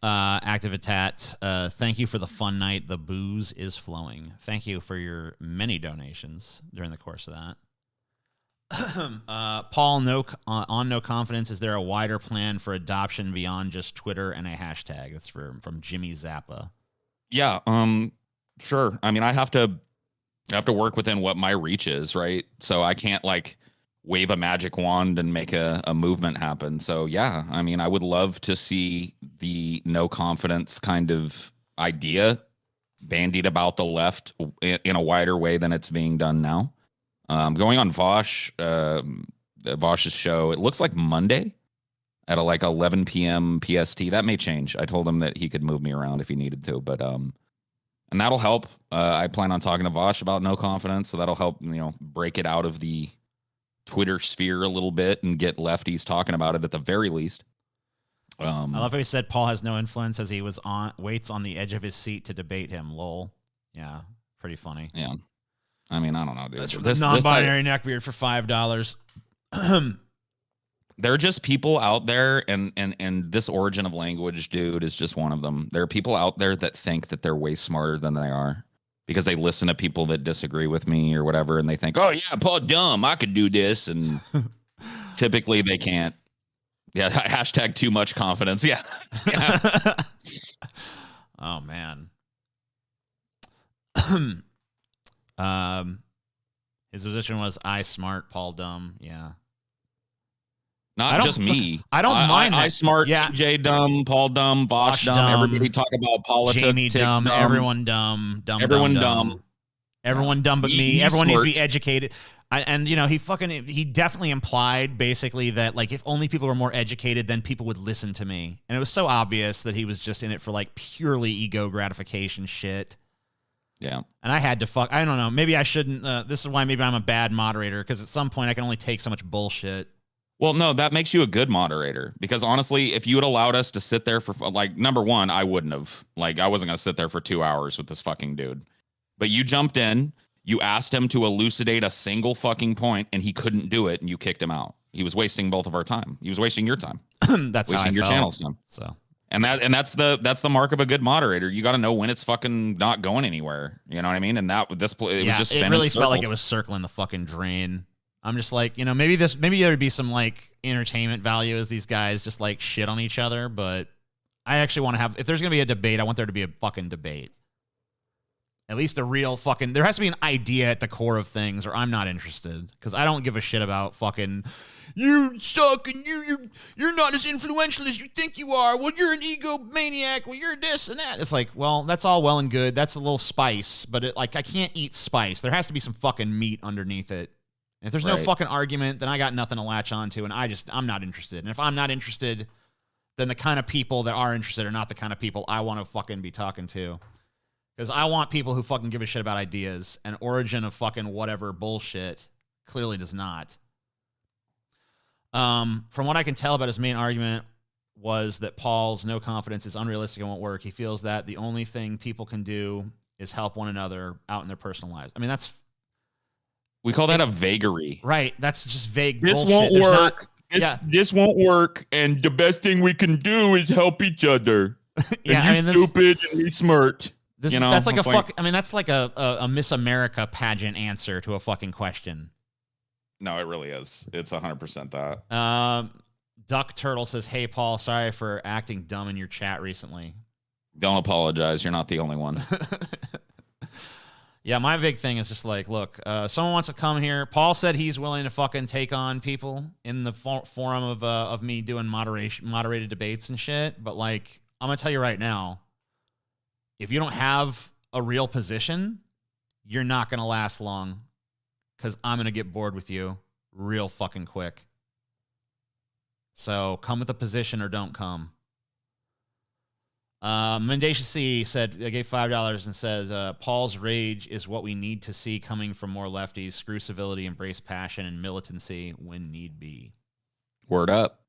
Activitat, thank you for the fun night. The booze is flowing. Thank you for your many donations during the course of that. Paul, on No Confidence, is there a wider plan for adoption beyond just Twitter and a hashtag? That's from Jimmy Zappa. Yeah, sure. I mean, I have to work within what my reach is, right? So I can't like wave a magic wand and make a movement happen. So yeah, I mean, I would love to see the No Confidence kind of idea bandied about the left in a wider way than it's being done now. Going on Vosh's show, it looks like Monday at like 11 p.m. PST. That may change. I told him that he could move me around if he needed to, but and that'll help. I plan on talking to Vosh about No Confidence, so that'll help, break it out of the Twitter sphere a little bit and get lefties talking about it at the very least. I love how he said Paul has no influence as he waits on the edge of his seat to debate him. Lol. Yeah, pretty funny. Yeah. I mean, I don't know, dude. That's from the non-binary neckbeard for $5. There are just people out there, and this origin of language, dude, is just one of them. There are people out there that think that they're way smarter than they are because they listen to people that disagree with me or whatever, and they think, oh, yeah, Paul dumb, I could do this, and typically they can't. Yeah, hashtag too much confidence. Yeah. Yeah. Oh, man. His position was I smart, Paul dumb. Yeah. Not just me. I don't mind that. I smart, yeah. TJ dumb, Paul dumb, Vosh dumb. Everybody talk about politics. Jamie dumb. Everyone dumb. Everyone dumb. Everyone dumb but me. Everyone needs to be educated. And he definitely implied basically that like if only people were more educated, then people would listen to me. And it was so obvious that he was just in it for like purely ego gratification shit. Yeah. And I had to I don't know. Maybe I shouldn't. This is why maybe I'm a bad moderator, because at some point I can only take so much bullshit. Well, no, that makes you a good moderator, because honestly, if you had allowed us to sit there for like, number one, I wouldn't have. Like, I wasn't going to sit there for 2 hours with this fucking dude. But you jumped in, you asked him to elucidate a single fucking point, and he couldn't do it, and you kicked him out. He was wasting both of our time. He was wasting your time. That's wasting your channel's time. So. And that's the mark of a good moderator. You got to know when it's fucking not going anywhere. You know what I mean? And it was just spinning it really circles. felt like it was circling the fucking drain. I'm just like, maybe there'd be some like entertainment value as these guys just like shit on each other. But I actually want to have, if there's gonna be a debate, I want there to be a fucking debate. At least a real fucking, there has to be an idea at the core of things, or I'm not interested, because I don't give a shit about fucking, you suck and you're not as influential as you think you are. Well, you're an egomaniac. Well, you're this and that. It's like, well, that's all well and good. That's a little spice, but I can't eat spice. There has to be some fucking meat underneath it. And if there's no fucking argument, then I got nothing to latch onto, and I'm not interested. And if I'm not interested, then the kind of people that are interested are not the kind of people I want to fucking be talking to. Because I want people who fucking give a shit about ideas, and Origin of fucking whatever bullshit clearly does not. From what I can tell about his main argument was that Paul's no confidence is unrealistic and won't work. He feels that the only thing people can do is help one another out in their personal lives. I mean, we call that a vagary. Right. That's just vague this bullshit. Won't work. This won't work, and the best thing we can do is help each other. And you stupid and me smart. That's like that's like a Miss America pageant answer to a fucking question. No, it really is. It's 100% that. Duck Turtle says, "Hey Paul, sorry for acting dumb in your chat recently." Don't apologize. You're not the only one. Yeah, my big thing is just like, look, someone wants to come here. Paul said he's willing to fucking take on people in the forum of me doing moderated debates and shit. But like, I'm gonna tell you right now, if you don't have a real position, you're not gonna last long, because I'm gonna get bored with you real fucking quick. So come with a position or don't come. Mendacious C said, I gave $5 and says, Paul's rage is what we need to see coming from more lefties. Screw civility, embrace passion and militancy when need be. Word up.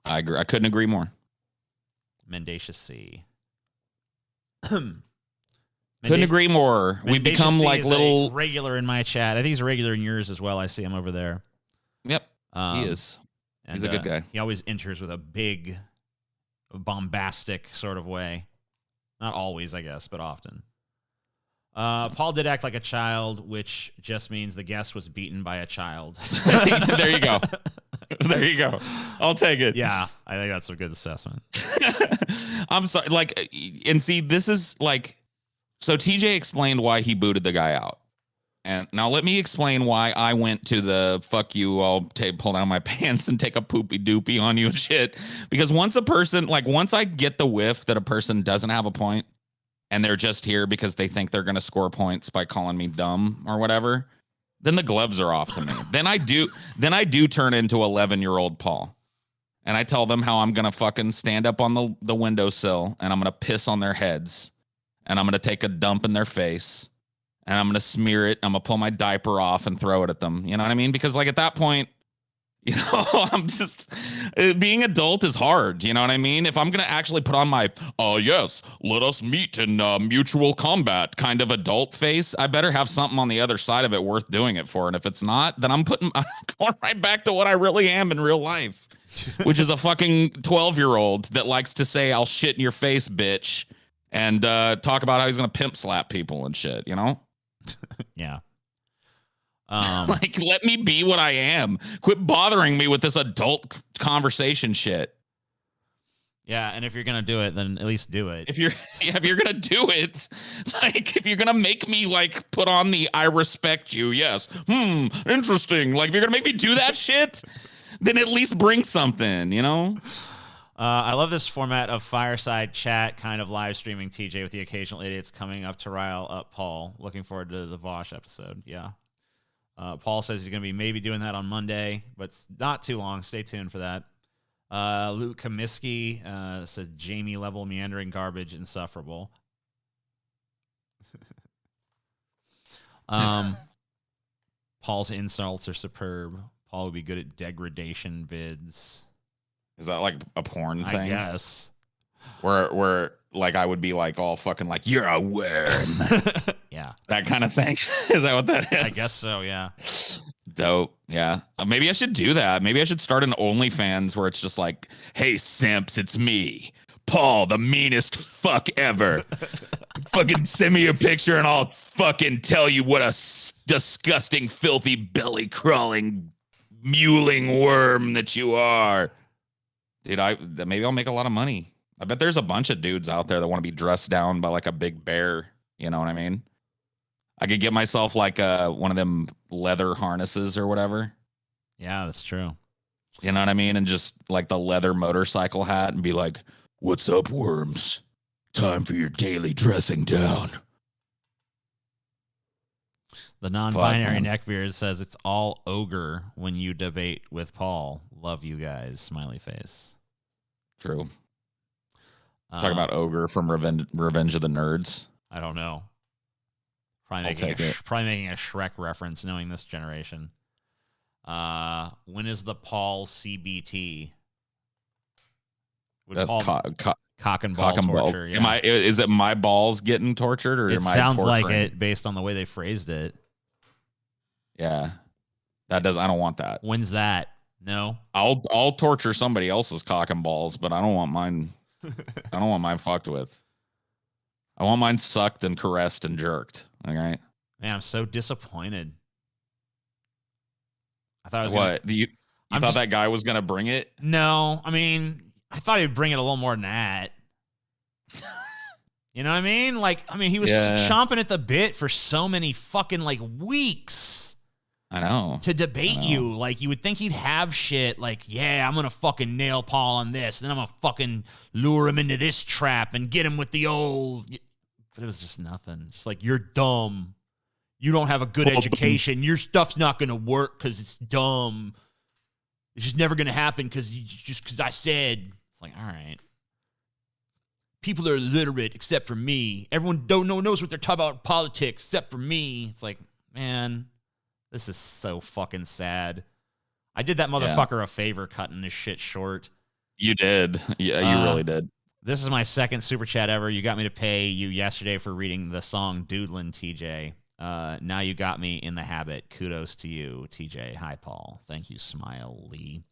I agree. I couldn't agree more. Mendacious C. Couldn't agree more. We become C like little regular in my chat. I think he's a regular in yours as well. I see him over there. Yep. He is. He's a good guy. He always enters with a big, bombastic sort of way. Not always, I guess, but often. Paul did act like a child, which just means the guest was beaten by a child. There you go. There you go. I'll take it. Yeah, I think that's a good assessment. I'm sorry. Like, and see, this is like, so TJ explained why he booted the guy out. And now let me explain why I went to the fuck you, I'll pull down my pants and take a poopy doopy on you and shit. Because once I get the whiff that a person doesn't have a point and they're just here because they think they're going to score points by calling me dumb or whatever, then the gloves are off to me. Then I do turn into 11-year-old Paul. And I tell them how I'm going to fucking stand up on the windowsill and I'm going to piss on their heads and I'm going to take a dump in their face. And I'm going to smear it. I'm going to pull my diaper off and throw it at them. You know what I mean? Because like at that point, I'm just, being adult is hard. You know what I mean? If I'm going to actually put on my, yes, let us meet in mutual combat kind of adult face, I better have something on the other side of it worth doing it for. And if it's not, then I'm going right back to what I really am in real life, which is a fucking 12-year-old that likes to say, I'll shit in your face, bitch. And talk about how he's going to pimp slap people and shit, you know? Yeah. Like, let me be what I am. Quit bothering me with this adult conversation shit. Yeah, and if you're gonna do it, then at least do it. If you're gonna do it, like, if you're gonna make me like put on the I respect you, yes, interesting. Like, if you're gonna make me do that shit, then at least bring something, you know. I love this format of fireside chat, kind of live streaming TJ with the occasional idiots coming up to rile up Paul. Looking forward to the Vosh episode. Yeah. Paul says he's going to be maybe doing that on Monday, but it's not too long. Stay tuned for that. Luke Comiskey says Jamie level meandering garbage insufferable. Paul's insults are superb. Paul would be good at degradation vids. Is that like a porn thing? I guess. Where like I would be like all fucking like, you're a worm. Yeah. That kind of thing. Is that what that is? I guess so, yeah. Dope. Yeah. Maybe I should do that. Maybe I should start an OnlyFans where it's just like, hey, simps, it's me, Paul, the meanest fuck ever. Fucking send me your picture and I'll fucking tell you what a disgusting, filthy, belly crawling, mewling worm that you are. Dude, maybe I'll make a lot of money. I bet there's a bunch of dudes out there that want to be dressed down by like a big bear. You know what I mean? I could get myself like one of them leather harnesses or whatever. Yeah, that's true. You know what I mean? And just like the leather motorcycle hat and be like, what's up, worms? Time for your daily dressing down. The non-binary neckbeard says it's all ogre when you debate with Paul. Love you guys. Smiley face. True. Talk about ogre from Revenge of the Nerds. I don't know. Probably making a Shrek reference, knowing this generation. When is the Paul CBT? That's cock and ball torture. Yeah. Is it my balls getting tortured, or it am I sounds torturing? like it based on the way they phrased it. Yeah, I don't want that. When's that? No, I'll torture somebody else's cock and balls, but I don't want mine. I don't want mine fucked with. I want mine sucked and caressed and jerked. All right. Man, I'm so disappointed. I thought I was you thought that guy was gonna bring it? No, I mean, I thought he'd bring it a little more than that. You know what I mean? Like, I mean, he was chomping at the bit for so many fucking like weeks. I know. To debate you. Like, you would think he'd have shit like, yeah, I'm going to fucking nail Paul on this. Then I'm going to fucking lure him into this trap and get him with the old. But it was just nothing. Just like, you're dumb. You don't have a good education. Your stuff's not going to work because it's dumb. It's just never going to happen because I said. It's like, all right. People are illiterate except for me. Everyone knows what they're talking about in politics except for me. It's like, man. This is so fucking sad. I did that motherfucker a favor cutting this shit short. You did. Yeah, you really did. This is my second super chat ever. You got me to pay you yesterday for reading the song Doodlin', TJ. Now you got me in the habit. Kudos to you, TJ. Hi, Paul. Thank you, Smiley.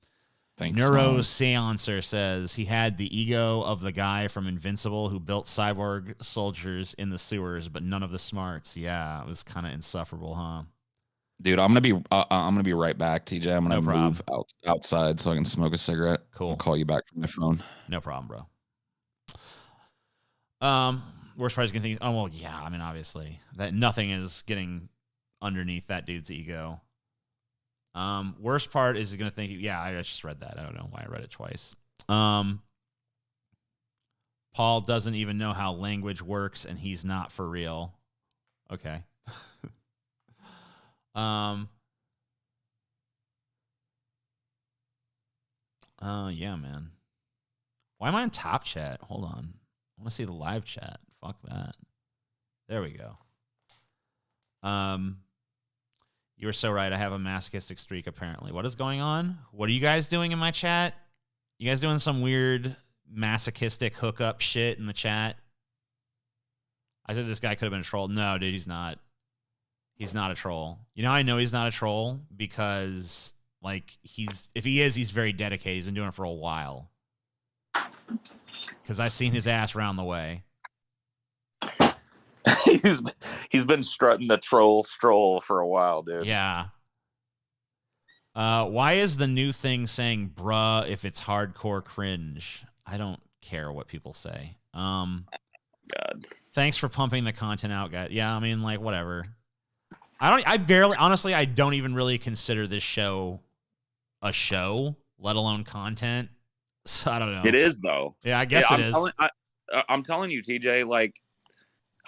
Thanks. Neuro Seancer says he had the ego of the guy from Invincible who built cyborg soldiers in the sewers, but none of the smarts. Yeah, it was kind of insufferable, huh? Dude, I'm gonna be right back, TJ. I'm gonna move outside so I can smoke a cigarette. Cool. I'll call you back from my phone. No problem, bro. Worst part is gonna think. Oh well, yeah. I mean, obviously that nothing is getting underneath that dude's ego. Worst part is gonna think. Yeah, I just read that. I don't know why I read it twice. Paul doesn't even know how language works, and he's not for real. Okay. Yeah, man. Why am I in top chat? Hold on. I want to see the live chat. Fuck that. There we go. You were so right. I have a masochistic streak, apparently. What is going on? What are you guys doing in my chat? You guys doing some weird masochistic hookup shit in the chat? I said this guy could have been a troll. No, dude, he's not. He's not a troll. You know how I know he's not a troll? Because, like, if he is, he's very dedicated. He's been doing it for a while. Because I've seen his ass round the way. He's been strutting the troll stroll for a while, dude. Yeah. Why is the new thing saying bruh if it's hardcore cringe? I don't care what people say. God. Thanks for pumping the content out, guys. Yeah, I mean, like, whatever. I don't even really consider this show a show, let alone content. So I don't know. It is, though. Yeah, I guess it is. I'm telling you, TJ, like,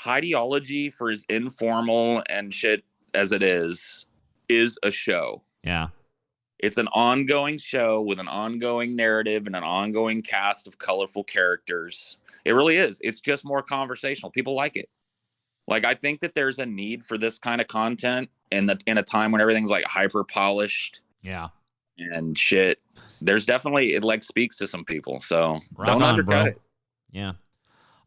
ideology for as informal and shit as it is, is a show. Yeah. It's an ongoing show with an ongoing narrative and an ongoing cast of colorful characters. It really is. It's just more conversational. People like it. Like, I think that there's a need for this kind of content in a time when everything's like hyper polished. Yeah. And shit. There's definitely, it like speaks to some people. So don't undercut it. Yeah.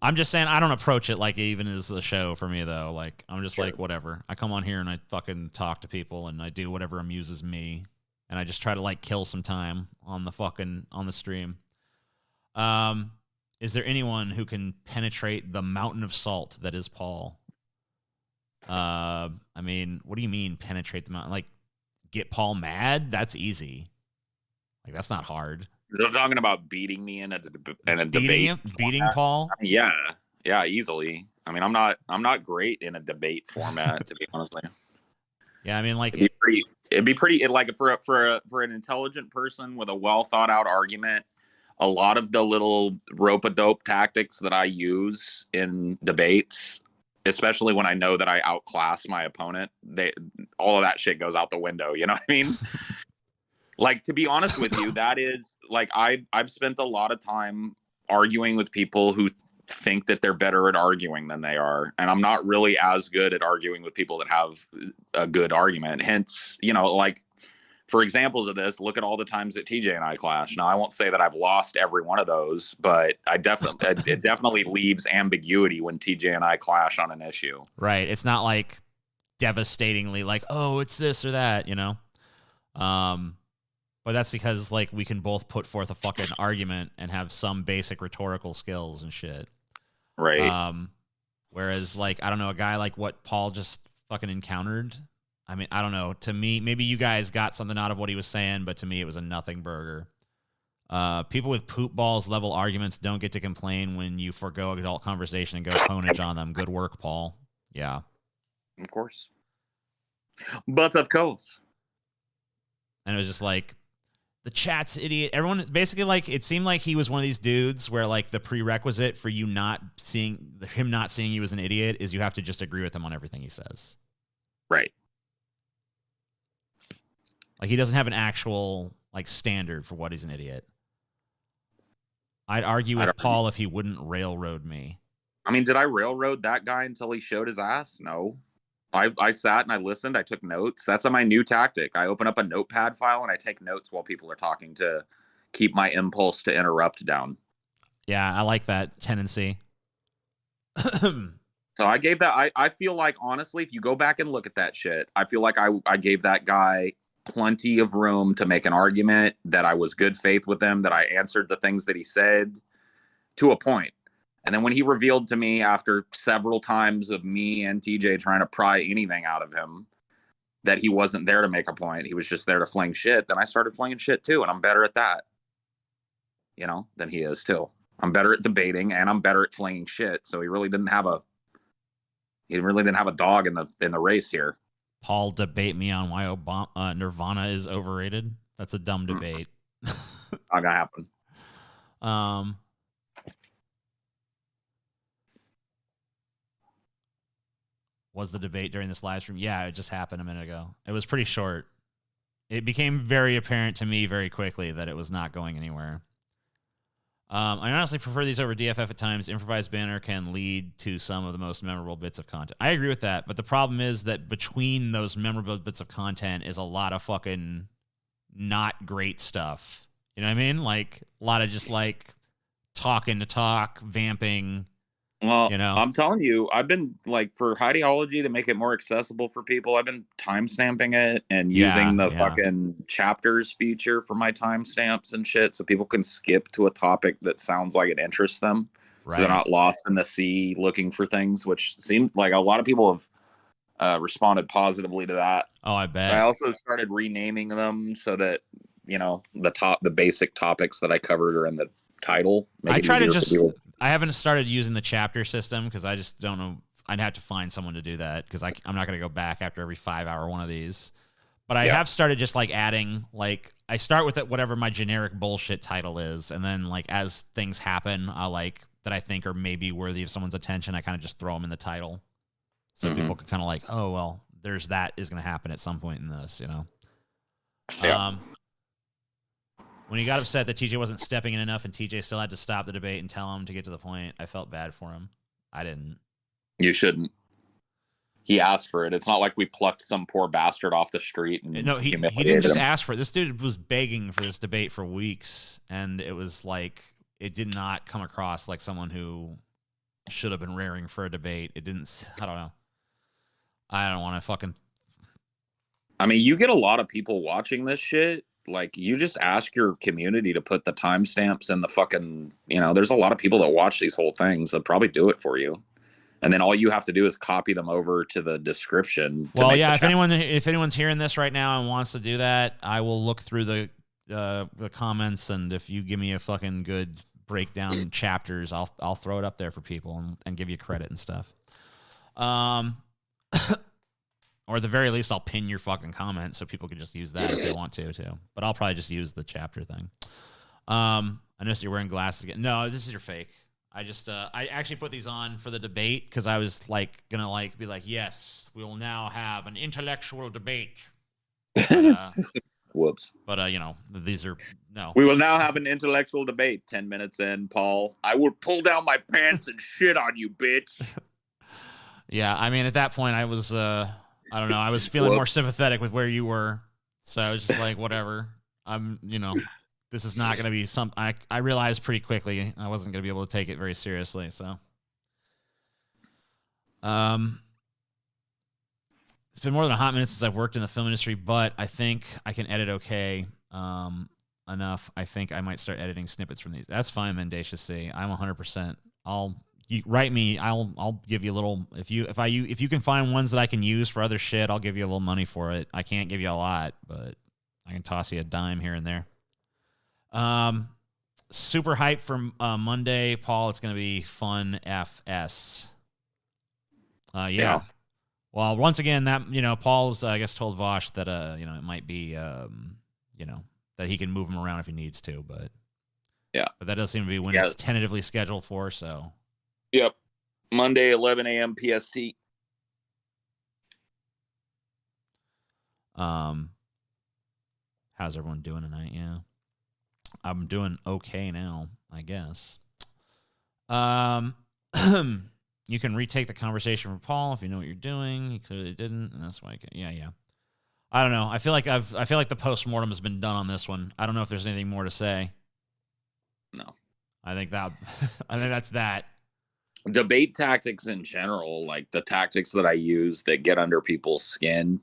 I'm just saying I don't approach it like it even is a show for me though. Like I'm just like whatever. I come on here and I fucking talk to people and I do whatever amuses me. And I just try to like kill some time on the stream. Is there anyone who can penetrate the mountain of salt that is Paul? I mean, what do you mean penetrate the mountain? Like get Paul mad? That's easy. Like that's not hard. They're talking about beating me in a debate. Beating Paul? Yeah, easily. I mean, I'm not great in a debate format, to be honest with you. Yeah, I mean, like it'd be pretty like for an intelligent person with a well thought out argument. A lot of the little rope-a-dope tactics that I use in debates, especially when I know that I outclass my opponent, all of that shit goes out the window. You know what I mean? Like, to be honest with you, that is like I've spent a lot of time arguing with people who think that they're better at arguing than they are, and I'm not really as good at arguing with people that have a good argument. Hence, you know, like for examples of this, look at all the times that TJ and I clash. Now, I won't say that I've lost every one of those, but it definitely leaves ambiguity when TJ and I clash on an issue. Right. It's not like devastatingly like, oh, it's this or that, you know. But that's because like we can both put forth a fucking argument and have some basic rhetorical skills and shit. Right. Whereas like, I don't know, a guy like what Paul just fucking encountered. I mean, I don't know. To me, maybe you guys got something out of what he was saying, but to me, it was a nothing burger. People with poop balls level arguments don't get to complain when you forego adult conversation and go ponage on them. Good work, Paul. Yeah. Of course. But of course. And it was just like, the chat's idiot. Everyone basically like it seemed like he was one of these dudes where like the prerequisite for him not seeing you as an idiot is you have to just agree with him on everything he says. Right. Like he doesn't have an actual like standard for what he's an idiot. I'd argue with Paul if he wouldn't railroad me. I mean, did I railroad that guy until he showed his ass? No. I sat and I listened. I took notes. That's my new tactic. I open up a notepad file and I take notes while people are talking to keep my impulse to interrupt down. Yeah, I like that tendency. So I gave that. I feel like, honestly, if you go back and look at that shit, I feel like I gave that guy plenty of room to make an argument, that I was good faith with him, that I answered the things that he said to a point. And then when he revealed to me after several times of me and TJ trying to pry anything out of him that he wasn't there to make a point, he was just there to fling shit, then I started flinging shit too. And I'm better at that, you know, than he is too. I'm better at debating and I'm better at flinging shit. So he really didn't have a dog in the race here. Paul, debate me on why Nirvana is overrated. That's a dumb debate. Not gonna happen. Was the debate during this live stream? Yeah, it just happened a minute ago. It was pretty short. It became very apparent to me very quickly that it was not going anywhere. I honestly prefer these over DFF at times. Improvised banner can lead to some of the most memorable bits of content. I agree with that, but the problem is that between those memorable bits of content is a lot of fucking not great stuff. You know what I mean? Like a lot of just like talking to talk, vamping. Well, you know, I'm telling you, I've been like, for ideology to make it more accessible for people, I've been timestamping it and using the fucking chapters feature for my timestamps and shit, so people can skip to a topic that sounds like it interests them. Right. So they're not lost in the sea looking for things, which seemed like a lot of people have responded positively to that. Oh, I bet. I also started renaming them so that, you know, the basic topics that I covered are in the title. I try to just. I haven't started using the chapter system because I just don't know. I'd have to find someone to do that because I'm not going to go back after every 5-hour one of these. But I have started just like adding, like I start with it, whatever my generic bullshit title is. And then like as things happen, I'll like that I think are maybe worthy of someone's attention, I kind of just throw them in the title. So people can kind of like, oh, well, there's that is going to happen at some point in this, you know. Yeah. When he got upset that TJ wasn't stepping in enough and TJ still had to stop the debate and tell him to get to the point, I felt bad for him. I didn't. You shouldn't. He asked for it. It's not like we plucked some poor bastard off the street and no, he didn't just ask for it. This dude was begging for this debate for weeks, and it was like it did not come across like someone who should have been raring for a debate. It didn't. I don't know. I don't want to fucking. I mean, you get a lot of people watching this shit. Like, you just ask your community to put the timestamps in the fucking, you know, there's a lot of people that watch these whole things. They'll probably do it for you. And then all you have to do is copy them over to the description. Well, yeah, if anyone's hearing this right now and wants to do that, I will look through the comments, and if you give me a fucking good breakdown chapters, I'll throw it up there for people and give you credit and stuff. Or at the very least, I'll pin your fucking comment so people can just use that if they want to too. But I'll probably just use the chapter thing. I noticed you're wearing glasses again. No, this is your fake. I just I actually put these on for the debate because I was like gonna like be like, yes, we will now have an intellectual debate. But, Whoops. But you know, these are no. We will now have an intellectual debate. 10 minutes in, Paul. I will pull down my pants and shit on you, bitch. Yeah, I mean, at that point, I was I don't know. I was feeling more sympathetic with where you were, so I was just like, whatever. You know. This is not going to be something I realized pretty quickly I wasn't going to be able to take it very seriously. So, it's been more than a hot minute since I've worked in the film industry, but I think I can edit okay enough. I think I might start editing snippets from these. That's fine, Mendacious C. I'm 100%. You write me. I'll give you a little. If you can find ones that I can use for other shit, I'll give you a little money for it. I can't give you a lot, but I can toss you a dime here and there. Super hyped for Monday, Paul. It's gonna be fun FS. Yeah. Well, once again, that Paul's I guess told Vosh that it might be that he can move him around if he needs to, but yeah, but that does seem to be when it's tentatively scheduled for. So. Yep, Monday 11 a.m. PST. How's everyone doing tonight? Yeah. I'm doing okay now, I guess. You can retake the conversation from Paul if you know what you're doing. He clearly didn't, and that's why. Yeah. I don't know. I feel like the post-mortem has been done on this one. I don't know if there's anything more to say. No. I think that's that. Debate tactics in general, like the tactics that I use that get under people's skin,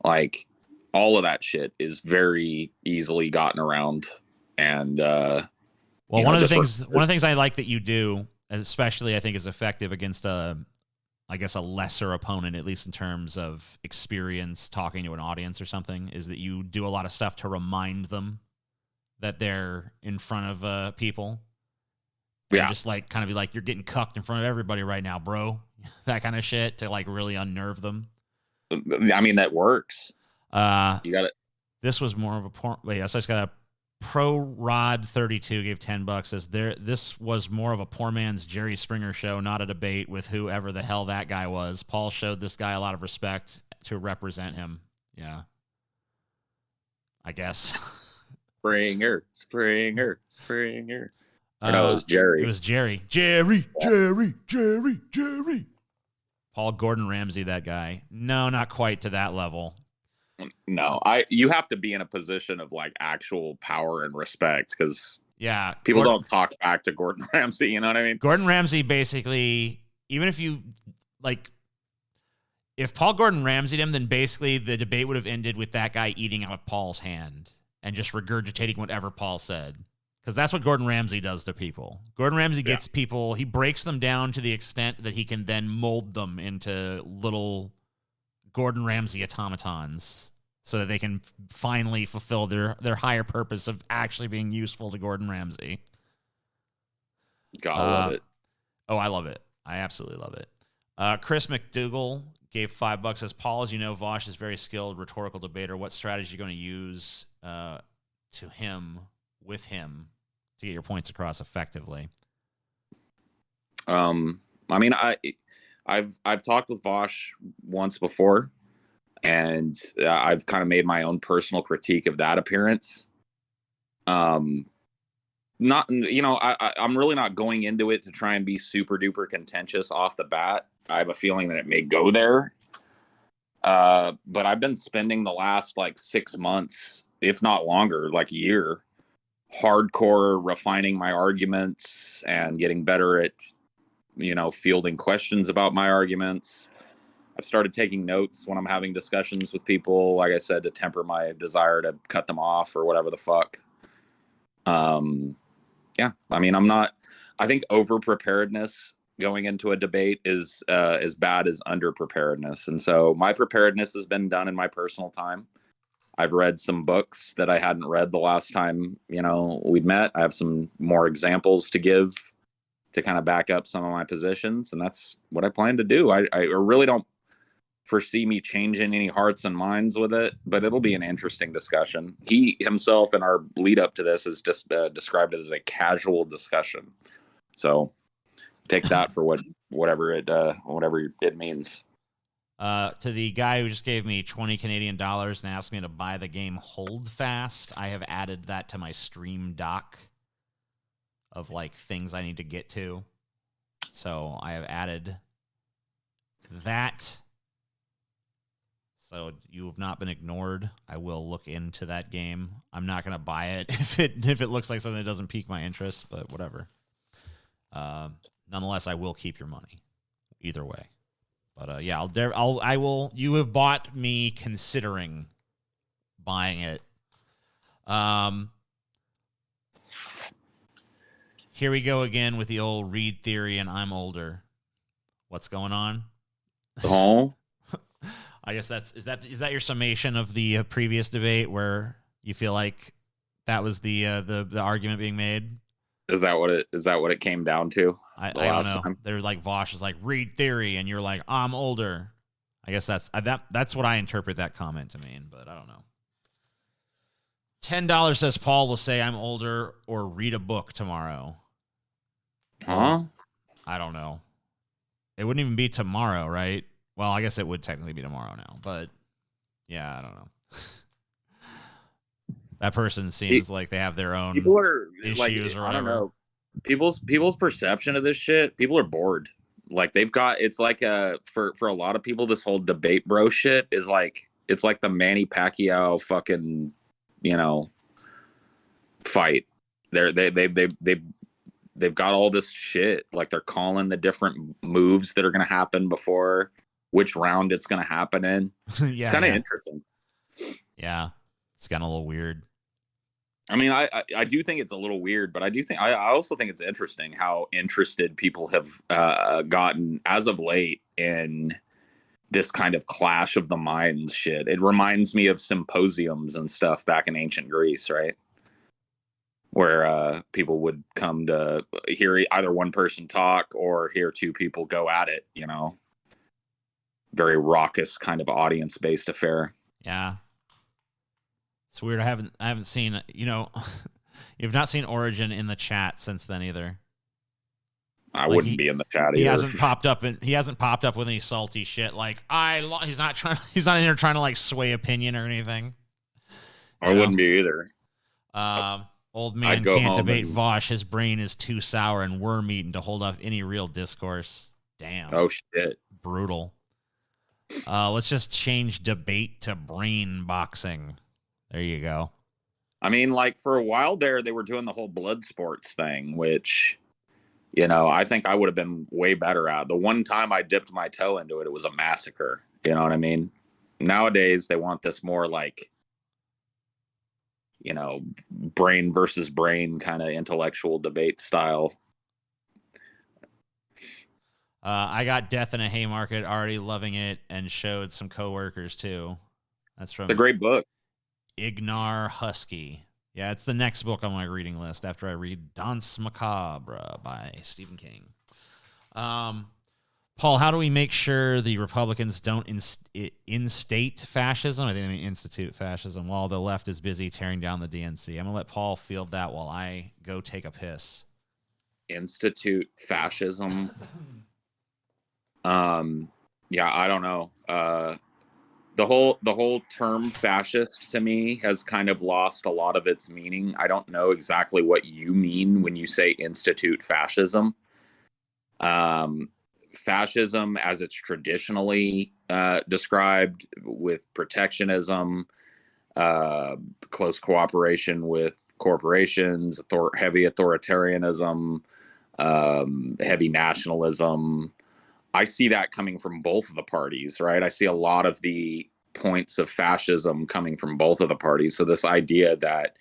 like all of that shit is very easily gotten around. And one of the things I like that you do, especially I think is effective against a lesser opponent, at least in terms of experience talking to an audience or something, is that you do a lot of stuff to remind them that they're in front of people. And just like kind of be like, you're getting cucked in front of everybody right now, bro. That kind of shit to like really unnerve them. I mean, that works. You got it. This was more of a so I just got a Pro Rod 32 gave $10. Says this was more of a poor man's Jerry Springer show, not a debate with whoever the hell that guy was. Paul showed this guy a lot of respect to represent him. Yeah, I guess. Springer. No, it was Jerry. It was Jerry. Paul Gordon Ramsay, that guy. No, not quite to that level. No, you have to be in a position of like actual power and respect because people don't talk back to Gordon Ramsay. You know what I mean? Gordon Ramsay basically, even if you like, if Paul Gordon Ramsayed him, then basically the debate would have ended with that guy eating out of Paul's hand and just regurgitating whatever Paul said. Because that's what Gordon Ramsay does to people. Gordon Ramsay gets people, he breaks them down to the extent that he can then mold them into little Gordon Ramsay automatons so that they can finally fulfill their higher purpose of actually being useful to Gordon Ramsay. Gotta love it. Oh, I love it. I absolutely love it. Chris McDougall gave $5. Says, Paul, as you know, Vosh is very skilled rhetorical debater. What strategy are you going to use with him to get your points across effectively? I mean, I've talked with Vosh once before, and I've kind of made my own personal critique of that appearance. Not, you know, I'm really not going into it to try and be super duper contentious off the bat. I have a feeling that it may go there. But I've been spending the last like 6 months, if not longer, like a year, hardcore refining my arguments and getting better at, you know, fielding questions about my arguments. I've started taking notes when I'm having discussions with people, like I said, to temper my desire to cut them off or whatever the fuck. Yeah, I mean, I think over preparedness going into a debate is as bad as under preparedness. And so my preparedness has been done in my personal time. I've read some books that I hadn't read the last time, you know, we'd met. I have some more examples to give to kind of back up some of my positions. And that's what I plan to do. I really don't foresee me changing any hearts and minds with it, but it'll be an interesting discussion. He himself in our lead up to this has just described it as a casual discussion. So take that for whatever it means. To the guy who just gave me 20 Canadian dollars and asked me to buy the game Hold Fast, I have added that to my stream doc of like things I need to get to. So I have added that. So you have not been ignored. I will look into that game. I'm not going to buy it if it looks like something that doesn't pique my interest, but whatever. Nonetheless, I will keep your money either way. But yeah, I will. You have bought me considering buying it. Here we go again with the old Reed theory, and I'm older. What's going on? Oh. I guess is that your summation of the previous debate where you feel like that was the argument being made? Is that what it came down to? I don't know. Time? They're like Vosh is like Reed theory, and you're like I'm older. I guess that's what I interpret that comment to mean, but I don't know. $10 says Paul will say I'm older or read a book tomorrow. Huh? I don't know. It wouldn't even be tomorrow, right? Well, I guess it would technically be tomorrow now, but yeah, I don't know. That person seems like they have their own issues like, or whatever. I don't know. People's perception of this shit, people are bored. Like it's like for a lot of people, this whole debate bro shit is like, it's like the Manny Pacquiao fucking, you know, fight. They've got all this shit. Like they're calling the different moves that are going to happen before which round it's going to happen in. Yeah, it's kind of interesting. Yeah, it's gotten a little weird. I mean, I do think it's a little weird, but I also think it's interesting how interested people have gotten as of late in this kind of clash of the minds shit. It reminds me of symposiums and stuff back in ancient Greece, right? Where people would come to hear either one person talk or hear two people go at it, you know? Very raucous kind of audience-based affair. Yeah. It's weird. I haven't seen, you know, you've not seen Origin in the chat since then either. I like wouldn't be in the chat either. He hasn't popped up with any salty shit like he's not in here trying to like sway opinion or anything. I wouldn't be either. Old man can't debate Vosh. His brain is too sour and worm-eaten to hold up any real discourse. Damn. Oh shit. Brutal. Let's just change debate to brain boxing. There you go. I mean, like for a while there, they were doing the whole blood sports thing, which, you know, I think I would have been way better at. The one time I dipped my toe into it, it was a massacre. You know what I mean? Nowadays, they want this more like, you know, brain versus brain kind of intellectual debate style. I got Death in a Haymarket, already loving it, and showed some coworkers too. That's from the great book. Ignar Husky. Yeah, it's the next book on my reading list after I read Danse Macabre by Stephen King. Paul, how do we make sure the Republicans don't instate fascism? I think they mean institute fascism while the left is busy tearing down the DNC. I'm going to let Paul field that while I go take a piss. Institute fascism. Yeah, I don't know. the whole term fascist to me has kind of lost a lot of its meaning. I don't know exactly what you mean when you say institute fascism. Fascism, as it's traditionally described, with protectionism, close cooperation with corporations, heavy authoritarianism, heavy nationalism. I see that coming from both of the parties, right? I see a lot of the points of fascism coming from both of the parties. So this idea that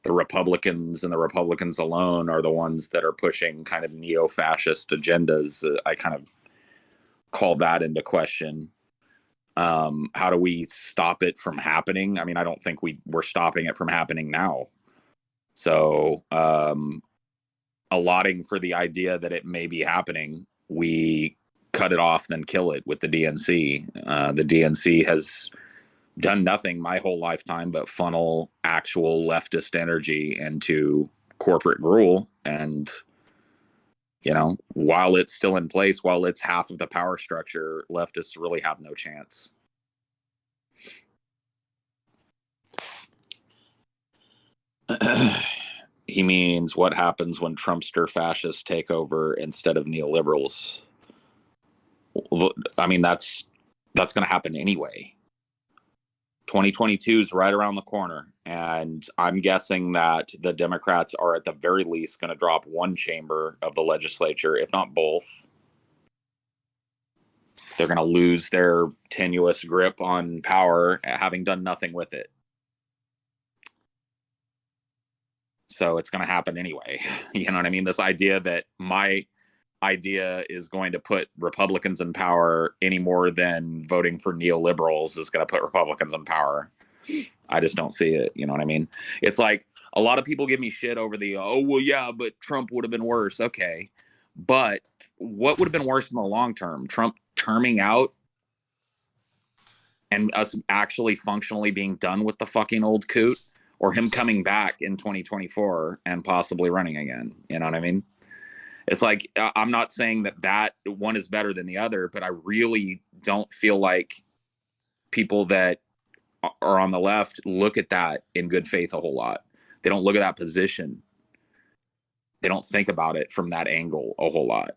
the Republicans and the Republicans alone are the ones that are pushing kind of neo-fascist agendas, I kind of call that into question. How do we stop it from happening? I mean, I don't think we're stopping it from happening now. So allotting for the idea that it may be happening, we cut it off, then kill it with the DNC. The DNC has done nothing my whole lifetime but funnel actual leftist energy into corporate rule. And, you know, while it's still in place, while it's half of the power structure, leftists really have no chance. He means what happens when Trumpster fascists take over instead of neoliberals. I mean, that's going to happen anyway. 2022 is right around the corner, and I'm guessing that the Democrats are at the very least going to drop one chamber of the legislature, if not both. They're going to lose their tenuous grip on power, having done nothing with it. So it's going to happen anyway. You know what I mean? This idea that my idea is going to put Republicans in power any more than voting for neoliberals is going to put Republicans in power. I just don't see it. You know what I mean? It's like a lot of people give me shit over the, oh, well, yeah, but Trump would have been worse. Okay. But what would have been worse in the long term? Trump terming out and us actually functionally being done with the fucking old coot, or him coming back in 2024 and possibly running again? You know what I mean? It's like, I'm not saying that one is better than the other, but I really don't feel like people that are on the left look at that in good faith a whole lot. They don't look at that position. They don't think about it from that angle a whole lot.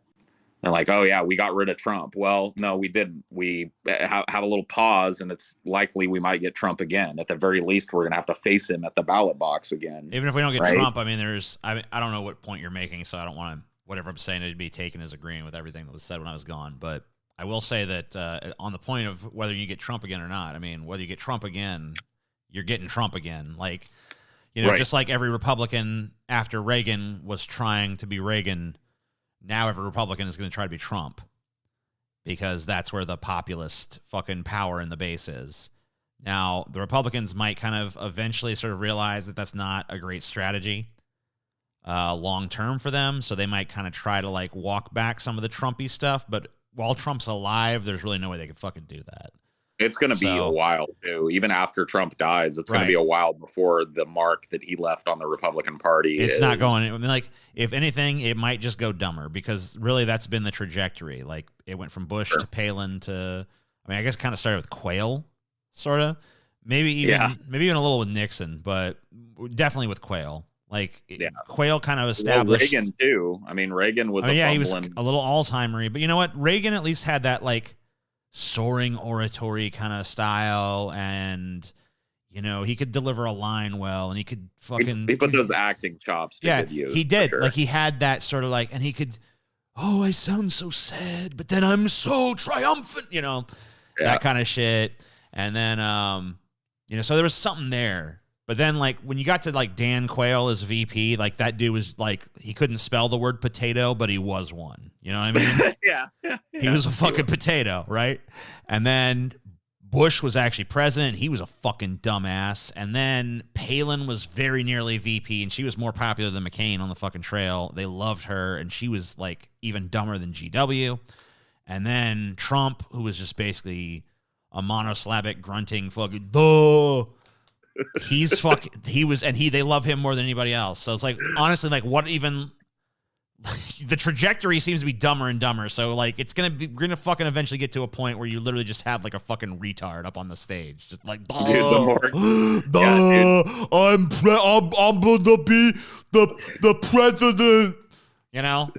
They're like, oh yeah, we got rid of Trump. Well, no, we didn't. We have a little pause, and it's likely we might get Trump again. At the very least, we're going to have to face him at the ballot box again. Even if we don't get Trump, I mean, I don't know what point you're making, so I don't want to, whatever I'm saying, it'd be taken as agreeing with everything that was said when I was gone. But I will say that on the point of whether you get Trump again or not, I mean, whether you get Trump again, you're getting Trump again. Like, you know, right. Just like every Republican after Reagan was trying to be Reagan, now every Republican is going to try to be Trump, because that's where the populist fucking power in the base is. Now, the Republicans might kind of eventually sort of realize that that's not a great strategy long term for them, so they might kind of try to like walk back some of the Trumpy stuff, but while Trump's alive, there's really no way they can fucking do that. It's going to be a while too. Even after Trump dies, it's going to be a while before the mark that he left on the Republican Party. It's not going. I mean, like, if anything, it might just go dumber, because really that's been the trajectory. Like, it went from Bush to Palin to, I mean, I guess kind of started with Quayle, sort of. Maybe even a little with Nixon, but definitely with Quayle. Like, Quayle kind of established. Well, Reagan too. I mean, Reagan was he was a little Alzheimer-y, but you know what? Reagan at least had that like soaring oratory kind of style, and you know, he could deliver a line well, and he could fucking he put those acting chops to good use. He did. Sure. Like, he had that sort of like, and he could, oh, I sound so sad, but then I'm so triumphant, you know, that kind of shit. And then you know, so there was something there. But then, like, when you got to, like, Dan Quayle as VP, like, that dude was, like, he couldn't spell the word potato, but he was one. You know what I mean? Yeah. He was a fucking potato, right? And then Bush was actually president. He was a fucking dumbass. And then Palin was very nearly VP, and she was more popular than McCain on the fucking trail. They loved her, and she was, like, even dumber than GW. And then Trump, who was just basically a monosyllabic grunting fucking, duh. They love him more than anybody else. So it's like, honestly, like, what even the trajectory seems to be dumber and dumber. So like we're gonna fucking eventually get to a point where you literally just have like a fucking retard up on the stage, just like, Dude, the more, I'm gonna be the president. You know.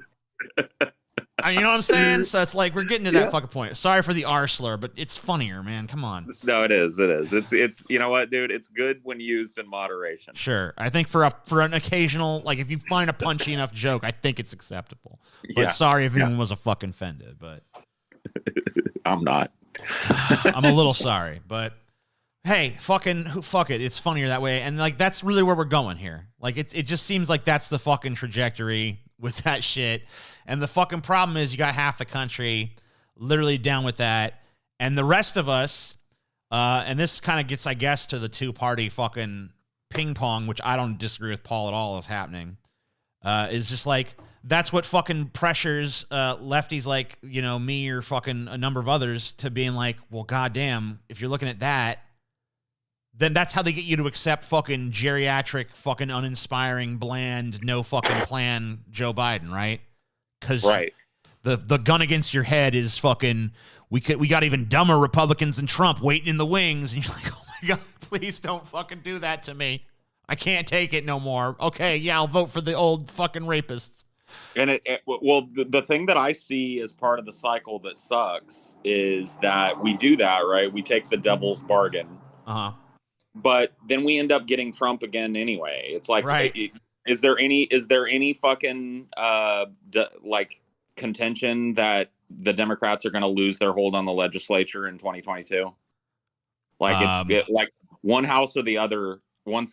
You know what I'm saying? So it's like we're getting to that fucking point. Sorry for the R slur, but it's funnier, man. Come on. No, it is. It is. It's. You know what, dude? It's good when used in moderation. Sure. I think for an occasional, like if you find a punchy enough joke, I think it's acceptable. But sorry if anyone was a fucking offended. But I'm not. I'm a little sorry, but hey, fuck it. It's funnier that way, and like that's really where we're going here. Like it just seems like that's the fucking trajectory with that shit. And the fucking problem is you got half the country literally down with that. And the rest of us, and this kind of gets, I guess, to the two-party fucking ping pong, which I don't disagree with Paul at all is happening, is just like, that's what fucking pressures lefties like, you know, me or fucking a number of others to being like, well, goddamn, if you're looking at that, then that's how they get you to accept fucking geriatric, fucking uninspiring, bland, no fucking plan Joe Biden, right? Because the gun against your head is fucking, we got even dumber Republicans than Trump waiting in the wings, and you're like, oh my God, please don't fucking do that to me. I can't take it no more. Okay, yeah, I'll vote for the old fucking rapists. And the thing that I see as part of the cycle that sucks is that we do that, right? We take the devil's bargain. But then we end up getting Trump again anyway. It's like, is there any fucking like contention that the Democrats are going to lose their hold on the legislature in 2022? Like it's like one house or the other, one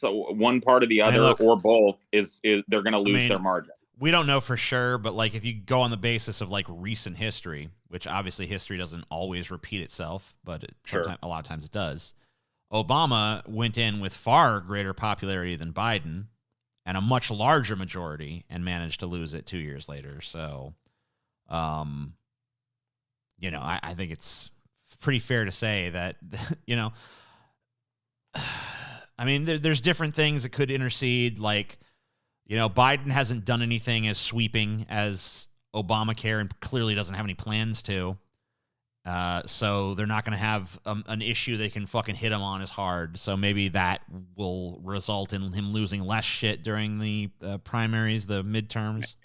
part of the other, or both is they're going to lose their margin. We don't know for sure, but like if you go on the basis of like recent history, which obviously history doesn't always repeat itself, but a lot of times it does. Obama went in with far greater popularity than Biden and a much larger majority and managed to lose it 2 years later. So, you know, I think it's pretty fair to say that, you know, I mean, there's different things that could intercede. Like, you know, Biden hasn't done anything as sweeping as Obamacare and clearly doesn't have any plans to. So they're not going to have an issue they can fucking hit him on as hard. So maybe that will result in him losing less shit during the primaries, the midterms.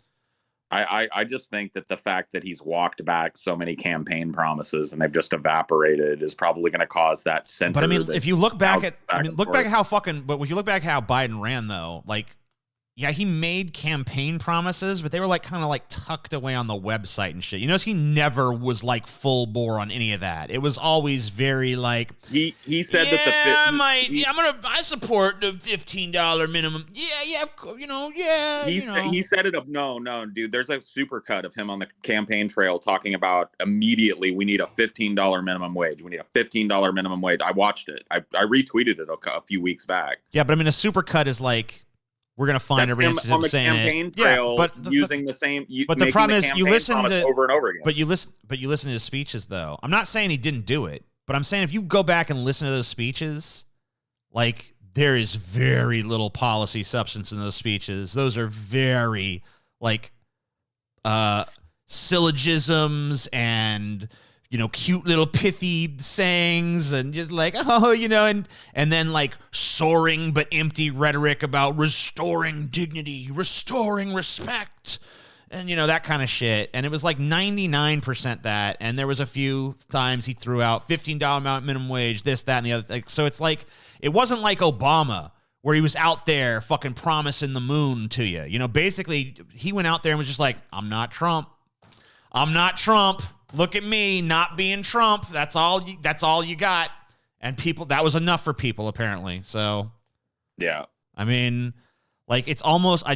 I just think that the fact that he's walked back so many campaign promises and they've just evaporated is probably going to cause that center. But I mean, if you look back at, look back at how fucking, but if you look back at how Biden ran though, like, yeah, he made campaign promises, but they were like kind of like tucked away on the website and shit. You notice he never was like full bore on any of that. It was always very like he said that I support the $15 minimum. Yeah, you know. He set it up. No, dude. There's a supercut of him on the campaign trail talking about immediately we need a $15 minimum wage. We need a $15 minimum wage. I watched it. I retweeted it a few weeks back. Yeah, but I mean, a supercut is like, we're gonna find every instance on the saying campaign trail, using the same. But the problem is, you listen to over and over again. But you listen to his speeches, though. I'm not saying he didn't do it, but I'm saying if you go back and listen to those speeches, like there is very little policy substance in those speeches. Those are very like syllogisms and, you know, cute little pithy sayings and just like, oh, you know, and then like soaring but empty rhetoric about restoring dignity, restoring respect, and, you know, that kind of shit. And it was like 99% that. And there was a few times he threw out $15 minimum wage, this, that, and the other. Like, so it's like, it wasn't like Obama where he was out there fucking promising the moon to you. You know, basically he went out there and was just like, I'm not Trump. I'm not Trump. Look at me not being Trump. That's all you got. And people, that was enough for people apparently. So yeah. I mean, like it's almost,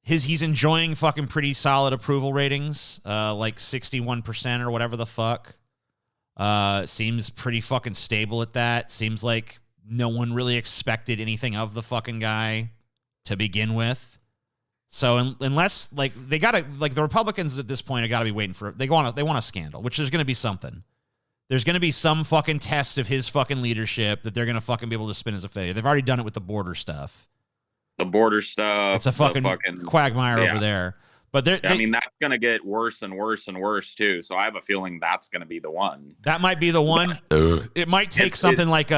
he's enjoying fucking pretty solid approval ratings, like 61% or whatever the fuck. Seems pretty fucking stable at that. Seems like no one really expected anything of the fucking guy to begin with. So unless like they gotta, like the Republicans at this point have got to be waiting for, they want a scandal, which there's going to be something. There's going to be some fucking test of his fucking leadership that they're going to fucking be able to spin as a failure. They've already done it with the border stuff. The border stuff. It's a fucking quagmire over there. But I mean, that's going to get worse and worse and worse too. So I have a feeling that's going to be the one. That might be the one. It might take something like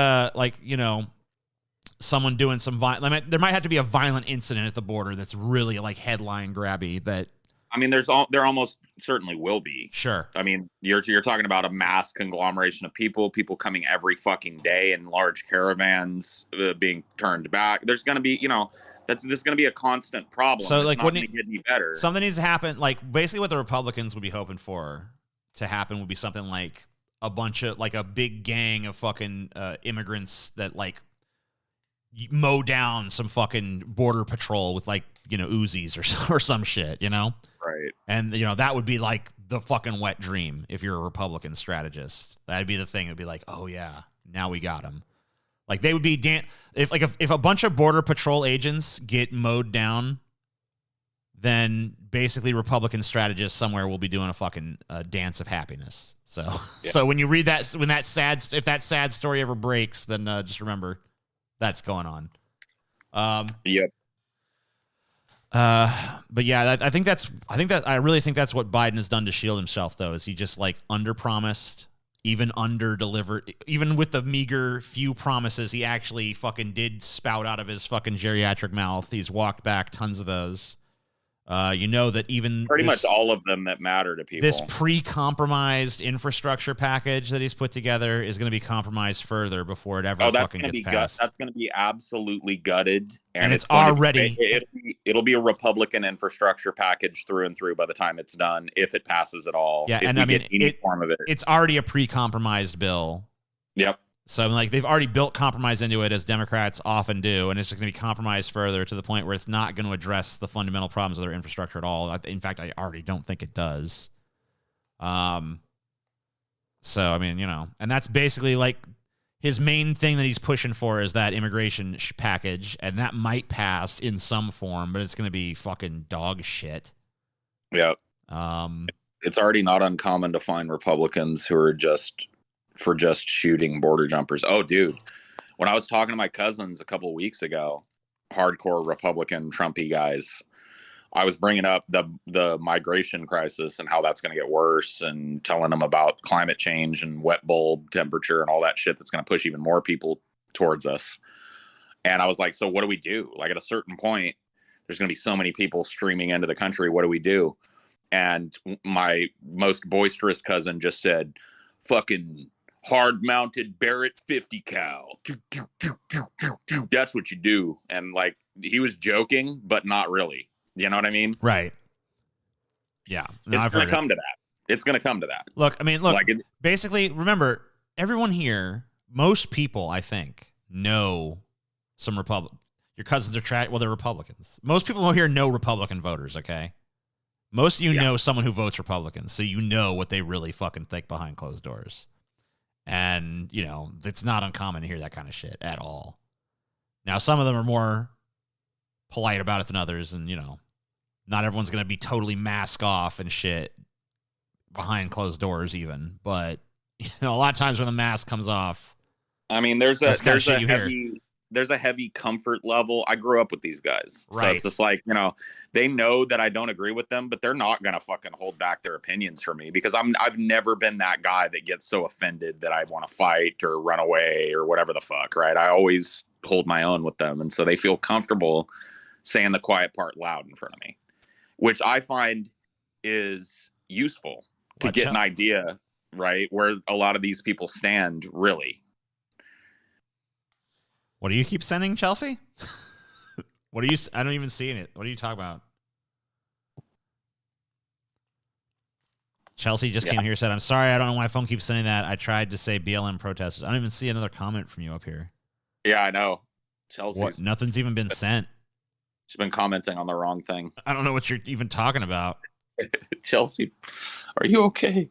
someone doing some violent. There might have to be a violent incident at the border that's really like headline grabby. That I mean, there almost certainly will be. Sure. I mean, you're talking about a mass conglomeration of people coming every fucking day in large caravans being turned back. There's going to be, this is going to be a constant problem. So, it's like, not going to get any better. Something needs to happen. Like, basically, what the Republicans would be hoping for to happen would be something like a bunch of, like, a big gang of fucking immigrants that, like, mow down some fucking border patrol with, like, Uzis or some shit, Right. And, that would be, like, the fucking wet dream if you're a Republican strategist. That'd be the thing. It'd be like, oh, yeah, now we got him. Like, they would be if a bunch of border patrol agents get mowed down, then basically Republican strategists somewhere will be doing a fucking dance of happiness. So yeah. So when you read that, if that sad story ever breaks, then just remember that's going on. Yep. But yeah, I really think that's what Biden has done to shield himself, though, is he just like underpromised, even under-delivered, even with the meager few promises he actually fucking did spout out of his fucking geriatric mouth. He's walked back tons of those. That even pretty much all of them that matter to people. This pre-compromised infrastructure package that he's put together is going to be compromised further before it ever fucking gets passed. That's going to be absolutely gutted, and it's already. It'll be a Republican infrastructure package through and through by the time it's done, if it passes at all. Yeah, and I mean, any form of it. It's already a pre-compromised bill. Yep. So, like, they've already built compromise into it, as Democrats often do, and it's just going to be compromised further to the point where it's not going to address the fundamental problems of their infrastructure at all. In fact, I already don't think it does. So, I mean, and that's basically, like, his main thing that he's pushing for is that immigration package, and that might pass in some form, but it's going to be fucking dog shit. Yep. It's already not uncommon to find Republicans who are just shooting border jumpers. Oh, dude, when I was talking to my cousins a couple of weeks ago, hardcore Republican Trumpy guys, I was bringing up the migration crisis and how that's going to get worse, and telling them about climate change and wet bulb temperature and all that shit that's going to push even more people towards us. And I was like, so what do we do? Like, at a certain point, there's going to be so many people streaming into the country. What do we do? And my most boisterous cousin just said, fucking hard-mounted Barrett 50 cal. That's what you do. And, like, he was joking, but not really. You know what I mean? Right. Yeah. No, it's going to come to that. It's going to come to that. Look, basically, remember, everyone here, most people, I think, know some Republicans. Your cousins are they're Republicans. Most people here know Republican voters, okay? Most of you know someone who votes Republican, so you know what they really fucking think behind closed doors. And, it's not uncommon to hear that kind of shit at all. Now, some of them are more polite about it than others, and, not everyone's going to be totally mask off and shit behind closed doors even. But, a lot of times when the mask comes off, I mean, there's a heavy comfort level. I grew up with these guys. Right. So it's just like, they know that I don't agree with them, but they're not going to fucking hold back their opinions for me, because I've never been that guy that gets so offended that I want to fight or run away or whatever the fuck, right? I always hold my own with them. And so they feel comfortable saying the quiet part loud in front of me, which I find is useful to get an idea, right, where a lot of these people stand, really. What do you keep sending, Chelsea? I don't even see it. What are you talking about? Chelsea just came here and said, I'm sorry, I don't know why my phone keeps sending that. I tried to say BLM protesters. I don't even see another comment from you up here. Yeah, I know. Chelsea's nothing's even been sent. She's been commenting on the wrong thing. I don't know what you're even talking about. Chelsea, are you okay?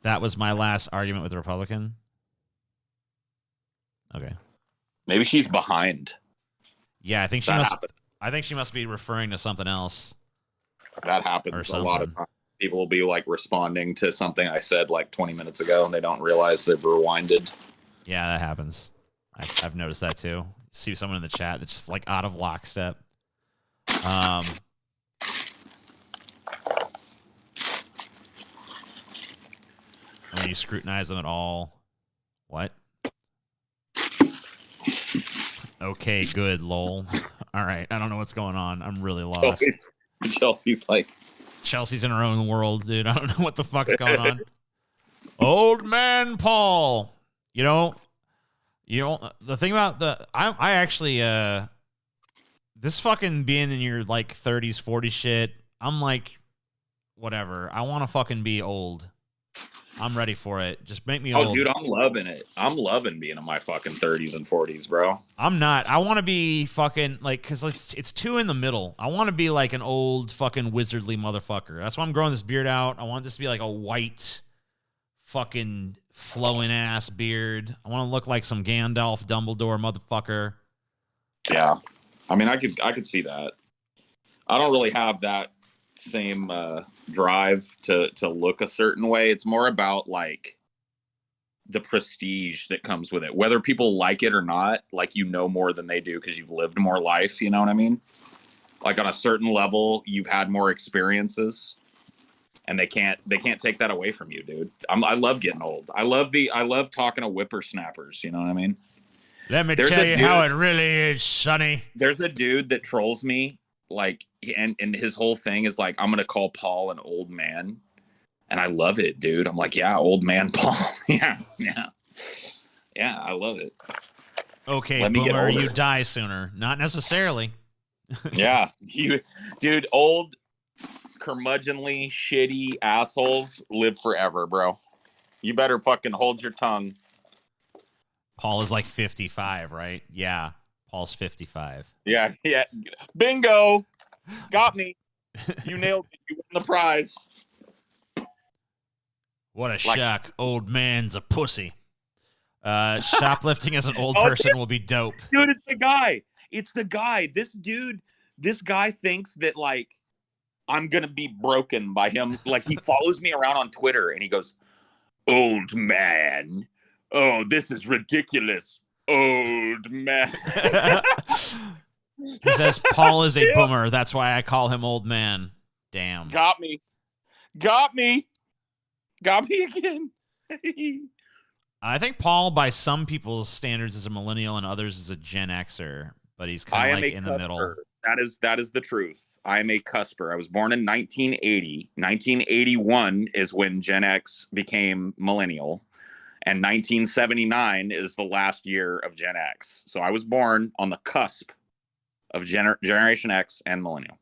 That was my last argument with the Republican. Okay. Maybe she's behind. Yeah, I think she must be referring to something else. That happens a lot of times. People will be like responding to something I said like 20 minutes ago, and they don't realize they've rewinded. Yeah, that happens. I've noticed that too. See someone in the chat that's just like out of lockstep. And when you scrutinize them at all, what? Okay, good, lol. All right, I don't know what's going on. I'm really lost. Chelsea's like... Chelsea's in her own world, dude. I don't know what the fuck's going on. Old man Paul. You know, the thing about I actually, this fucking being in your, like, 30s, 40s shit, I'm like, whatever. I want to fucking be old. I'm ready for it. Just make me old. Oh, dude, I'm loving it. I'm loving being in my fucking 30s and 40s, bro. I'm not. I want to be fucking, like, because it's two in the middle. I want to be like an old fucking wizardly motherfucker. That's why I'm growing this beard out. I want this to be like a white fucking flowing ass beard. I want to look like some Gandalf Dumbledore motherfucker. Yeah. I mean, I could see that. I don't really have that same drive to look a certain way. It's more about, like, the prestige that comes with it, whether people like it or not. Like, you know more than they do because you've lived more life, you know what I mean? Like, on a certain level, you've had more experiences, and they can't take that away from you, dude. I love getting old. I love talking to whippersnappers, you know what I mean? Let me tell you how it really is, Sonny. There's a dude that trolls me, like, and his whole thing is like, I'm gonna call Paul an old man, and I love it, dude. I'm like, yeah, old man Paul. yeah, I love it. Okay, boomer, you die sooner. Not necessarily. Yeah, dude, old, curmudgeonly, shitty assholes live forever, bro. You better fucking hold your tongue. Paul is like 55, right? Yeah, Paul's 55. Yeah. Bingo. Got me. You nailed it. You won the prize. What a shock. Old man's a pussy. Shoplifting as an old person will be dope. Dude, it's the guy. This guy thinks that, like, I'm going to be broken by him. Like, he follows me around on Twitter and he goes, old man. Oh, this is ridiculous. Old man. He says Paul is a boomer. That's why I call him old man. Damn. Got me again. I think Paul, by some people's standards, is a millennial and others is a Gen Xer, but he's kind of like in the middle. That is the truth. I am a cusper. I was born in 1980. 1981 is when Gen X became millennial, and 1979 is the last year of Gen X. So I was born on the cusp of Generation X and millennial,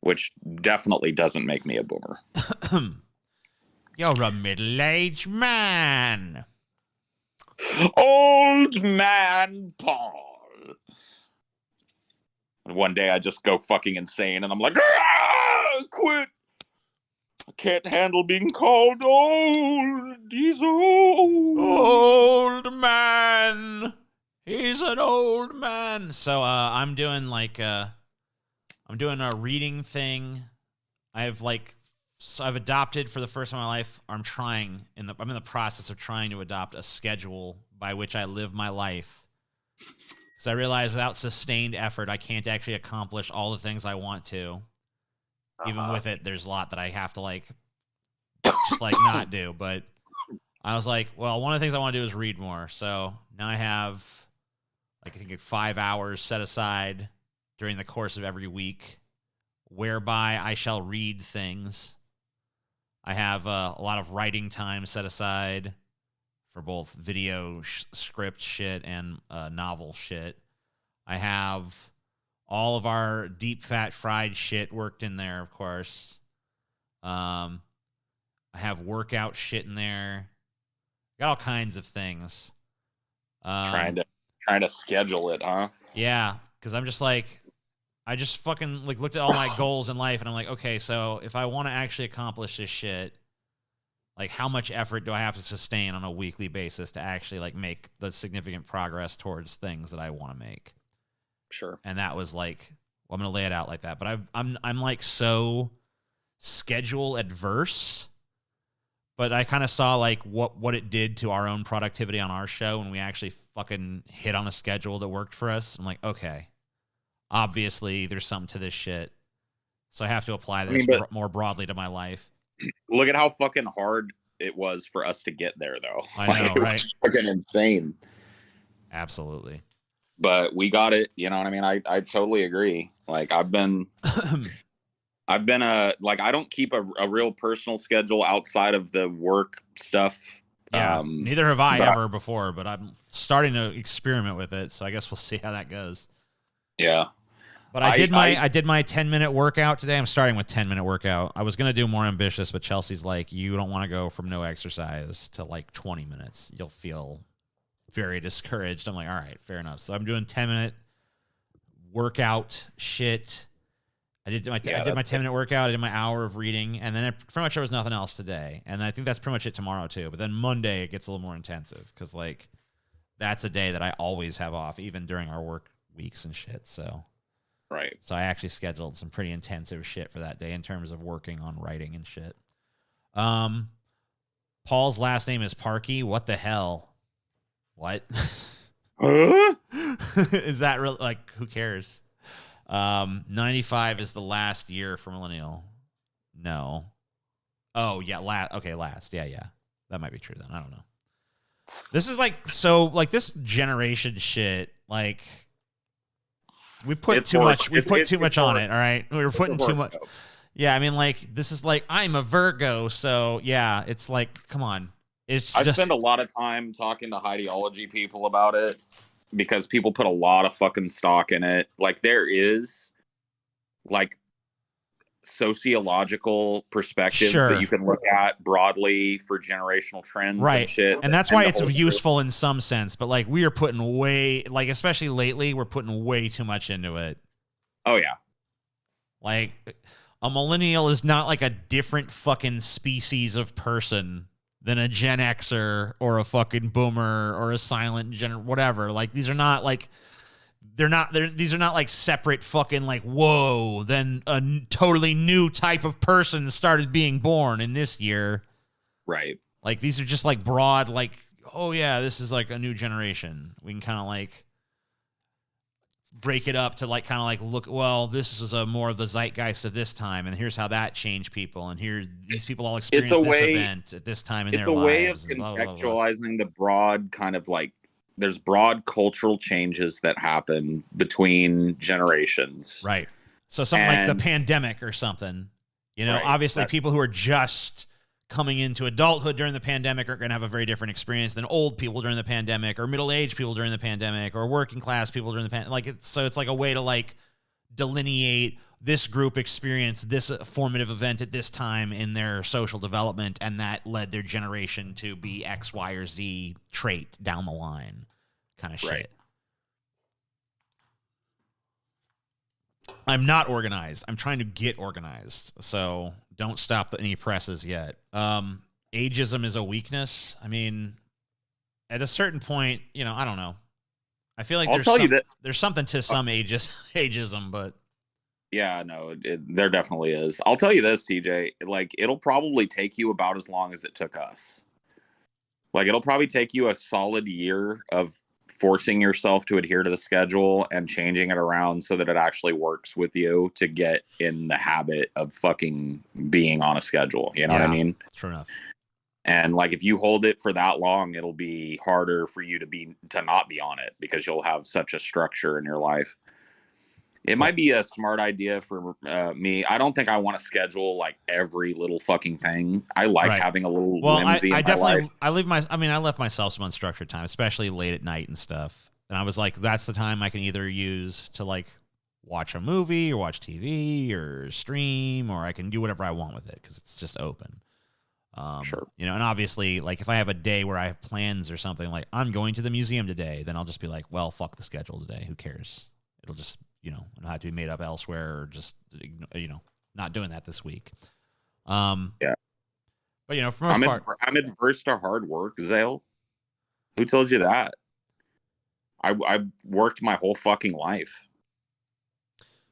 which definitely doesn't make me a boomer. You're a middle-aged man. Old man Paul. And one day I just go fucking insane and I'm like, quit. I can't handle being called old. He's old. Old man. He's an old man. So I'm doing like I'm doing a reading thing. I've adopted for the first time in my life. I'm in the process of trying to adopt a schedule by which I live my life. Because I realize without sustained effort, I can't actually accomplish all the things I want to. Even with it, there's a lot that I have to just not do. But I was like, well, one of the things I want to do is read more. So now I have I think 5 hours set aside during the course of every week, whereby I shall read things. I have a lot of writing time set aside for both video script shit and novel shit. I have all of our deep fat fried shit worked in there, of course. I have workout shit in there. Got all kinds of things. Trying to schedule it, huh? Yeah, because I'm just like, I just fucking looked at all my goals in life, and I'm like, okay, so if I want to actually accomplish this shit, how much effort do I have to sustain on a weekly basis to actually make the significant progress towards things that I want to make? Sure. And that was well, I'm gonna lay it out like that. But I'm so schedule adverse. But I kind of saw what it did to our own productivity on our show when we actually fucking hit on a schedule that worked for us. I'm like, okay, obviously there's something to this shit, so I have to apply this more broadly to my life. Look at how fucking hard it was for us to get there, though. I know, right? Fucking insane. Absolutely. But we got it. You know what I mean? I totally agree. Like I've been like, I don't keep a real personal schedule outside of the work stuff. Yeah, neither have I ever before, but I'm starting to experiment with it. So I guess we'll see how that goes. Yeah. But I did my 10-minute workout today. I'm starting with 10-minute workout. I was going to do more ambitious, but Chelsea's like, you don't want to go from no exercise to like 20 minutes. You'll feel very discouraged. I'm like, all right, fair enough. So I'm doing 10-minute workout shit. I did my 10-minute workout. I did my hour of reading, and then pretty much there was nothing else today. And I think that's pretty much it tomorrow too. But then Monday it gets a little more intensive because like that's a day that I always have off, even during our work weeks and shit. So. Right. So I actually scheduled some pretty intensive shit for that day in terms of working on writing and shit. Paul's last name is Parkey. What the hell? What? Is that real? Like, who cares? 95 is the last year for millennial. No. Oh, yeah. Last. Yeah. That might be true then. I don't know. This is like, so like this generation shit, like, we put too much. We put too much on it. All right, we were putting too much. Yeah, I mean, like this is like I'm a Virgo, so yeah, it's like, come on. I spend a lot of time talking to ideology people about it because people put a lot of fucking stock in it. Like there is, like, sociological perspectives that you can look at broadly for generational trends, right? And shit, and that's why it's useful in some sense. But like we are putting way, like especially lately, we're putting way too much into it. Oh yeah, like a millennial is not like a different fucking species of person than a Gen Xer or a fucking boomer or a silent whatever. Like these are not like. These are not like separate fucking like, whoa, then a totally new type of person started being born in this year. Right. Like these are just like broad, like, oh yeah, this is like a new generation. We can kind of like break it up to like kind of like look, well, this is a more of the zeitgeist of this time, and here's how that changed people, and here these people all experienced this event at this time in their lives. It's a way of contextualizing the broad kind of like, there's broad cultural changes that happen between generations. Right. So something like the pandemic or something, you know, obviously people who are just coming into adulthood during the pandemic are going to have a very different experience than old people during the pandemic or middle-aged people during the pandemic or working class people during the pandemic. Like so it's like a way to like delineate this group experienced this formative event at this time in their social development, and that led their generation to be X, Y, or Z trait down the line kind of shit. Right. I'm not organized. I'm trying to get organized. So don't stop any presses yet. Ageism is a weakness. I mean, at a certain point, you know, I don't know. I feel like there's something to some ageism, but yeah, no, there definitely is. I'll tell you this, TJ, like it'll probably take you about as long as it took us. Like it'll probably take you a solid year of forcing yourself to adhere to the schedule and changing it around so that it actually works with you to get in the habit of fucking being on a schedule. You know what I mean? True enough. And like if you hold it for that long, it'll be harder for you to not be on it because you'll have such a structure in your life. It might be a smart idea for me. I don't think I want to schedule like every little fucking thing. I like having a little whimsy in my life. I left myself some unstructured time, especially late at night and stuff. And I was like, that's the time I can either use to like watch a movie or watch TV or stream, or I can do whatever I want with it because it's just open. Sure. You know, and obviously, like if I have a day where I have plans or something, like I'm going to the museum today, then I'll just be like, well, fuck the schedule today. Who cares? It'll just, you know, it'll have to be made up elsewhere, or just, you know, not doing that this week. Yeah. But you know, for most part, I'm adverse to hard work, Zale. Who told you that? I worked my whole fucking life.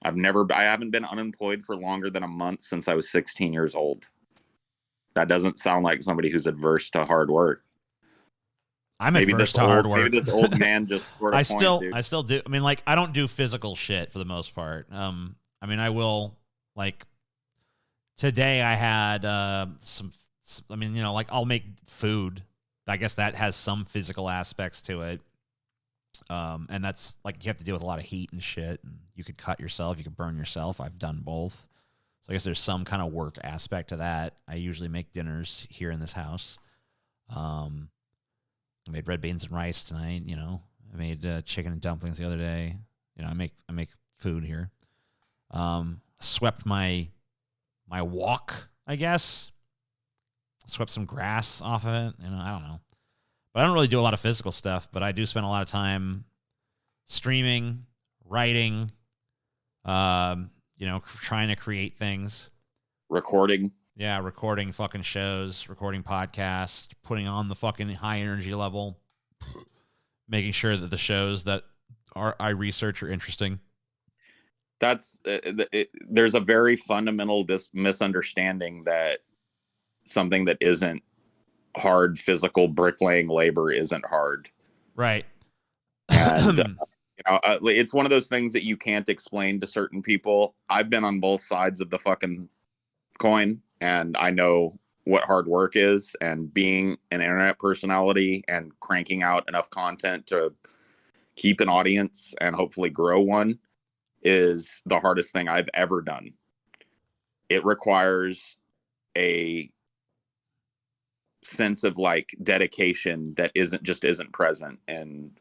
I haven't been unemployed for longer than a month since I was 16 years old. That doesn't sound like somebody who's adverse to hard work. I'm adverse to hard work. Maybe this old man just sort of I still do. I mean, like, I don't do physical shit for the most part. I mean, I will like Today I had some, I mean, you know, like I'll make food. I guess that has some physical aspects to it. And that's like you have to deal with a lot of heat and shit. And you could cut yourself, you could burn yourself. I've done both. So I guess there's some kind of work aspect to that. I usually make dinners here in this house. I made red beans and rice tonight, you know. I made chicken and dumplings the other day. You know, I make food here. Swept my walk, I guess. Swept some grass off of it. You know, I don't know. But I don't really do a lot of physical stuff, but I do spend a lot of time streaming, writing, you know, trying to create things. Recording. Yeah, recording fucking shows, recording podcasts, putting on the fucking high energy level, making sure that the shows that I research are interesting. That's there's a very fundamental misunderstanding that something that isn't hard physical bricklaying labor isn't hard. Right. And you know, it's one of those things that you can't explain to certain people. I've been on both sides of the fucking coin, and I know what hard work is, and being an internet personality and cranking out enough content to keep an audience and hopefully grow one is the hardest thing I've ever done. It requires a sense of like dedication that isn't present, and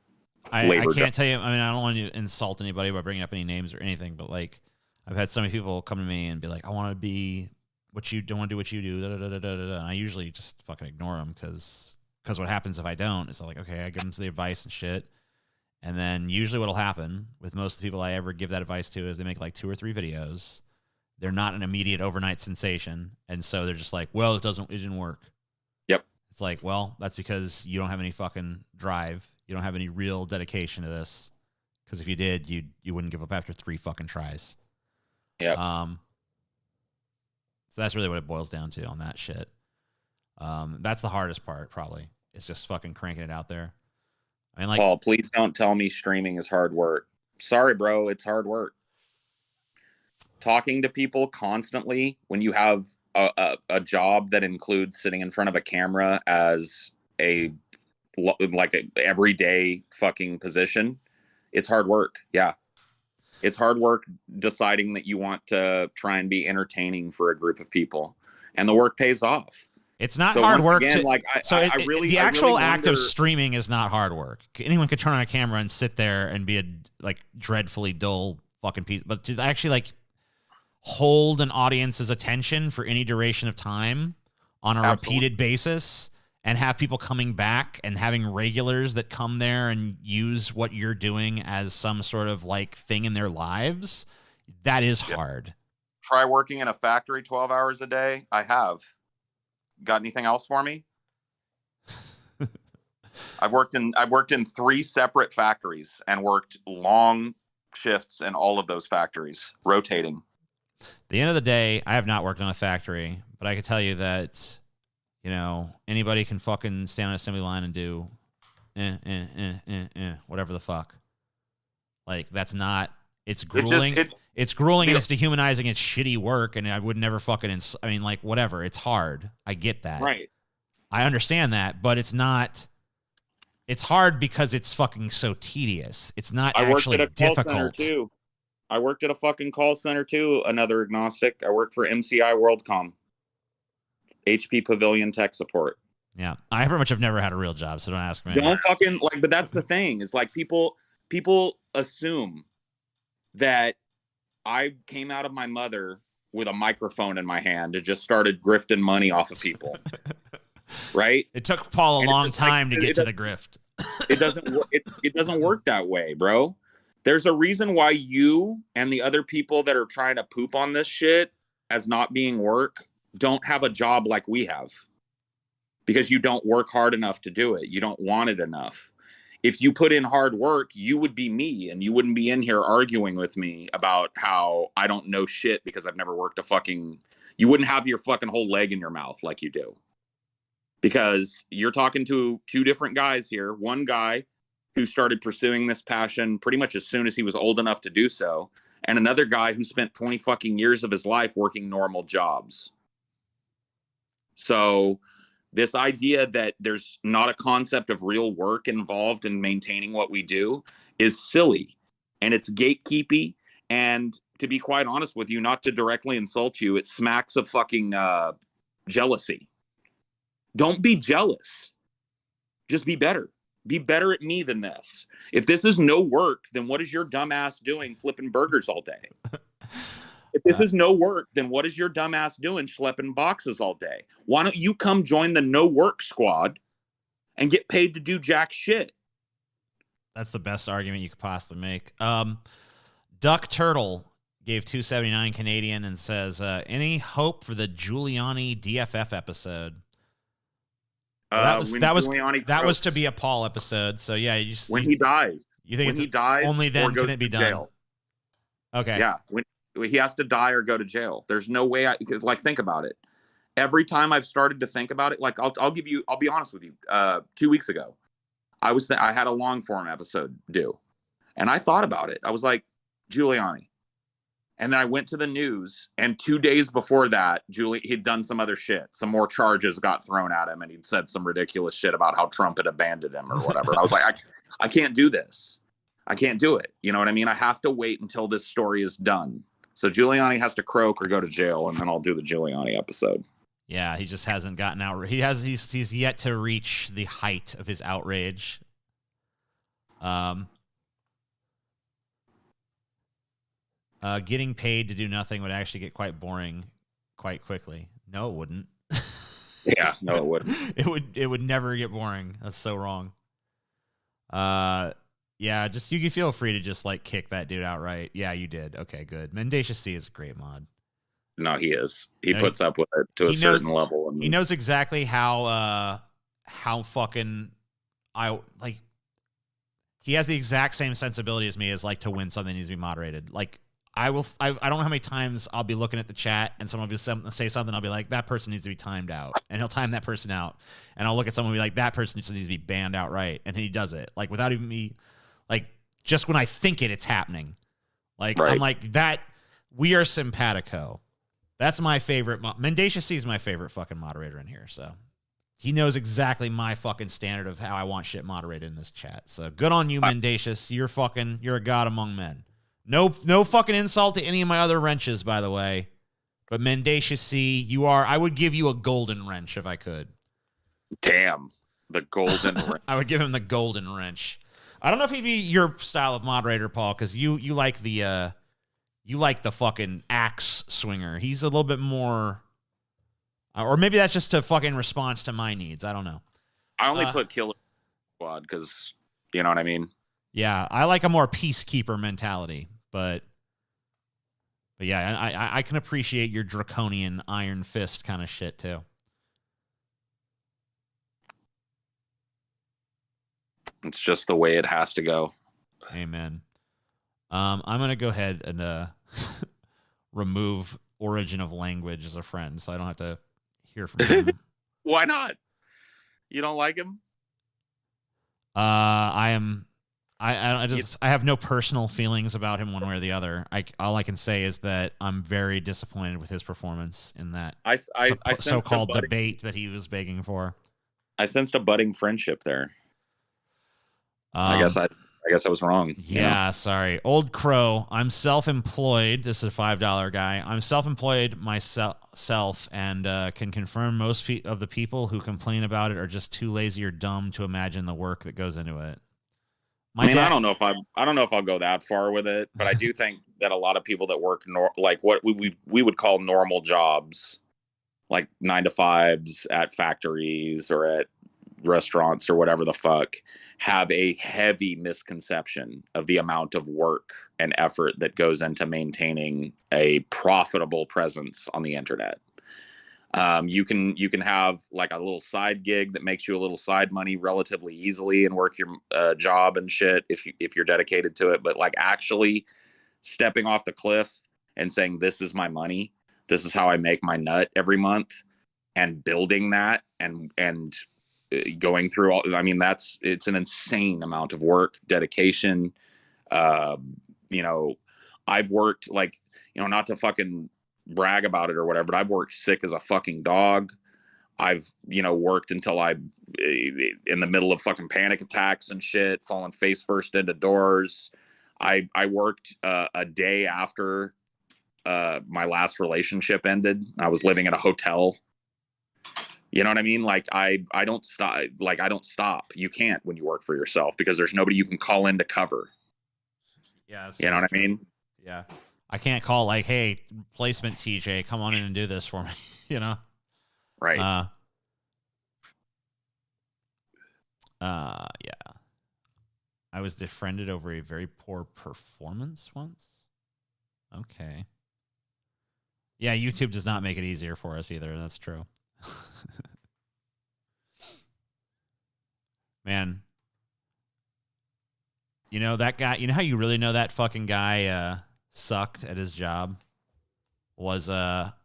I can't tell you. I mean, I don't want to insult anybody by bringing up any names or anything, but like, I've had so many people come to me and be like, "I want to be what you don't want to do what you do." Da, da, da, da, da, da. And I usually just fucking ignore them because what happens if I don't is I'm like, okay, I give them the advice and shit, and then usually what'll happen with most of the people I ever give that advice to is they make like 2 or 3 videos. They're not an immediate overnight sensation, and so they're just like, "Well, it didn't work." Yep. It's like, well, that's because you don't have any fucking drive. You don't have any real dedication to this. Because if you did, you wouldn't give up after 3 fucking tries. Yeah. So that's really what it boils down to on that shit. That's the hardest part, probably. It's just fucking cranking it out there. I mean, like, Paul, please don't tell me streaming is hard work. Sorry, bro, it's hard work. Talking to people constantly when you have a job that includes sitting in front of a camera as a everyday fucking position, it's hard work. Yeah, it's hard work deciding that you want to try and be entertaining for a group of people, and the work pays off. It's not hard work. Again, The actual act of streaming is not hard work. Anyone could turn on a camera and sit there and be a like dreadfully dull fucking piece, but to actually like hold an audience's attention for any duration of time on a repeated basis and have people coming back and having regulars that come there and use what you're doing as some sort of like thing in their lives, that is hard. Try working in a factory 12 hours a day. I have. Got anything else for me? I've worked in 3 separate factories and worked long shifts in all of those factories, rotating. At the end of the day, I have not worked on a factory, but I can tell you that, you know, anybody can fucking stand on an assembly line and do whatever the fuck. Like, that's not, it's grueling. It's grueling and it's dehumanizing. It's shitty work, and I would never fucking, I mean, like, whatever. It's hard. I get that. Right. I understand that, but it's not, it's hard because it's fucking so tedious. It's not actually difficult. I worked at a fucking call center too, another agnostic. I worked for MCI WorldCom, HP Pavilion Tech Support. Yeah, I pretty much have never had a real job, so don't ask me. Don't fucking, like, but that's the thing, is like people assume that I came out of my mother with a microphone in my hand and just started grifting money off of people. Right? It took Paul a long time to get to the grift. It doesn't work that way, bro. There's a reason why you and the other people that are trying to poop on this shit as not being work don't have a job like we have. Because you don't work hard enough to do it. You don't want it enough. If you put in hard work, you would be me, and you wouldn't be in here arguing with me about how I don't know shit because I've never worked you wouldn't have your fucking whole leg in your mouth like you do. Because you're talking to 2 different guys here. One guy who started pursuing this passion pretty much as soon as he was old enough to do so, and another guy who spent 20 fucking years of his life working normal jobs. So this idea that there's not a concept of real work involved in maintaining what we do is silly, and it's gatekeepy. And to be quite honest with you, not to directly insult you, it smacks of fucking jealousy. Don't be jealous. Just be better. Be better at me than this. If this is no work, then what is your dumb ass doing flipping burgers all day? If this is no work, then what is your dumb ass doing schlepping boxes all day? Why don't you come join the no work squad and get paid to do jack shit? That's the best argument you could possibly make. Duck Turtle gave $2.79 Canadian and says, any hope for the Giuliani DFF episode? That was to be a Paul episode. So yeah, you just when he dies. You think when he dies, only then can it be done? Jail. Okay. Yeah, when he has to die or go to jail. There's no way think about it. Every time I've started to think about it, like I'll be honest with you. 2 weeks ago, I had a long form episode due, and I thought about it. I was like, Giuliani. And then I went to the news, and 2 days before that, he'd done some other shit. Some more charges got thrown at him, and he'd said some ridiculous shit about how Trump had abandoned him or whatever. And I was like, I can't do this. I can't do it. You know what I mean? I have to wait until this story is done. So Giuliani has to croak or go to jail, and then I'll do the Giuliani episode. Yeah, he just hasn't gotten out. He's yet to reach the height of his outrage. Getting paid to do nothing would actually get quite boring quite quickly. No, it wouldn't. Yeah, no, it wouldn't. It would never get boring. That's so wrong. Yeah, just you can feel free to just like kick that dude outright. Yeah, you did. Okay, good. Mendacious C is a great mod. No, he is. He puts up with it to a certain level. He knows exactly how fucking he has the exact same sensibility as me as like to when something needs to be moderated. Like I don't know how many times I'll be looking at the chat and someone will say something. I'll be like, that person needs to be timed out, and he'll time that person out. And I'll look at someone and be like, that person just needs to be banned outright, and then he does it like without even me, like just when I think it's happening. Like right. I'm like that. We are simpatico. That's my favorite. Mendacious C is my favorite fucking moderator in here. So he knows exactly my fucking standard of how I want shit moderated in this chat. So good on you, Mendacious. You're a god among men. No fucking insult to any of my other wrenches, by the way. But Mendacious C, I would give you a golden wrench if I could. Damn. The golden wrench. I would give him the golden wrench. I don't know if he'd be your style of moderator, Paul, because you like the fucking axe swinger. He's a little bit more, or maybe that's just a fucking response to my needs. I don't know. I only put Killer Squad because, you know what I mean? Yeah, I like a more peacekeeper mentality. But yeah, I can appreciate your draconian iron fist kind of shit too. It's just the way it has to go. Amen. I'm gonna go ahead and remove Origin of Language as a friend, so I don't have to hear from him. Why not? You don't like him? I have no personal feelings about him one way or the other. All I can say is that I'm very disappointed with his performance in that so-called debate that he was begging for. I sensed a budding friendship there. I guess I was wrong. Yeah, sorry. Old Crow, I'm self-employed. This is a $5 guy. I'm self-employed myself and can confirm most of the people who complain about it are just too lazy or dumb to imagine the work that goes into it. I don't know if I'll go that far with it, but I do think that a lot of people that work like what we would call normal jobs, like 9-to-5s at factories or at restaurants or whatever the fuck, have a heavy misconception of the amount of work and effort that goes into maintaining a profitable presence on the internet. You can have like a little side gig that makes you a little side money relatively easily and work your job and shit if you're dedicated to it. But like actually stepping off the cliff and saying, this is my money, this is how I make my nut every month, and building that and going through all, I mean, it's an insane amount of work, dedication, I've worked like, not to fucking brag about it or whatever, but I've worked sick as a fucking dog. I've, worked until in the middle of fucking panic attacks and shit, falling face first into doors. I worked a day after my last relationship ended. I was living in a hotel. You know what I mean? Like I don't stop. Like I don't stop. You can't when you work for yourself because there's nobody you can call in to cover. Yeah. You know what I mean? Yeah. I can't call like, hey, placement TJ, come on in and do this for me. Right. Yeah. I was defriended over a very poor performance once. Okay. Yeah, YouTube does not make it easier for us either. That's true. Man. That guy, how you really know that fucking guy sucked at his job? Was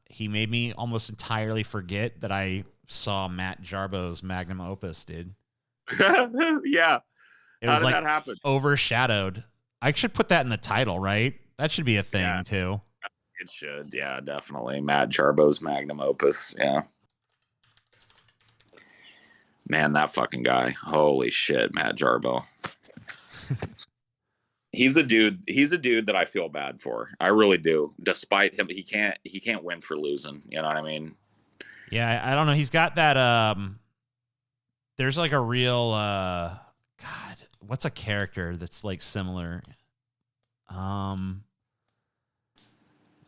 he made me almost entirely forget that I saw Matt Jarbo's magnum opus, dude. Yeah. How did that happen? Overshadowed. I should put that in the title, right? That should be a thing too. It should, yeah, definitely. Matt Jarbo's magnum opus, yeah. Man, that fucking guy. Holy shit, Matt Jarbo. He's a dude that I feel bad for. I really do. Despite him, he can't win for losing. You know what I mean? Yeah, I don't know. He's got that there's like a real God, what's a character that's like similar?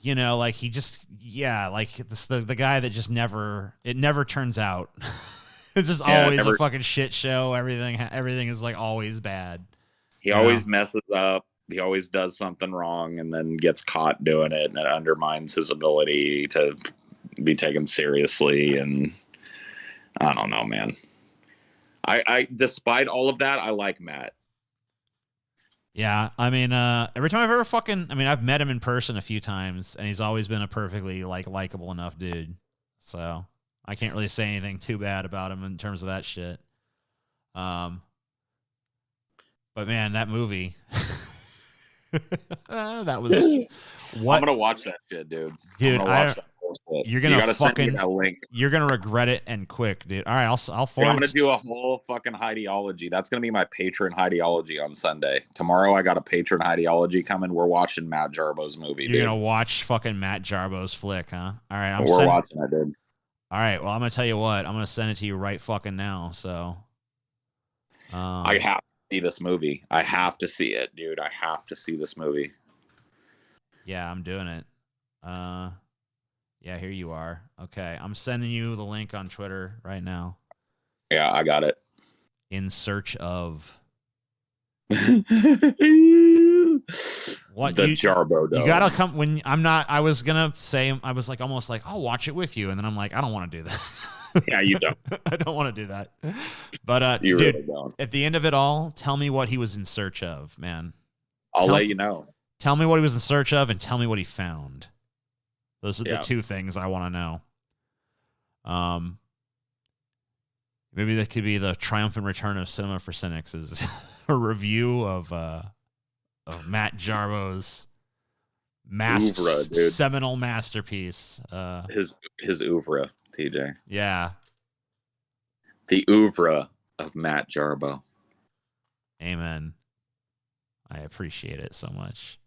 Like he just like this the guy that just never turns out. It's just always a fucking shit show. Everything is like always bad. He always messes up. He always does something wrong and then gets caught doing it, and it undermines his ability to be taken seriously. And I don't know, man. I despite all of that, I like Matt. Yeah, I mean, every time I've met him in person a few times, and he's always been a perfectly likable enough dude. So I can't really say anything too bad about him in terms of that shit. But man, that movie, that was what. I'm gonna watch that shit, dude. Dude, you're gonna send me that link. You're gonna regret it and quick, dude. All right, I'll forward. I'm gonna do a whole fucking ideology. That's gonna be my patron ideology on Sunday. Tomorrow, I got a patron ideology coming. We're watching Matt Jarbo's movie. You're gonna watch fucking Matt Jarbo's flick, huh? All right, we're watching it, dude. All right, well, I'm gonna tell you what. I'm gonna send it to you right fucking now. So, I have to see this movie. I have to see it, dude. I have to see this movie. Yeah, I'm doing it. Yeah, here you are. Okay, I'm sending you the link on Twitter right now. Yeah, I got it. In search of what the Jarbo dog. You gotta come when I'm not. I was gonna say I was like almost like I'll watch it with you, and then I'm like I don't want to do that. Yeah, you don't. I don't want to do that. But you dude, really don't. At the end of it all, tell me what he was in search of, man. I'll let you know. Tell me what he was in search of, and tell me what he found. Those are the two things I want to know. Maybe that could be the triumphant return of Cinema for Cynics is a review of Matt Jarbo's seminal masterpiece. His oeuvre, TJ. Yeah. The oeuvre of Matt Jarbo. Amen. I appreciate it so much.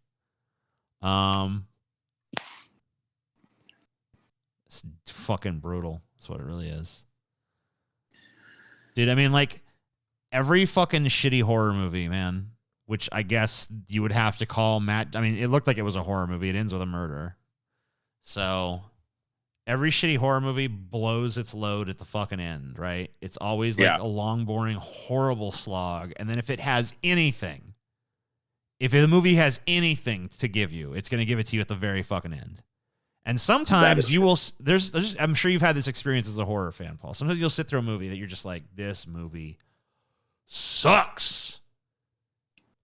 It's fucking brutal. That's what it really is. Dude, I mean, like, every fucking shitty horror movie, man, which I guess you would have to call Matt. I mean, it looked like it was a horror movie. It ends with a murder. So every shitty horror movie blows its load at the fucking end, right? It's always like a long, boring, horrible slog. And then if it has anything, if the movie has anything to give you, it's going to give it to you at the very fucking end. And sometimes you will, I'm sure you've had this experience as a horror fan, Paul. Sometimes you'll sit through a movie that you're just like, this movie sucks.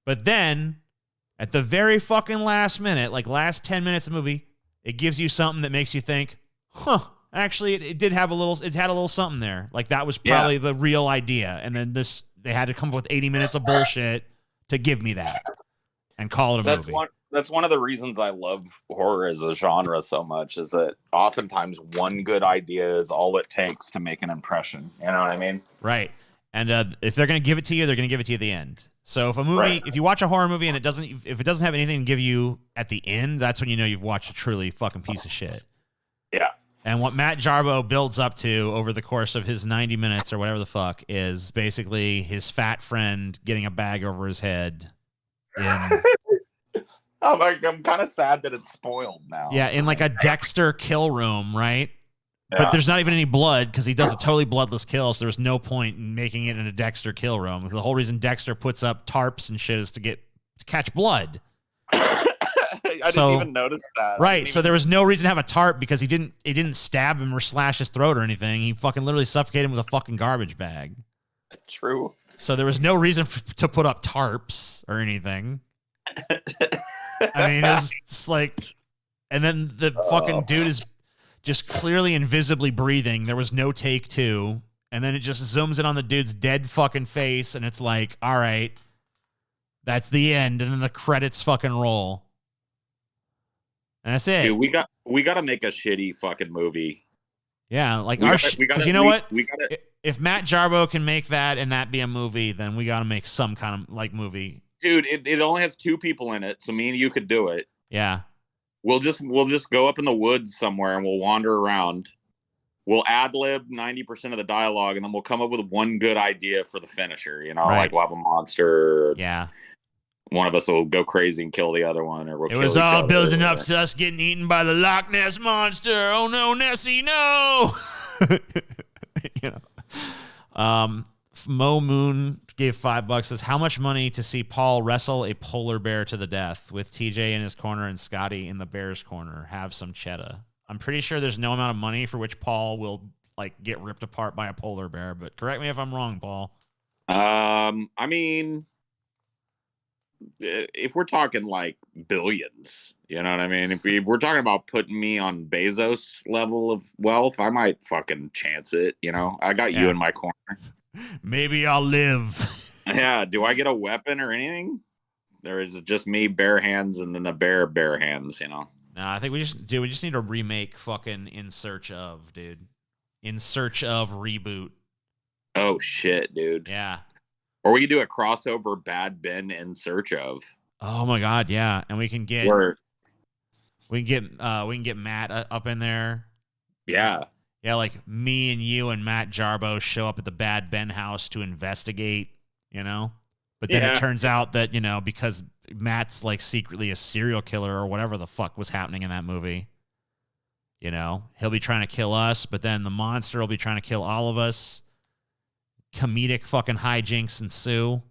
But then at the very fucking last minute, like last 10 minutes of the movie, it gives you something that makes you think, actually it had a little something there. Like that was probably the real idea. And then they had to come up with 80 minutes of bullshit to give me that and call it a movie. that's one of the reasons I love horror as a genre so much, is that oftentimes one good idea is all it takes to make an impression. You know what I mean? Right. And if they're going to give it to you, they're going to give it to you at the end. So if a movie, if you watch a horror movie and if it doesn't have anything to give you at the end, that's when you know you've watched a truly fucking piece of shit. Yeah. And what Matt Jarbo builds up to over the course of his 90 minutes or whatever the fuck is basically his fat friend getting a bag over his head. I'm kind of sad that it's spoiled now. Yeah, in like a Dexter kill room, right? Yeah. But there's not even any blood because he does a totally bloodless kill, so there's no point in making it in a Dexter kill room. The whole reason Dexter puts up tarps and shit is to catch blood. I didn't even notice that. Right, so there was no reason to have a tarp because it didn't stab him or slash his throat or anything. He fucking literally suffocated him with a fucking garbage bag. True. So there was no reason to put up tarps or anything. I mean, it was just like, and then the fucking dude is just clearly invisibly breathing. There was no take two. And then it just zooms in on the dude's dead fucking face. And it's like, all right, that's the end. And then the credits fucking roll. And that's it. Dude, we got to make a shitty fucking movie. Yeah. Like, because you know what? If Matt Jarbo can make that and that be a movie, then we got to make some kind of like movie. Dude, it only has 2 people in it. So me and you could do it. Yeah. We'll just go up in the woods somewhere and we'll wander around. We'll ad-lib 90% of the dialogue, and then we'll come up with one good idea for the finisher. You know, Right. like we'll have a monster. Yeah. One of us will go crazy and kill the other one, or we'll It kill was each all other. building up to us getting eaten by the Loch Ness monster. Oh no, Nessie, no! You know. Mo Moon gave $5. Says, how much money to see Paul wrestle a polar bear to the death with TJ in his corner and Scotty in the bear's corner? Have some cheddar. I'm pretty sure there's no amount of money for which Paul will like get ripped apart by a polar bear, but correct me if I'm wrong, Paul. I mean, if we're talking like billions, you know what I mean? If we're talking about putting me on Bezos level of wealth, I might fucking chance it. You know, I got you in my corner. Maybe I'll live. Yeah. Do I get a weapon or anything? There is just me bare hands and then the bear bare hands, you know? No, I think we just need to remake fucking In Search Of, dude. In Search Of reboot. Oh shit, dude. Yeah. Or we could do a crossover Bad Ben In Search Of. Oh my god, yeah. And we can get Matt up in there. Yeah. Yeah, like me and you and Matt Jarbo show up at the Bad Ben house to investigate, you know? But then it turns out that, you know, because Matt's like secretly a serial killer or whatever the fuck was happening in that movie, you know, he'll be trying to kill us, but then the monster will be trying to kill all of us. Comedic fucking hijinks ensue.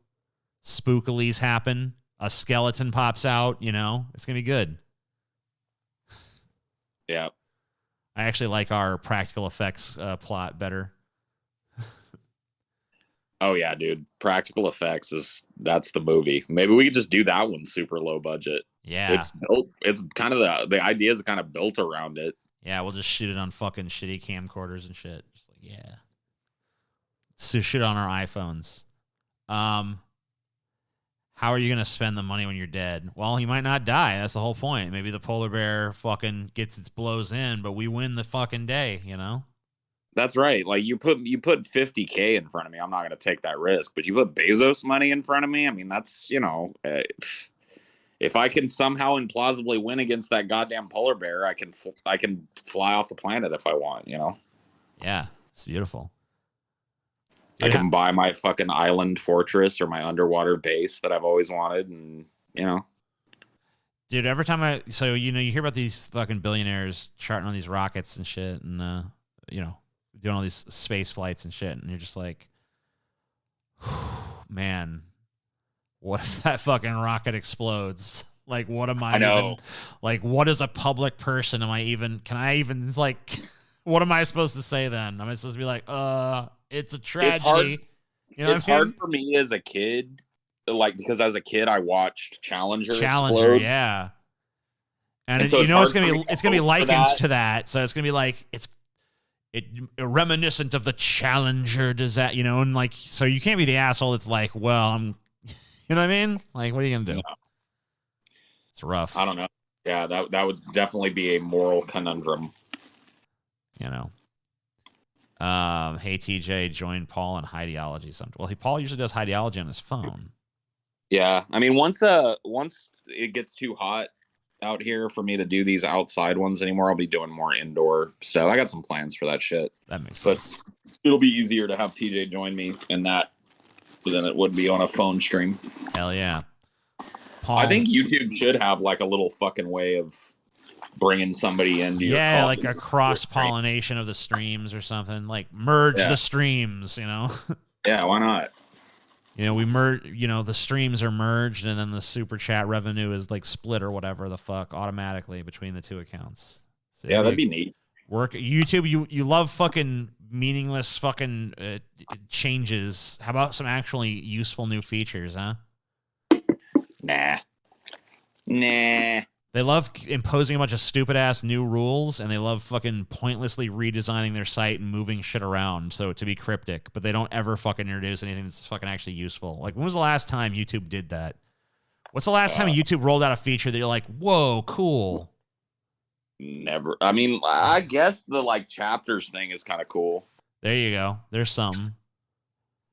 Spookilies happen. A skeleton pops out, you know? It's going to be good. Yeah. I actually like our practical effects plot better. Oh yeah, dude. Practical effects that's the movie. Maybe we could just do that one super low budget. Yeah. It's kind of the idea is kind of built around it. Yeah, we'll just shoot it on fucking shitty camcorders and shit. Just like, yeah. So shoot it on our iPhones. How are you going to spend the money when you're dead? Well, he might not die. That's the whole point. Maybe the polar bear fucking gets its blows in, but we win the fucking day, you know? That's right. Like you put $50K in front of me. I'm not going to take that risk, but you put Bezos money in front of me. I mean, that's, you know, if I can somehow implausibly win against that goddamn polar bear, I can fly off the planet if I want, you know? Yeah, it's beautiful. I can buy my fucking island fortress or my underwater base that I've always wanted, and you know, dude. Every time you hear about these fucking billionaires charting on these rockets and shit, and you know, doing all these space flights and shit, and you're just like, man, what if that fucking rocket explodes? Like, what am I even? Like, what as a public person am I even? Can I even like? What am I supposed to say then? Am I supposed to be like, it's a tragedy? It's hard for me as a kid, like because as a kid I watched Challenger explode. Yeah. And you know it's gonna be likened to that, so it's gonna be like it's reminiscent of the Challenger disaster, you know, and like so you can't be the asshole that's like, well, I'm, you know what I mean? Like, what are you gonna do? It's rough. I don't know. Yeah, that would definitely be a moral conundrum. You know. Hey TJ, join Paul on Hideology. Well, Paul usually does Hideology on his phone. Yeah, I mean, once it gets too hot out here for me to do these outside ones anymore, I'll be doing more indoor stuff. I got some plans for that shit. That makes sense. But it'll be easier to have TJ join me in that than it would be on a phone stream. Hell yeah. Paul, I think YouTube should have like a little fucking way of bringing somebody into your yeah, like a cross-pollination of the streams or something. Like merge the streams, you know? Yeah, why not? You know, we merge, you know, the streams are merged and then the super chat revenue is like split or whatever the fuck automatically between the two accounts. So yeah, that'd be neat. Work YouTube, you love fucking meaningless fucking changes. How about some actually useful new features, huh? Nah. They love imposing a bunch of stupid-ass new rules, and they love fucking pointlessly redesigning their site and moving shit around so to be cryptic, but they don't ever fucking introduce anything that's fucking actually useful. Like, when was the last time YouTube did that? What's the last time YouTube rolled out a feature that you're like, whoa, cool? Never. I mean, I guess the, like, chapters thing is kind of cool. There you go. There's something.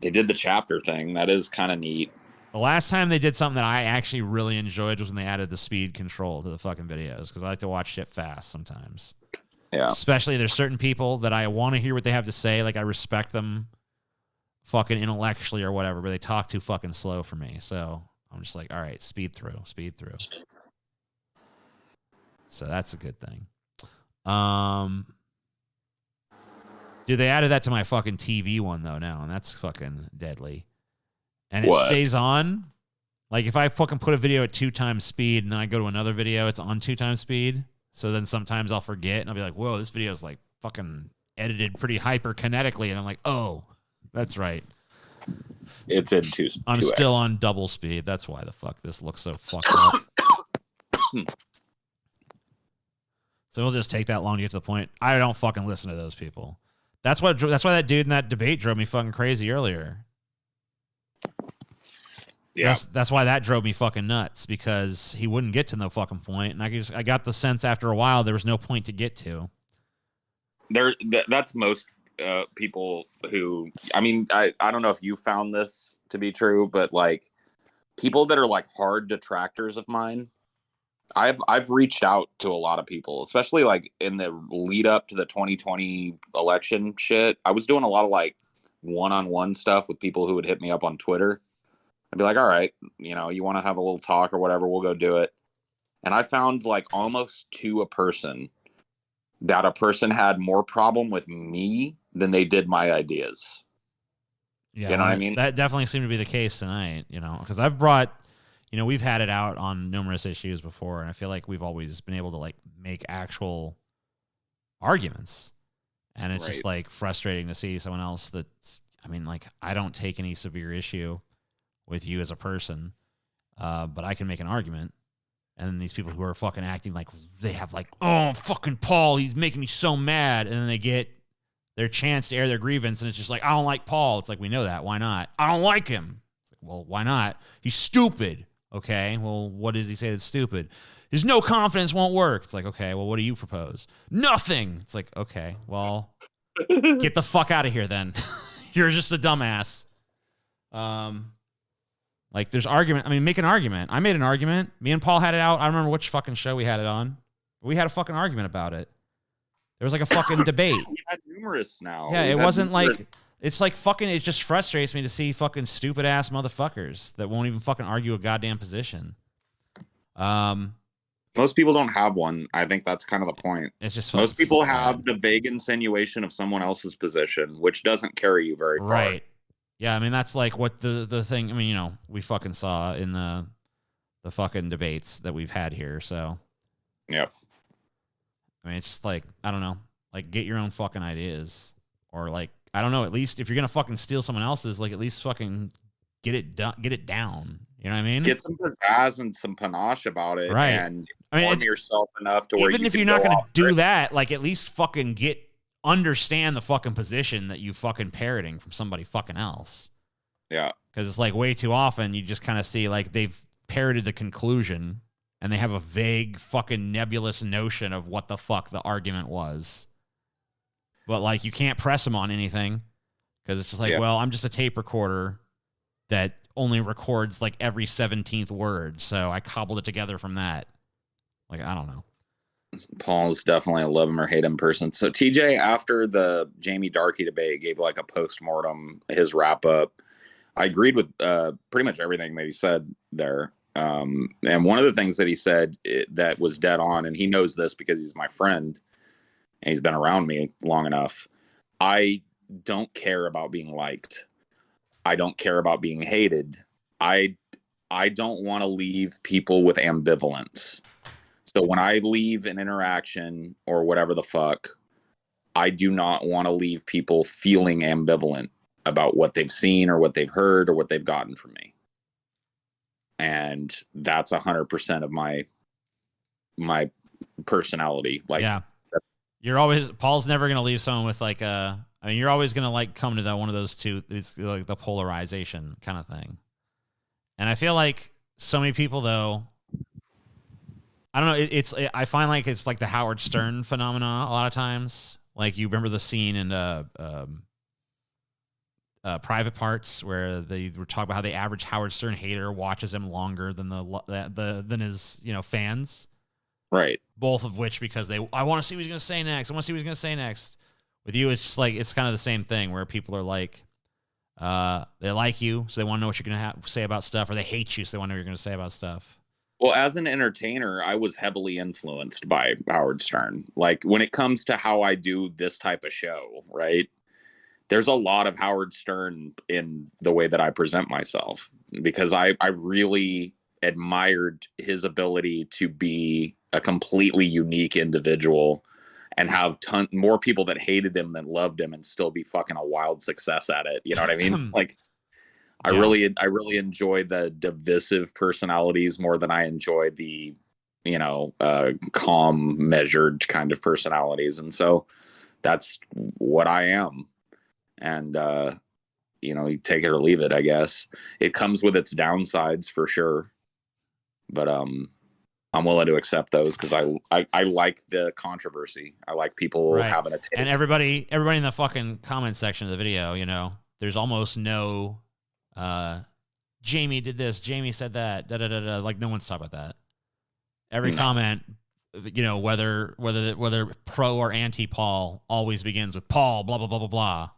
They did the chapter thing. That is kind of neat. The last time they did something that I actually really enjoyed was when they added the speed control to the fucking videos, because I like to watch shit fast sometimes. Yeah. Especially there's certain people that I want to hear what they have to say. Like, I respect them fucking intellectually or whatever, but they talk too fucking slow for me. So I'm just like, all right, speed through. So that's a good thing. Dude, they added that to my fucking TV one, though, now, and that's fucking deadly. And it stays on. Like, if I fucking put a video at 2 times speed and then I go to another video, it's on 2 times speed. So then sometimes I'll forget and I'll be like, whoa, this video is like fucking edited pretty hyper kinetically. And I'm like, oh, that's right. It's in 2. I'm still on double speed. That's why the fuck this looks so fucked up. So it'll just take that long to get to the point. I don't fucking listen to those people. That's why that dude in that debate drove me fucking crazy earlier. Yeah, that's why that drove me fucking nuts, because he wouldn't get to no fucking point, and I got the sense after a while there was no point to get to. That's most people who, I mean, I don't know if you found this to be true, but like people that are like hard detractors of mine, I've reached out to a lot of people, especially like in the lead up to the 2020 election shit. I was doing a lot of like one-on-one stuff with people who would hit me up on Twitter. I'd be like, all right, you know, you want to have a little talk or whatever, we'll go do it. And I found like almost to a person that a person had more problem with me than they did my ideas. Yeah, you know what I mean? That definitely seemed to be the case tonight, you know, because I've brought, you know, we've had it out on numerous issues before, and I feel like we've always been able to like make actual arguments. And it's just like frustrating to see someone else that's, I mean, like, I don't take any severe issue with you as a person, but I can make an argument. And then these people who are fucking acting like they have like, oh, fucking Paul, he's making me so mad. And then they get their chance to air their grievance. And it's just like, I don't like Paul. It's like, we know that. Why not? I don't like him. It's like, well, why not? He's stupid. Okay. Well, what does he say that's stupid? His no confidence won't work. It's like, okay, well, what do you propose? Nothing. It's like, okay, well, get the fuck out of here then. You're just a dumbass. Like, there's argument. I mean, make an argument. I made an argument. Me and Paul had it out. I don't remember which fucking show we had it on. We had a fucking argument about it. There was like a fucking debate. We had numerous now. Yeah, it wasn't like, it's like fucking, it just frustrates me to see fucking stupid ass motherfuckers that won't even fucking argue a goddamn position. Most people don't have one. I think that's kind of the point. It's just most people have the vague insinuation of someone else's position, which doesn't carry you very far. Right. Yeah, I mean, that's like what the thing, I mean, you know, we fucking saw in the fucking debates that we've had here, so. Yep. I mean, it's just like, I don't know, like, get your own fucking ideas. Or like, I don't know, at least if you're gonna fucking steal someone else's, like, at least fucking get it down. You know what I mean? Get some pizzazz and some panache about it, right? And inform yourself enough to where even if you're not gonna do that, like, at least fucking understand the fucking position that you fucking parroting from somebody fucking else. Yeah. Because it's like way too often you just kind of see like they've parroted the conclusion and they have a vague fucking nebulous notion of what the fuck the argument was. But like, you can't press them on anything because it's just like, well, I'm just a tape recorder that only records like every 17th word. So I cobbled it together from that. Like, I don't know. Paul's definitely a love him or hate him person. So TJ, after the Jamie Darkey debate, gave like a post-mortem, his wrap up. I agreed with pretty much everything that he said there. And one of the things that he said that was dead on, and he knows this because he's my friend and he's been around me long enough. I don't care about being liked. I don't care about being hated. I don't want to leave people with ambivalence. So when I leave an interaction or whatever the fuck, I do not want to leave people feeling ambivalent about what they've seen or what they've heard or what they've gotten from me. And that's 100% of my personality. Like, yeah, Paul's never going to leave someone with like you're always going to like come to that one of those two. It's like the polarization kind of thing. And I feel like so many people though, I don't know. I find like it's like the Howard Stern phenomena a lot of times. Like, you remember the scene in Private Parts where they were talking about how the average Howard Stern hater watches him longer than than his fans. Right. Both of which because I want to see what he's going to say next. I want to see what he's going to say next. With you, it's just like it's kind of the same thing where people are like, they like you, so they want to know what you're going to say about stuff, or they hate you, so they want to know what you're going to say about stuff. Well, as an entertainer, I was heavily influenced by Howard Stern. Like, when it comes to how I do this type of show, right? There's a lot of Howard Stern in the way that I present myself, because I really admired his ability to be a completely unique individual and have more people that hated him than loved him and still be fucking a wild success at it. You know what I mean? Like, I really enjoy the divisive personalities more than I enjoy the, calm, measured kind of personalities. And so that's what I am. And, you take it or leave it, I guess. It comes with its downsides for sure. But I'm willing to accept those because I like the controversy. I like people having a take. And everybody in the fucking comment section of the video, there's almost no Jamie did this, Jamie said that, da da da da. Like, no one's talking about that. Every comment, whether pro or anti Paul, always begins with Paul, blah blah blah blah blah.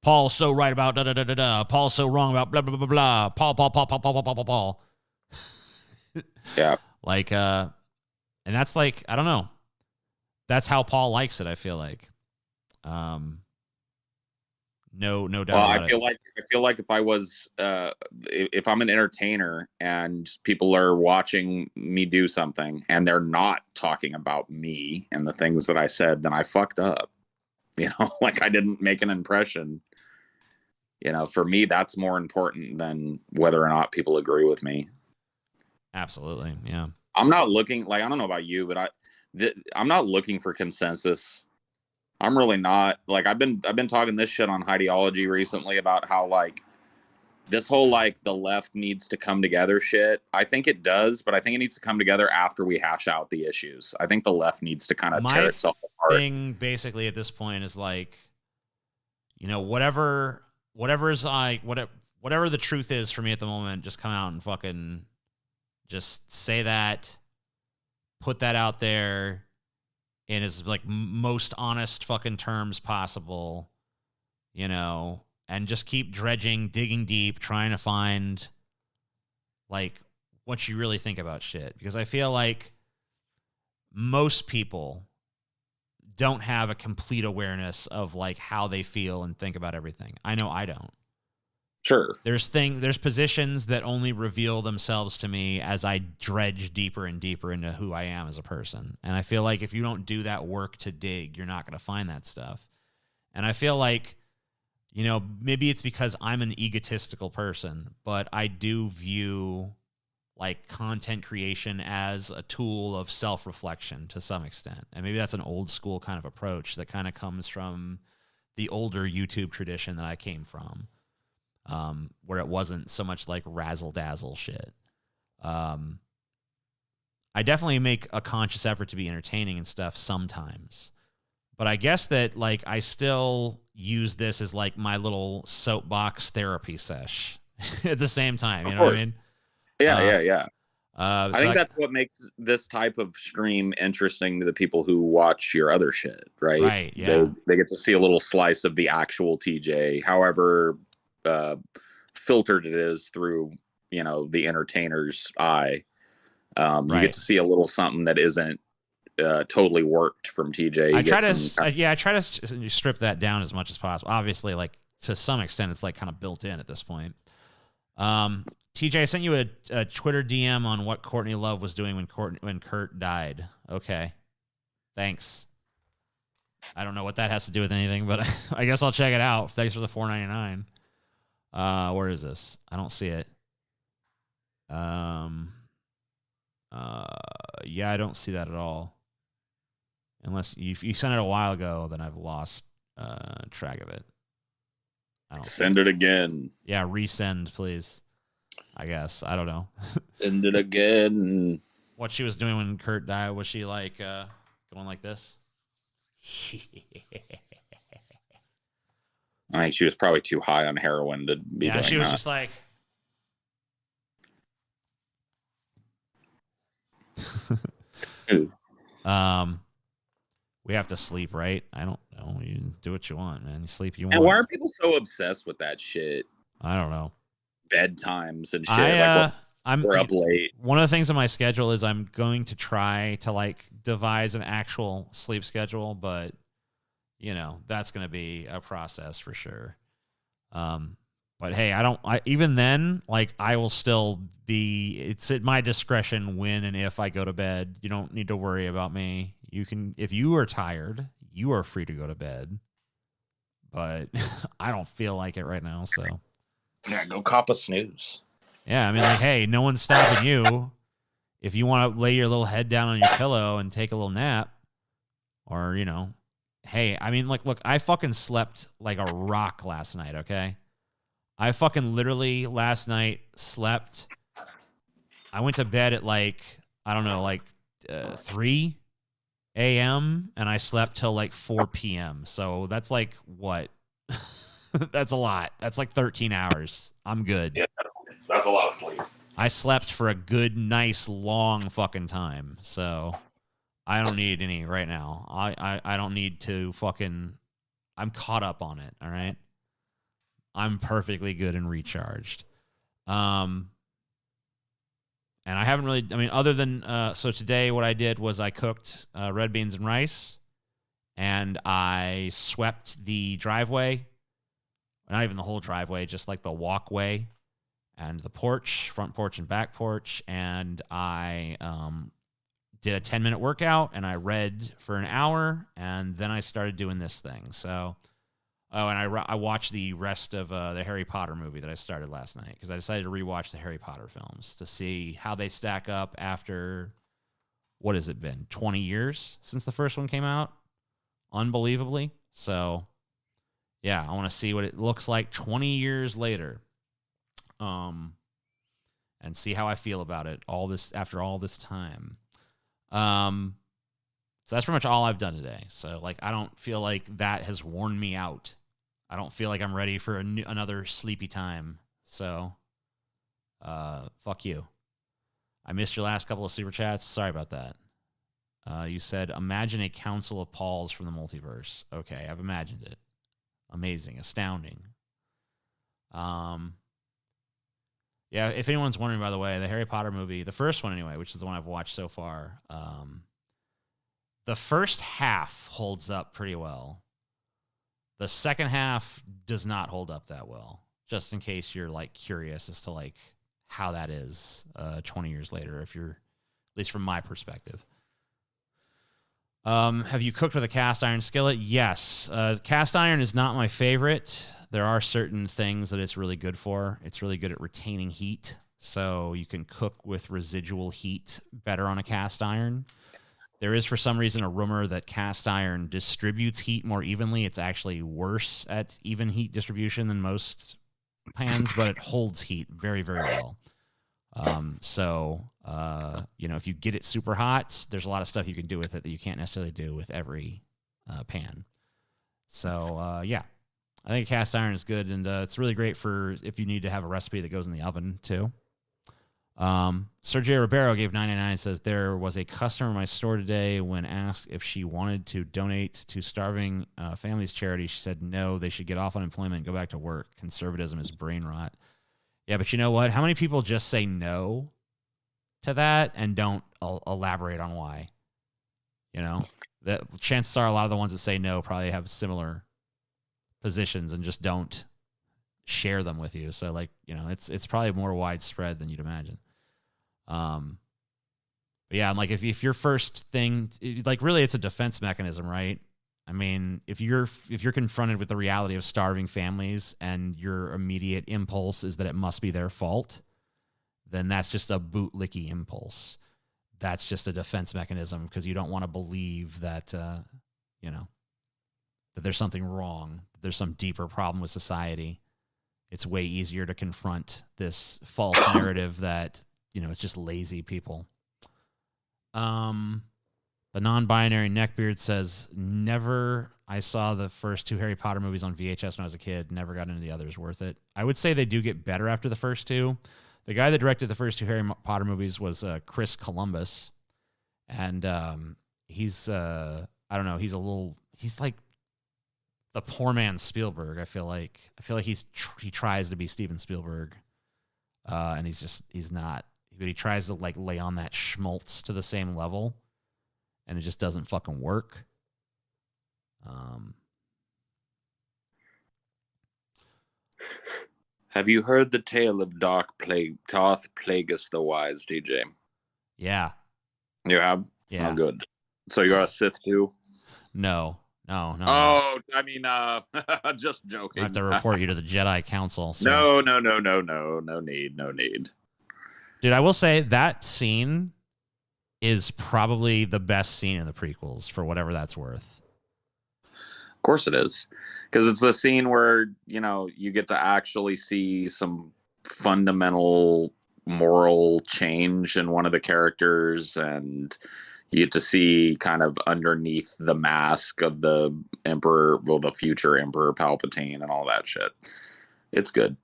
Paul's so right about da da da da da. Paul's so wrong about blah blah blah blah. Paul. Yeah. Like, and that's like, I don't know. That's how Paul likes it, I feel like. No doubt. Well, about I feel like if I was, if I'm an entertainer and people are watching me do something and they're not talking about me and the things that I said, then I fucked up. Like, I didn't make an impression. For me, that's more important than whether or not people agree with me. Absolutely. Yeah. I'm not looking, like, I don't know about you, but I'm not looking for consensus. I'm really not. Like, I've been talking this shit on ideology recently about how, like, this whole, like, the left needs to come together shit. I think it does, but I think it needs to come together after we hash out the issues. I think the left needs to kind of tear itself apart. My thing basically at this point is like, whatever the truth is for me at the moment, just come out and fucking just say that, put that out there in as like most honest fucking terms possible, and just keep dredging, digging deep, trying to find like what you really think about shit. Because I feel like most people don't have a complete awareness of like how they feel and think about everything. I know I don't. Sure. There's positions that only reveal themselves to me as I dredge deeper and deeper into who I am as a person. And I feel like if you don't do that work to dig, you're not going to find that stuff. And I feel like, maybe it's because I'm an egotistical person, but I do view like content creation as a tool of self-reflection to some extent. And maybe that's an old school kind of approach that kind of comes from the older YouTube tradition that I came from. Where it wasn't so much like razzle dazzle shit. I definitely make a conscious effort to be entertaining and stuff sometimes. But I guess that, like, I still use this as, like, my little soapbox therapy sesh at the same time. You know what I mean? Yeah. I think So that's what makes this type of stream interesting to the people who watch your other shit, right? Right, yeah. They get to see a little slice of the actual TJ, however filtered it is through, you know, the entertainer's eye. You get to see a little something that isn't totally worked from TJ. I try to strip that down as much as possible. Obviously, like, to some extent, it's like kind of built in at this point. TJ, I sent you a Twitter DM on what Courtney Love was doing when Kurt died. Okay, thanks. I don't know what that has to do with anything, but I guess I'll check it out. Thanks for the $4.99. Where is this? I don't see it. Yeah, I don't see that at all. Unless you sent it a while ago, then I've lost track of it. Send it again. Yeah, resend, please. I guess. I don't know. Send it again. What she was doing when Kurt died, was she like going like this? I think she was probably too high on heroin to be doing she was that. just like... we have to sleep, right? I don't know. You do what you want, man. You sleep you want. And why are people so obsessed with that shit? I don't know. Bedtimes and shit. We're up late. One of the things on my schedule is I'm going to try to, like, devise an actual sleep schedule, but, you know, that's going to be a process for sure. But hey, even then, like, I will still be, it's at my discretion when and if I go to bed. You don't need to worry about me. You can, if you are tired, you are free to go to bed, but I don't feel like it right now. So yeah, go cop a snooze. Yeah. I mean, like, hey, no one's stopping you. If you want to lay your little head down on your pillow and take a little nap, or, you know, hey, I mean, like, look, I fucking slept like a rock last night. Okay. I fucking literally last night slept. I went to bed at like, I don't know, like 3 a.m. and I slept till like 4 p.m. So that's like what? That's a lot. That's like 13 hours. I'm good. Yeah, that's a lot of sleep. I slept for a good, nice, long fucking time. So I don't need any right now. I don't need to fucking, I'm caught up on it. All right. I'm perfectly good and recharged. And I haven't really, I mean, other than, so today what I did was I cooked red beans and rice, and I swept the driveway, not even the whole driveway, just like the walkway and the porch, front porch and back porch. And I did a 10-minute workout, and I read for an hour, and then I started doing this thing. So, oh, and I watched the rest of the Harry Potter movie that I started last night, because I decided to rewatch the Harry Potter films to see how they stack up after, what has it been, 20 years since the first one came out? Unbelievably. So, yeah, I want to see what it looks like 20 years later, and see how I feel about it after all this time. So that's pretty much all I've done today. So, like, I don't feel like that has worn me out. I don't feel like I'm ready for another sleepy time. So, fuck you. I missed your last couple of super chats. Sorry about that. You said, imagine a council of Pauls from the multiverse. Okay, I've imagined it. Amazing. Astounding. Yeah, if anyone's wondering, by the way, the Harry Potter movie, the first one anyway, which is the one I've watched so far, the first half holds up pretty well. The second half does not hold up that well, just in case you're, like, curious as to, like, how that is 20 years later, if you're, at least from my perspective. Have you cooked with a cast iron skillet? Yes. Cast iron is not my favorite. There are certain things that it's really good for. It's really good at retaining heat, so you can cook with residual heat better on a cast iron. There is, for some reason, a rumor that cast iron distributes heat more evenly. It's actually worse at even heat distribution than most pans, but it holds heat very, very well. If you get it super hot, there's a lot of stuff you can do with it that you can't necessarily do with every pan. So, I think cast iron is good, and it's really great for if you need to have a recipe that goes in the oven, too. Sergio Ribeiro gave $9.99 and says, there was a customer in my store today when asked if she wanted to donate to starving families charity. She said no, they should get off unemployment and go back to work. Conservatism is brain rot. Yeah, but you know what? How many people just say no to that and don't elaborate on why? That chances are a lot of the ones that say no probably have similar positions and just don't share them with you. So it's probably more widespread than you'd imagine. But yeah, I'm like, if your first thing, really it's a defense mechanism, right? I mean, if you're confronted with the reality of starving families and your immediate impulse is that it must be their fault, then that's just a bootlicky impulse. That's just a defense mechanism because you don't want to believe that, that there's something wrong, that there's some deeper problem with society. It's way easier to confront this false narrative that, it's just lazy people. The non-binary neckbeard says, never. I saw the first 2 Harry Potter movies on VHS when I was a kid. Never got into the others. Worth it. I would say they do get better after the first 2. The guy that directed the first 2 Harry Potter movies was Chris Columbus. And he's, I don't know, he's like the poor man Spielberg, I feel like. He tries to be Steven Spielberg. And he's not. But he tries to lay on that schmaltz to the same level. And it just doesn't fucking work. Have you heard the tale of Darth Plagueis the Wise, DJ? Yeah. You have? Yeah. Oh, good. So you're a Sith too? No. Oh, I mean, just joking. I have to report you to the Jedi Council. So. No. No need. Dude, I will say that scene is probably the best scene in the prequels for whatever that's worth. Of course it is. Because it's the scene where, you get to actually see some fundamental moral change in one of the characters, and you get to see kind of underneath the mask of the Emperor, the future Emperor Palpatine and all that shit. It's good.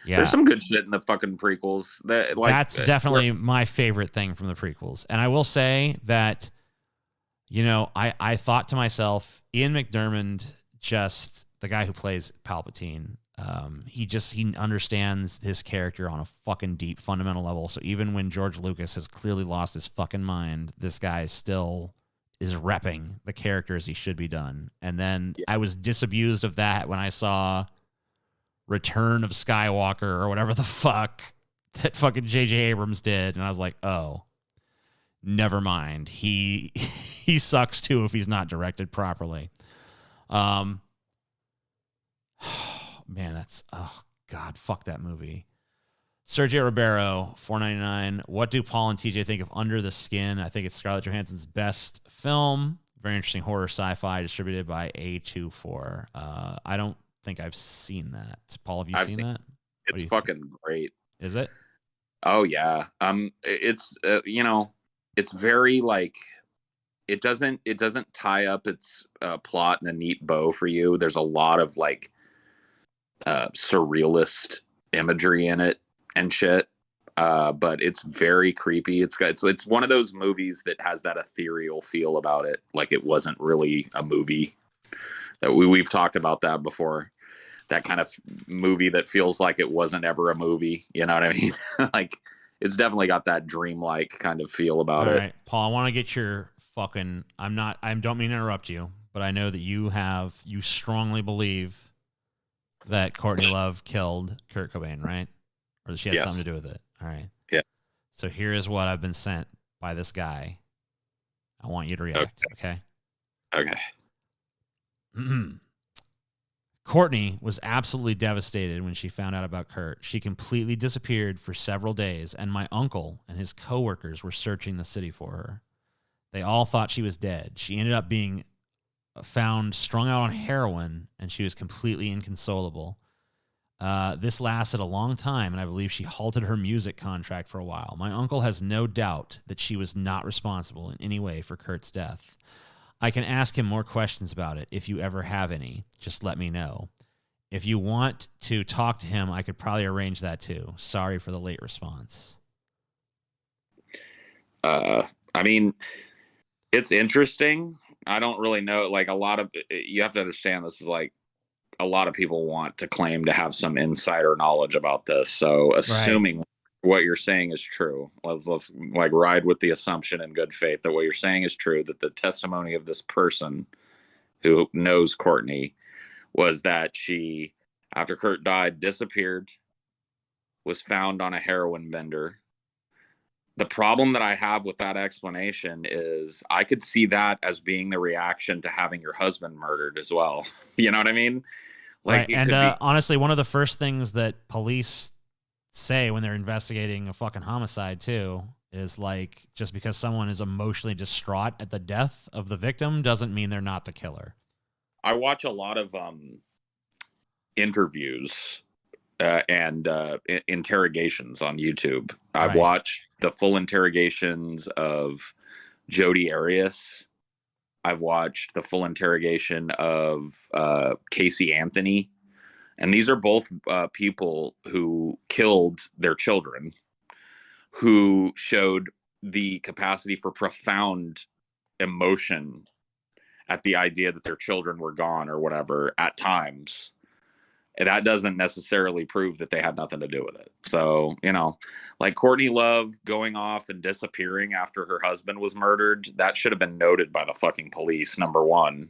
Yeah. There's some good shit in the fucking prequels. That's definitely my favorite thing from the prequels. And I will say that, I thought to myself, Ian McDiarmid, just the guy who plays Palpatine, he understands his character on a fucking deep, fundamental level. So even when George Lucas has clearly lost his fucking mind, this guy still is repping the character as he should be done. And then I was disabused of that when I saw Return of Skywalker or whatever the fuck that fucking J.J. Abrams did. And I was like, oh, never mind. He sucks too if he's not directed properly. Man, God, fuck that movie. Sergio Ribeiro, $4.99. What do Paul and TJ think of Under the Skin? I think it's Scarlett Johansson's best film. Very interesting horror sci-fi distributed by A24. I don't think I've seen that. Paul, have you seen that? It's fucking great. Is it? Oh yeah. It's it's very it doesn't tie up its plot in a neat bow for you. There's a lot of surrealist imagery in it and shit. But it's very creepy. It's one of those movies that has that ethereal feel about it, like it wasn't really a movie. That we've talked about that before. That kind of movie that feels like it wasn't ever a movie. You know what I mean? It's definitely got that dreamlike kind of feel about it. All right, Paul, I want to get your fucking. I don't mean to interrupt you, but I know that you strongly believe that Courtney Love killed Kurt Cobain, right? Or that she had something to do with it. All right. Yeah. So here is what I've been sent by this guy. I want you to react. Okay. Courtney was absolutely devastated when she found out about Kurt. She completely disappeared for several days, and my uncle and his coworkers were searching the city for her. They all thought she was dead. She ended up being found strung out on heroin, and she was completely inconsolable. This lasted a long time, and I believe she halted her music contract for a while. My uncle has no doubt that she was not responsible in any way for Kurt's death. I can ask him more questions about it if you ever have any. Just let me know. If you want to talk to him, I could probably arrange that too. Sorry for the late response. I mean, it's interesting. I don't really know. Like, you have to understand, this is like, a lot of people want to claim to have some insider knowledge about this. So assuming what you're saying is true, let's like ride with the assumption in good faith that what you're saying is true, that the testimony of this person who knows Courtney was that she, after Kurt died, disappeared, was found on a heroin bender. The problem that I have with that explanation is I could see that as being the reaction to having your husband murdered as well. You know what I mean? Like, right. And honestly, one of the first things that police say when they're investigating a fucking homicide too is like, just because someone is emotionally distraught at the death of the victim doesn't mean they're not the killer. I watch a lot of interviews and interrogations on YouTube. I've watched the full interrogations of Jodi Arias. I've watched the full interrogation of Casey Anthony. And these are both people who killed their children, who showed the capacity for profound emotion at the idea that their children were gone or whatever at times. And that doesn't necessarily prove that they had nothing to do with it. So, you know, like Courtney Love going off and disappearing after her husband was murdered, that should have been noted by the fucking police, number one.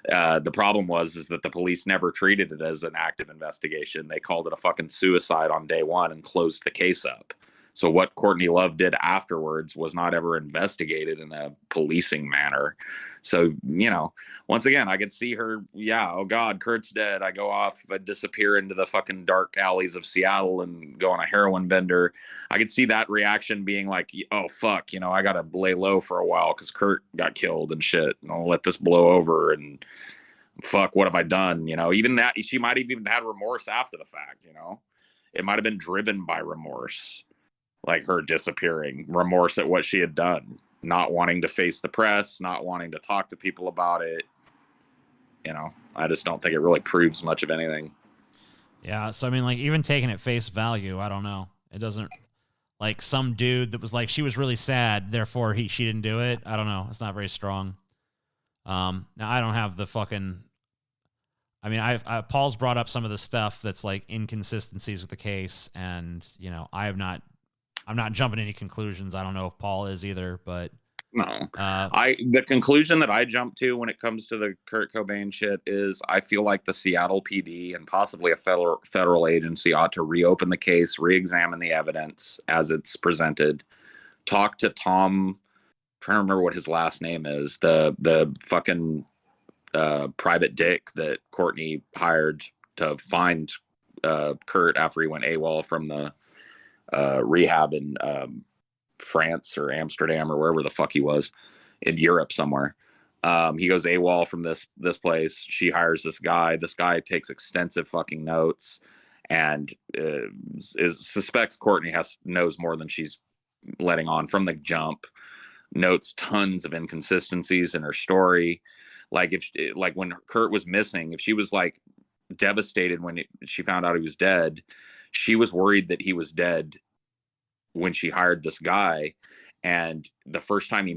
The problem is that the police never treated it as an active investigation. They called it a fucking suicide on day one and closed the case up. So what Courtney Love did afterwards was not ever investigated in a policing manner. So, you know, once again, I could see her, oh God, Kurt's dead. I go off, I disappear into the fucking dark alleys of Seattle and go on a heroin bender. I could see that reaction being like, oh fuck, you know, I gotta lay low for a while because Kurt got killed and shit. And I'll let this blow over and fuck, what have I done? You know, even that, she might have even had remorse after the fact, you know. It might have been driven by remorse. Like her disappearing, remorse at what she had done, not wanting to face the press, not wanting to talk to people about it. You know, I just don't think it really proves much of anything. Yeah. So, I mean, like, even taking it face value, I don't know. It doesn't, like, some dude that was like, she was really sad, therefore she didn't do it. I don't know. It's not very strong. Now, I don't have the fucking, I mean, Paul's brought up some of the stuff that's like inconsistencies with the case. And, you know, I'm not jumping to any conclusions. I don't know if Paul is either, but no. The conclusion that I jump to when it comes to the Kurt Cobain shit is I feel like the Seattle PD and possibly a federal agency ought to reopen the case, re-examine the evidence as it's presented, talk to Tom, I'm trying to remember what his last name is, the fucking private dick that Courtney hired to find Kurt after he went AWOL from the rehab in France or Amsterdam or wherever the fuck he was, in Europe somewhere. He goes AWOL from this place. She hires this guy. This guy takes extensive fucking notes and suspects Courtney knows more than she's letting on from the jump. Notes tons of inconsistencies in her story. Like when Kurt was missing, if she was like devastated when she found out he was dead, she was worried that he was dead when she hired this guy. And the first time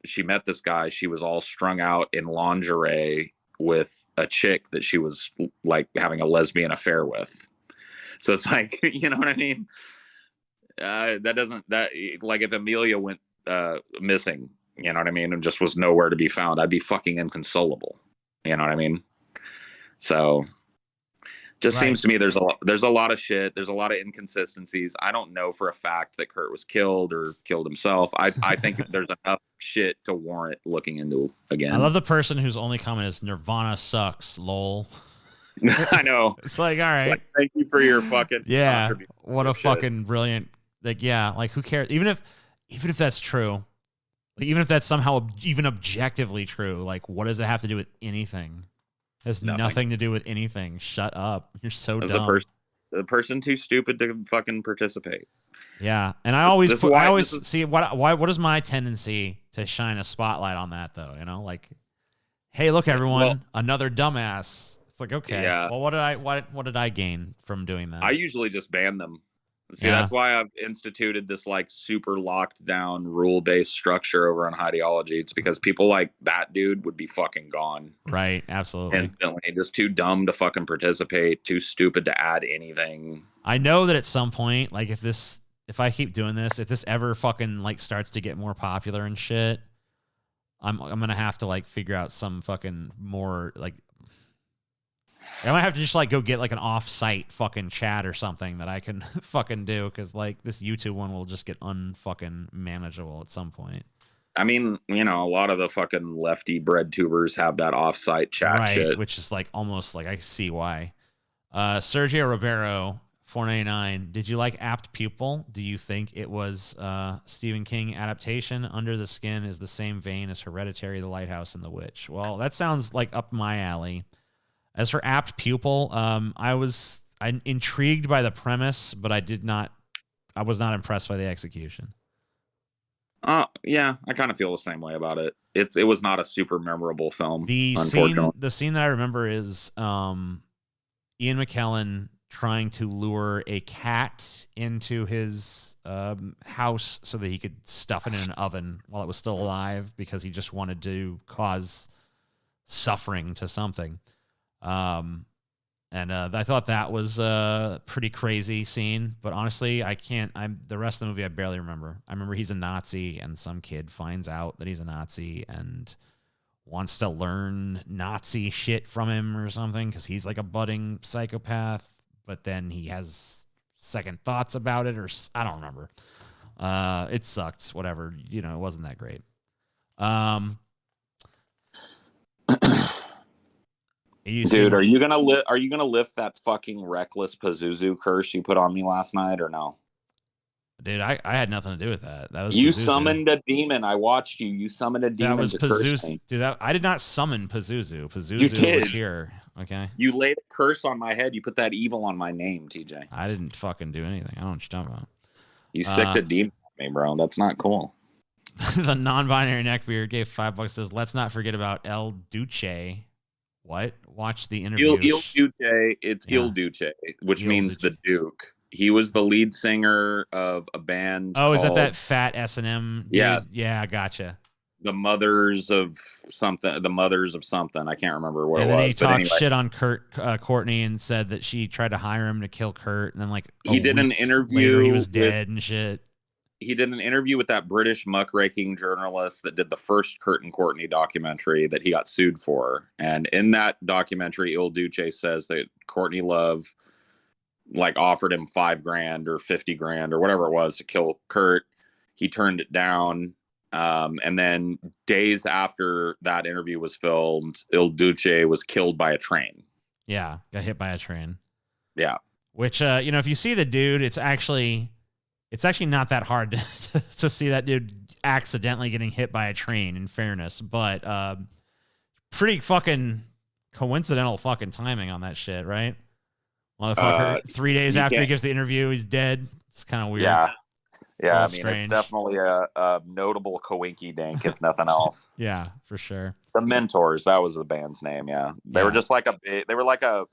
she met this guy, she was all strung out in lingerie with a chick that she was like having a lesbian affair with. So it's like, you know what I mean? Like if Amelia went missing, you know what I mean, and just was nowhere to be found, I'd be fucking inconsolable. You know what I mean? So just seems to me there's a lot of shit. There's a lot of inconsistencies. I don't know for a fact that Kurt was killed or killed himself. I think there's enough shit to warrant looking into again. I love the person whose only comment is Nirvana sucks, lol. I know. It's like, all right. Like, thank you for your fucking what a fucking brilliant, like, like who cares? Even if that's true, like even if that's somehow even objectively true, like what does it have to do with anything? Has nothing to do with anything. Shut up. You're so dumb. The person too stupid to fucking participate. Yeah, and I always This is- see what is my tendency to shine a spotlight on that though, you know, like, hey, look everyone, another dumbass. It's like, okay, Yeah. well, what did I gain from doing that? I usually just ban them. See, Yeah. that's why I've instituted this like super locked down rule based structure over on Ideology. It's because people like that dude would be fucking gone. Right, absolutely. Instantly. Just too dumb to fucking participate, too stupid to add anything. I know that at some point, like if I keep doing this, if this ever fucking like starts to get more popular and shit, I'm gonna have to like figure out some fucking more like I might have to just like go get like an off-site fucking chat or something that I can fucking do, because like this YouTube one will just get unfucking manageable at some point. I mean, you know, a lot of the fucking lefty bread tubers have that off-site chat shit. Which is like almost like I see why. Sergio Ribeiro, 499. Did you like Apt Pupil? Do you think it was Stephen King adaptation? Under the Skin is the same vein as Hereditary, The Lighthouse, and The Witch. Well, that sounds like up my alley. As for Apt Pupil, I'm intrigued by the premise, but I was not impressed by the execution. Yeah, I kind of feel the same way about it. It was not a super memorable film. The scene that I remember is Ian McKellen trying to lure a cat into his house so that he could stuff it in an oven while it was still alive, because he just wanted to cause suffering to something. I thought that was a pretty crazy scene, but honestly, the rest of the movie I barely remember. I remember he's a Nazi and some kid finds out that he's a Nazi and wants to learn Nazi shit from him or something, because he's like a budding psychopath, but then he has second thoughts about it, or I don't remember. It sucked, whatever, you know, it wasn't that great. Dude, are you gonna lift that fucking reckless Pazuzu curse you put on me last night, or no? Dude, I had nothing to do with that. That was you Pazuzu. Summoned a demon. I watched you. You summoned a demon. That was Pazuzu. Dude, I did not summon Pazuzu. Pazuzu was here. Okay. You laid a curse on my head. You put that evil on my name, TJ. I didn't fucking do anything. I don't know what you're talking about. You sicked a demon on me, bro. That's not cool. The non-binary neckbeard gave $5. Says, let's not forget about El Duce. What? Watch the interview. Il Duce. It's Il Duce, which means the Duke. He was the lead singer of a band. Oh, is that fat S&M? Yes. Yeah, gotcha. The mothers of something. I can't remember what it was. And then he talked shit on Courtney, and said that she tried to hire him to kill Kurt. And then like he did an interview. Later, he was dead and shit. He did an interview with that British muckraking journalist that did the first Kurt and Courtney documentary that he got sued for. And in that documentary, Il Duce says that Courtney Love like offered him $5,000 or $50,000 or whatever it was to kill Kurt. He turned it down. And then days after that interview was filmed, Il Duce was killed by a train. Yeah, got hit by a train. Yeah. Which, if you see the dude, it's actually not that hard to see that dude accidentally getting hit by a train, in fairness, but pretty fucking coincidental fucking timing on that shit, right? Motherfucker, 3 days after he gives the interview, he's dead. It's kind of weird. Yeah. I mean, strange. It's definitely a notable coinky dink, if nothing else. Yeah, for sure. The Mentors, that was the band's name. Yeah, they were just like a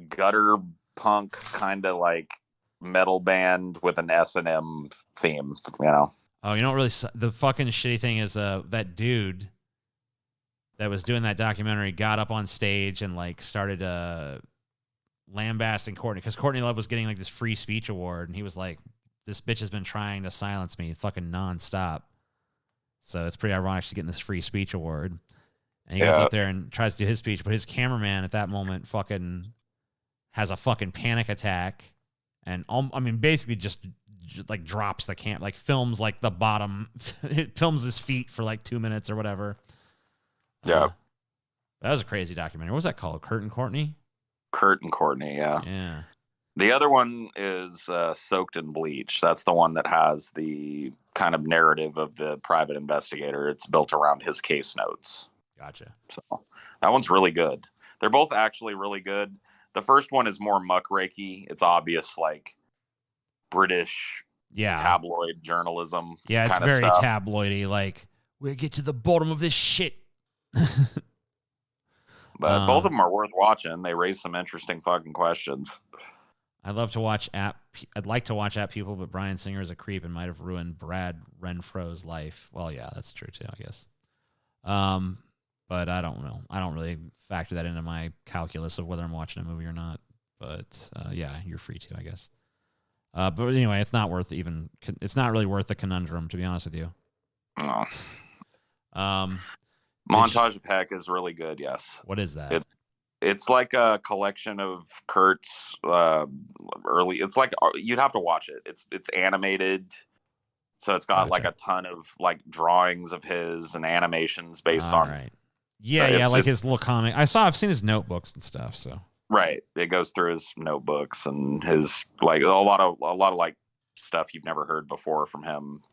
gutter punk kind of like metal band with an S&M theme, you know. Oh, you know what really the fucking shitty thing is that dude that was doing that documentary got up on stage and like started lambasting Courtney, because Courtney Love was getting like this free speech award, and he was like, this bitch has been trying to silence me fucking nonstop. So it's pretty ironic she's getting this free speech award. And he goes up there and tries to do his speech, but his cameraman at that moment fucking has a fucking panic attack. And basically just like drops the like films like the bottom, it films his feet for like 2 minutes or whatever. Yeah. That was a crazy documentary. What was that called? Kurt and Courtney? Kurt and Courtney, yeah. Yeah. The other one is Soaked in Bleach. That's the one that has the kind of narrative of the private investigator. It's built around his case notes. Gotcha. So that one's really good. They're both actually really good. The first one is more muckrakey. It's obvious, like British tabloid journalism. Yeah, it's kinda very stuff. tabloidy. Like, we'll get to the bottom of this shit. But both of them are worth watching. They raise some interesting fucking questions. I'd like to watch App People, but Bryan Singer is a creep and might have ruined Brad Renfro's life. Well, yeah, that's true too, I guess. But I don't know. I don't really factor that into my calculus of whether I'm watching a movie or not. But yeah, you're free to, I guess. But anyway, it's not really worth the conundrum, to be honest with you. Oh. Montage of Heck is really good. Yes. What is that? It's like a collection of Kurt's early. It's like you'd have to watch it. It's animated, so it's got like a ton of like drawings of his and animations based on. Right. Yeah, like his little comic. I've seen his notebooks and stuff. So. Right. It goes through his notebooks and his like a lot of like stuff you've never heard before from him.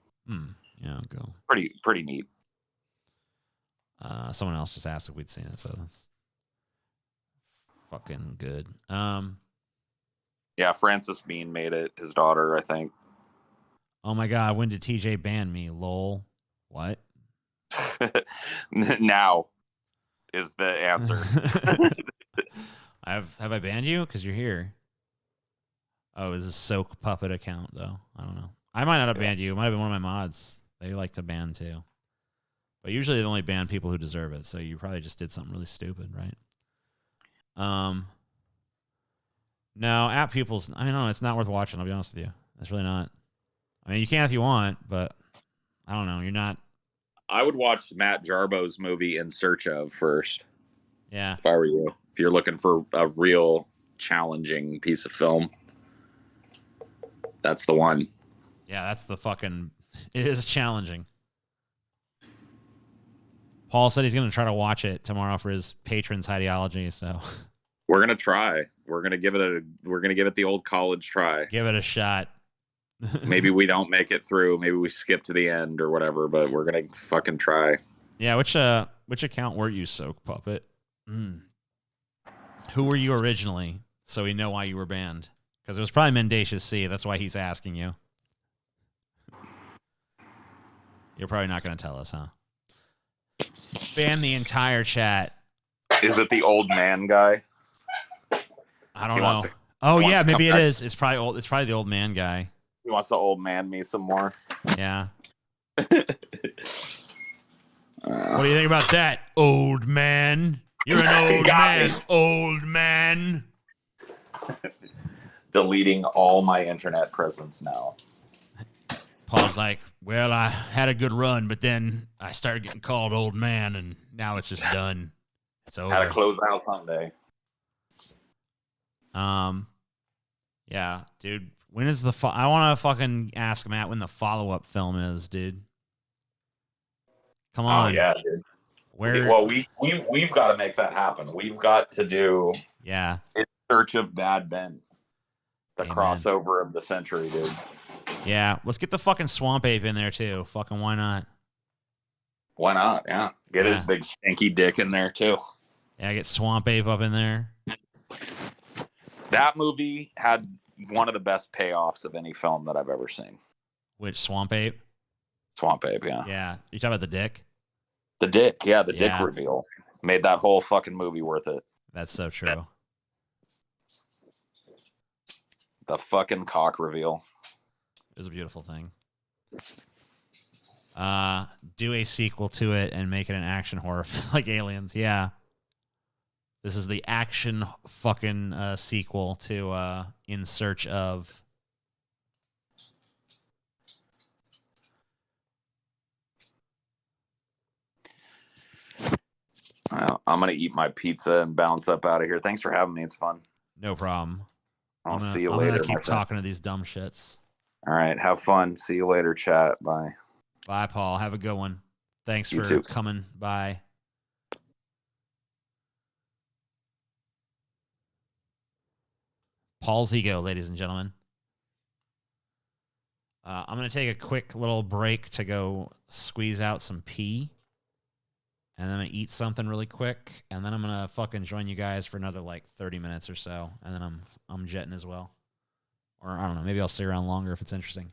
Yeah, go. Pretty neat. Someone else just asked if we'd seen it, so that's fucking good. Yeah, Frances Bean made it. His daughter, I think. Oh my god, when did TJ ban me? Lol. What? Now is the answer. Have I banned you? Because you're here. Oh, is a Soak Puppet account though? I don't know. I might not have banned you. It might have been one of my mods. They like to ban too. But usually they only ban people who deserve it, so you probably just did something really stupid, right? No, App People's, I mean, no, it's not worth watching, I'll be honest with you. It's really not. I mean, you can if you want, but I don't know, you're not. I would watch Matt Jarbo's movie In Search Of first. Yeah. If I were you. If you're looking for a real challenging piece of film, that's the one. Yeah, that's the fucking, it is challenging. Paul said he's going to try to watch it tomorrow for his patron's ideology. So we're going to try. We're going to give it the old college try. Give it a shot. Maybe we don't make it through. Maybe we skip to the end or whatever, but we're going to fucking try. Yeah. Which account were you, Soak Puppet? Who were you originally? So we know why you were banned. Because it was probably Mendacious C. That's why he's asking you. You're probably not going to tell us, huh? Ban the entire chat. Is it the old man guy? I don't know. Oh yeah, maybe it is. It's probably old. It's probably the old man guy. He wants to old man me some more. Yeah. What do you think about that, old man? You're an old man, old man. Deleting all my internet presence now. Paul's like, well, I had a good run, but then I started getting called old man, and now it's just done. It's over. Had to close out someday. Yeah, dude. When is I want to fucking ask Matt when the follow-up film is, dude. Come on. Oh yeah, dude. Where? Well, we've got to make that happen. We've got to do. Yeah. In Search of Bad Ben. The crossover of the century, dude. Yeah, let's get the fucking Swamp Ape in there too. Fucking why not? Why not? Yeah. Get his big stinky dick in there too. Yeah, get Swamp Ape up in there. That movie had one of the best payoffs of any film that I've ever seen. Which Swamp Ape? Swamp Ape, yeah. Yeah. You talking about the dick? The dick, yeah, the dick reveal. Made that whole fucking movie worth it. That's so true. The fucking cock reveal. It was a beautiful thing. Do a sequel to it and make it an action horror like Aliens. Yeah. This is the action fucking sequel to In Search Of. Well, I'm going to eat my pizza and bounce up out of here. Thanks for having me. It's fun. No problem. I'll see you later. I'm going to keep talking to these dumb shits. All right. Have fun. See you later, chat. Bye. Bye, Paul. Have a good one. Thanks for coming. Bye. Paul's ego, ladies and gentlemen. I'm going to take a quick little break to go squeeze out some pee. and then I'm gonna eat something really quick, and then I'm gonna fucking join you guys for another like 30 minutes or so, and then I'm jetting as well. Or I don't know, maybe I'll stay around longer if it's interesting.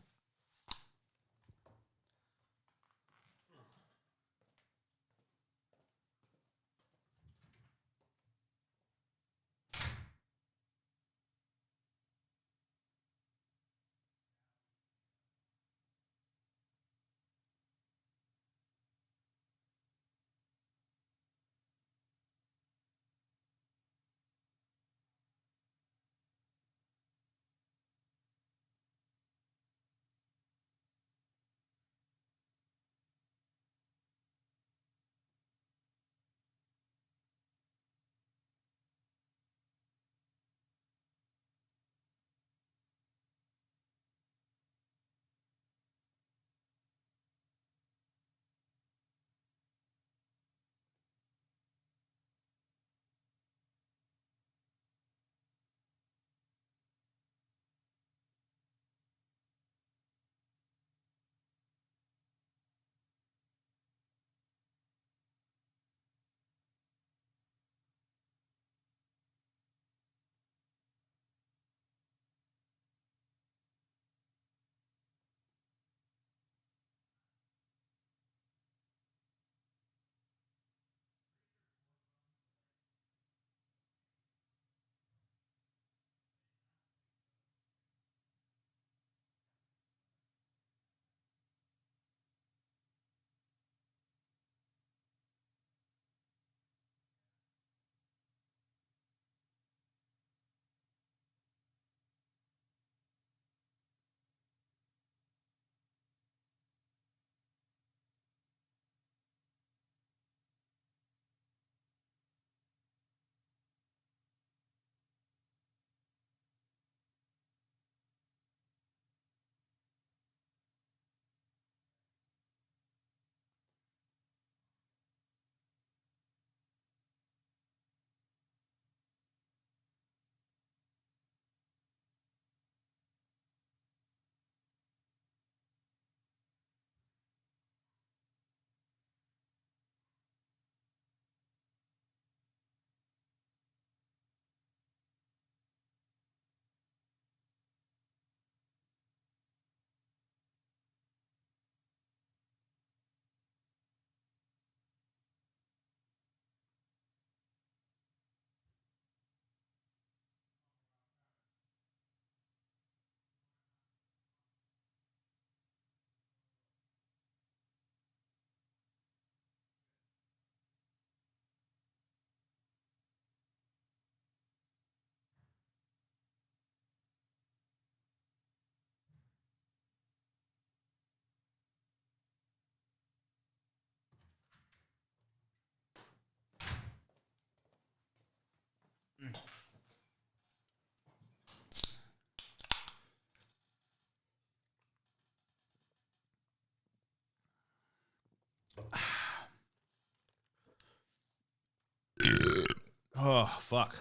Oh, fuck.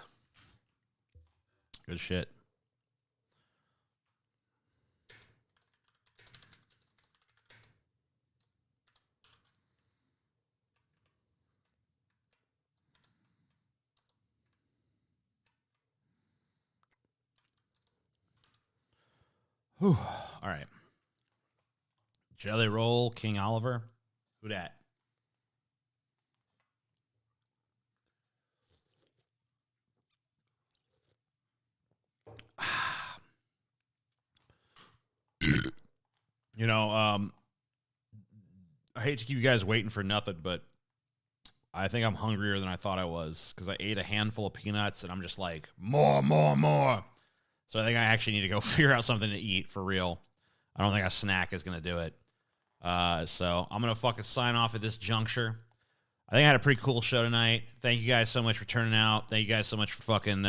Good shit. Whew. All right. Jelly Roll, King Oliver. Who dat? You know, I hate to keep you guys waiting for nothing, but I think I'm hungrier than I thought I was because I ate a handful of peanuts and I'm just like, more, more, more. So I think I actually need to go figure out something to eat for real. I don't think a snack is going to do it. So I'm going to fucking sign off at this juncture. I think I had a pretty cool show tonight. Thank you guys so much for turning out. Thank you guys so much for fucking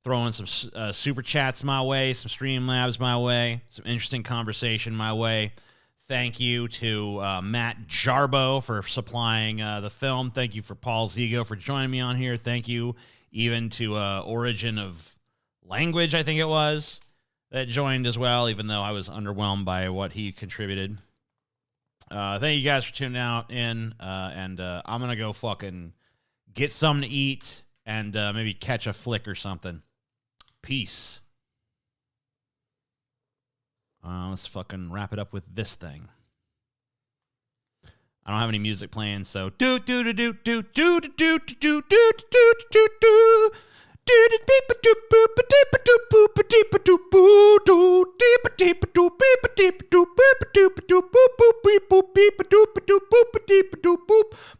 throwing some super chats my way, some Streamlabs my way, some interesting conversation my way. Thank you to Matt Jarbo for supplying the film. Thank you for Paul Zigo for joining me on here. Thank you even to Origin of Language, I think it was, that joined as well, even though I was underwhelmed by what he contributed. Thank you guys for tuning out and I'm gonna go fucking get something to eat and maybe catch a flick or something. Peace. Let's fucking wrap it up with this thing. I don't have any music playing, so do do do do do do do do do do do do do do.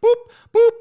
Boop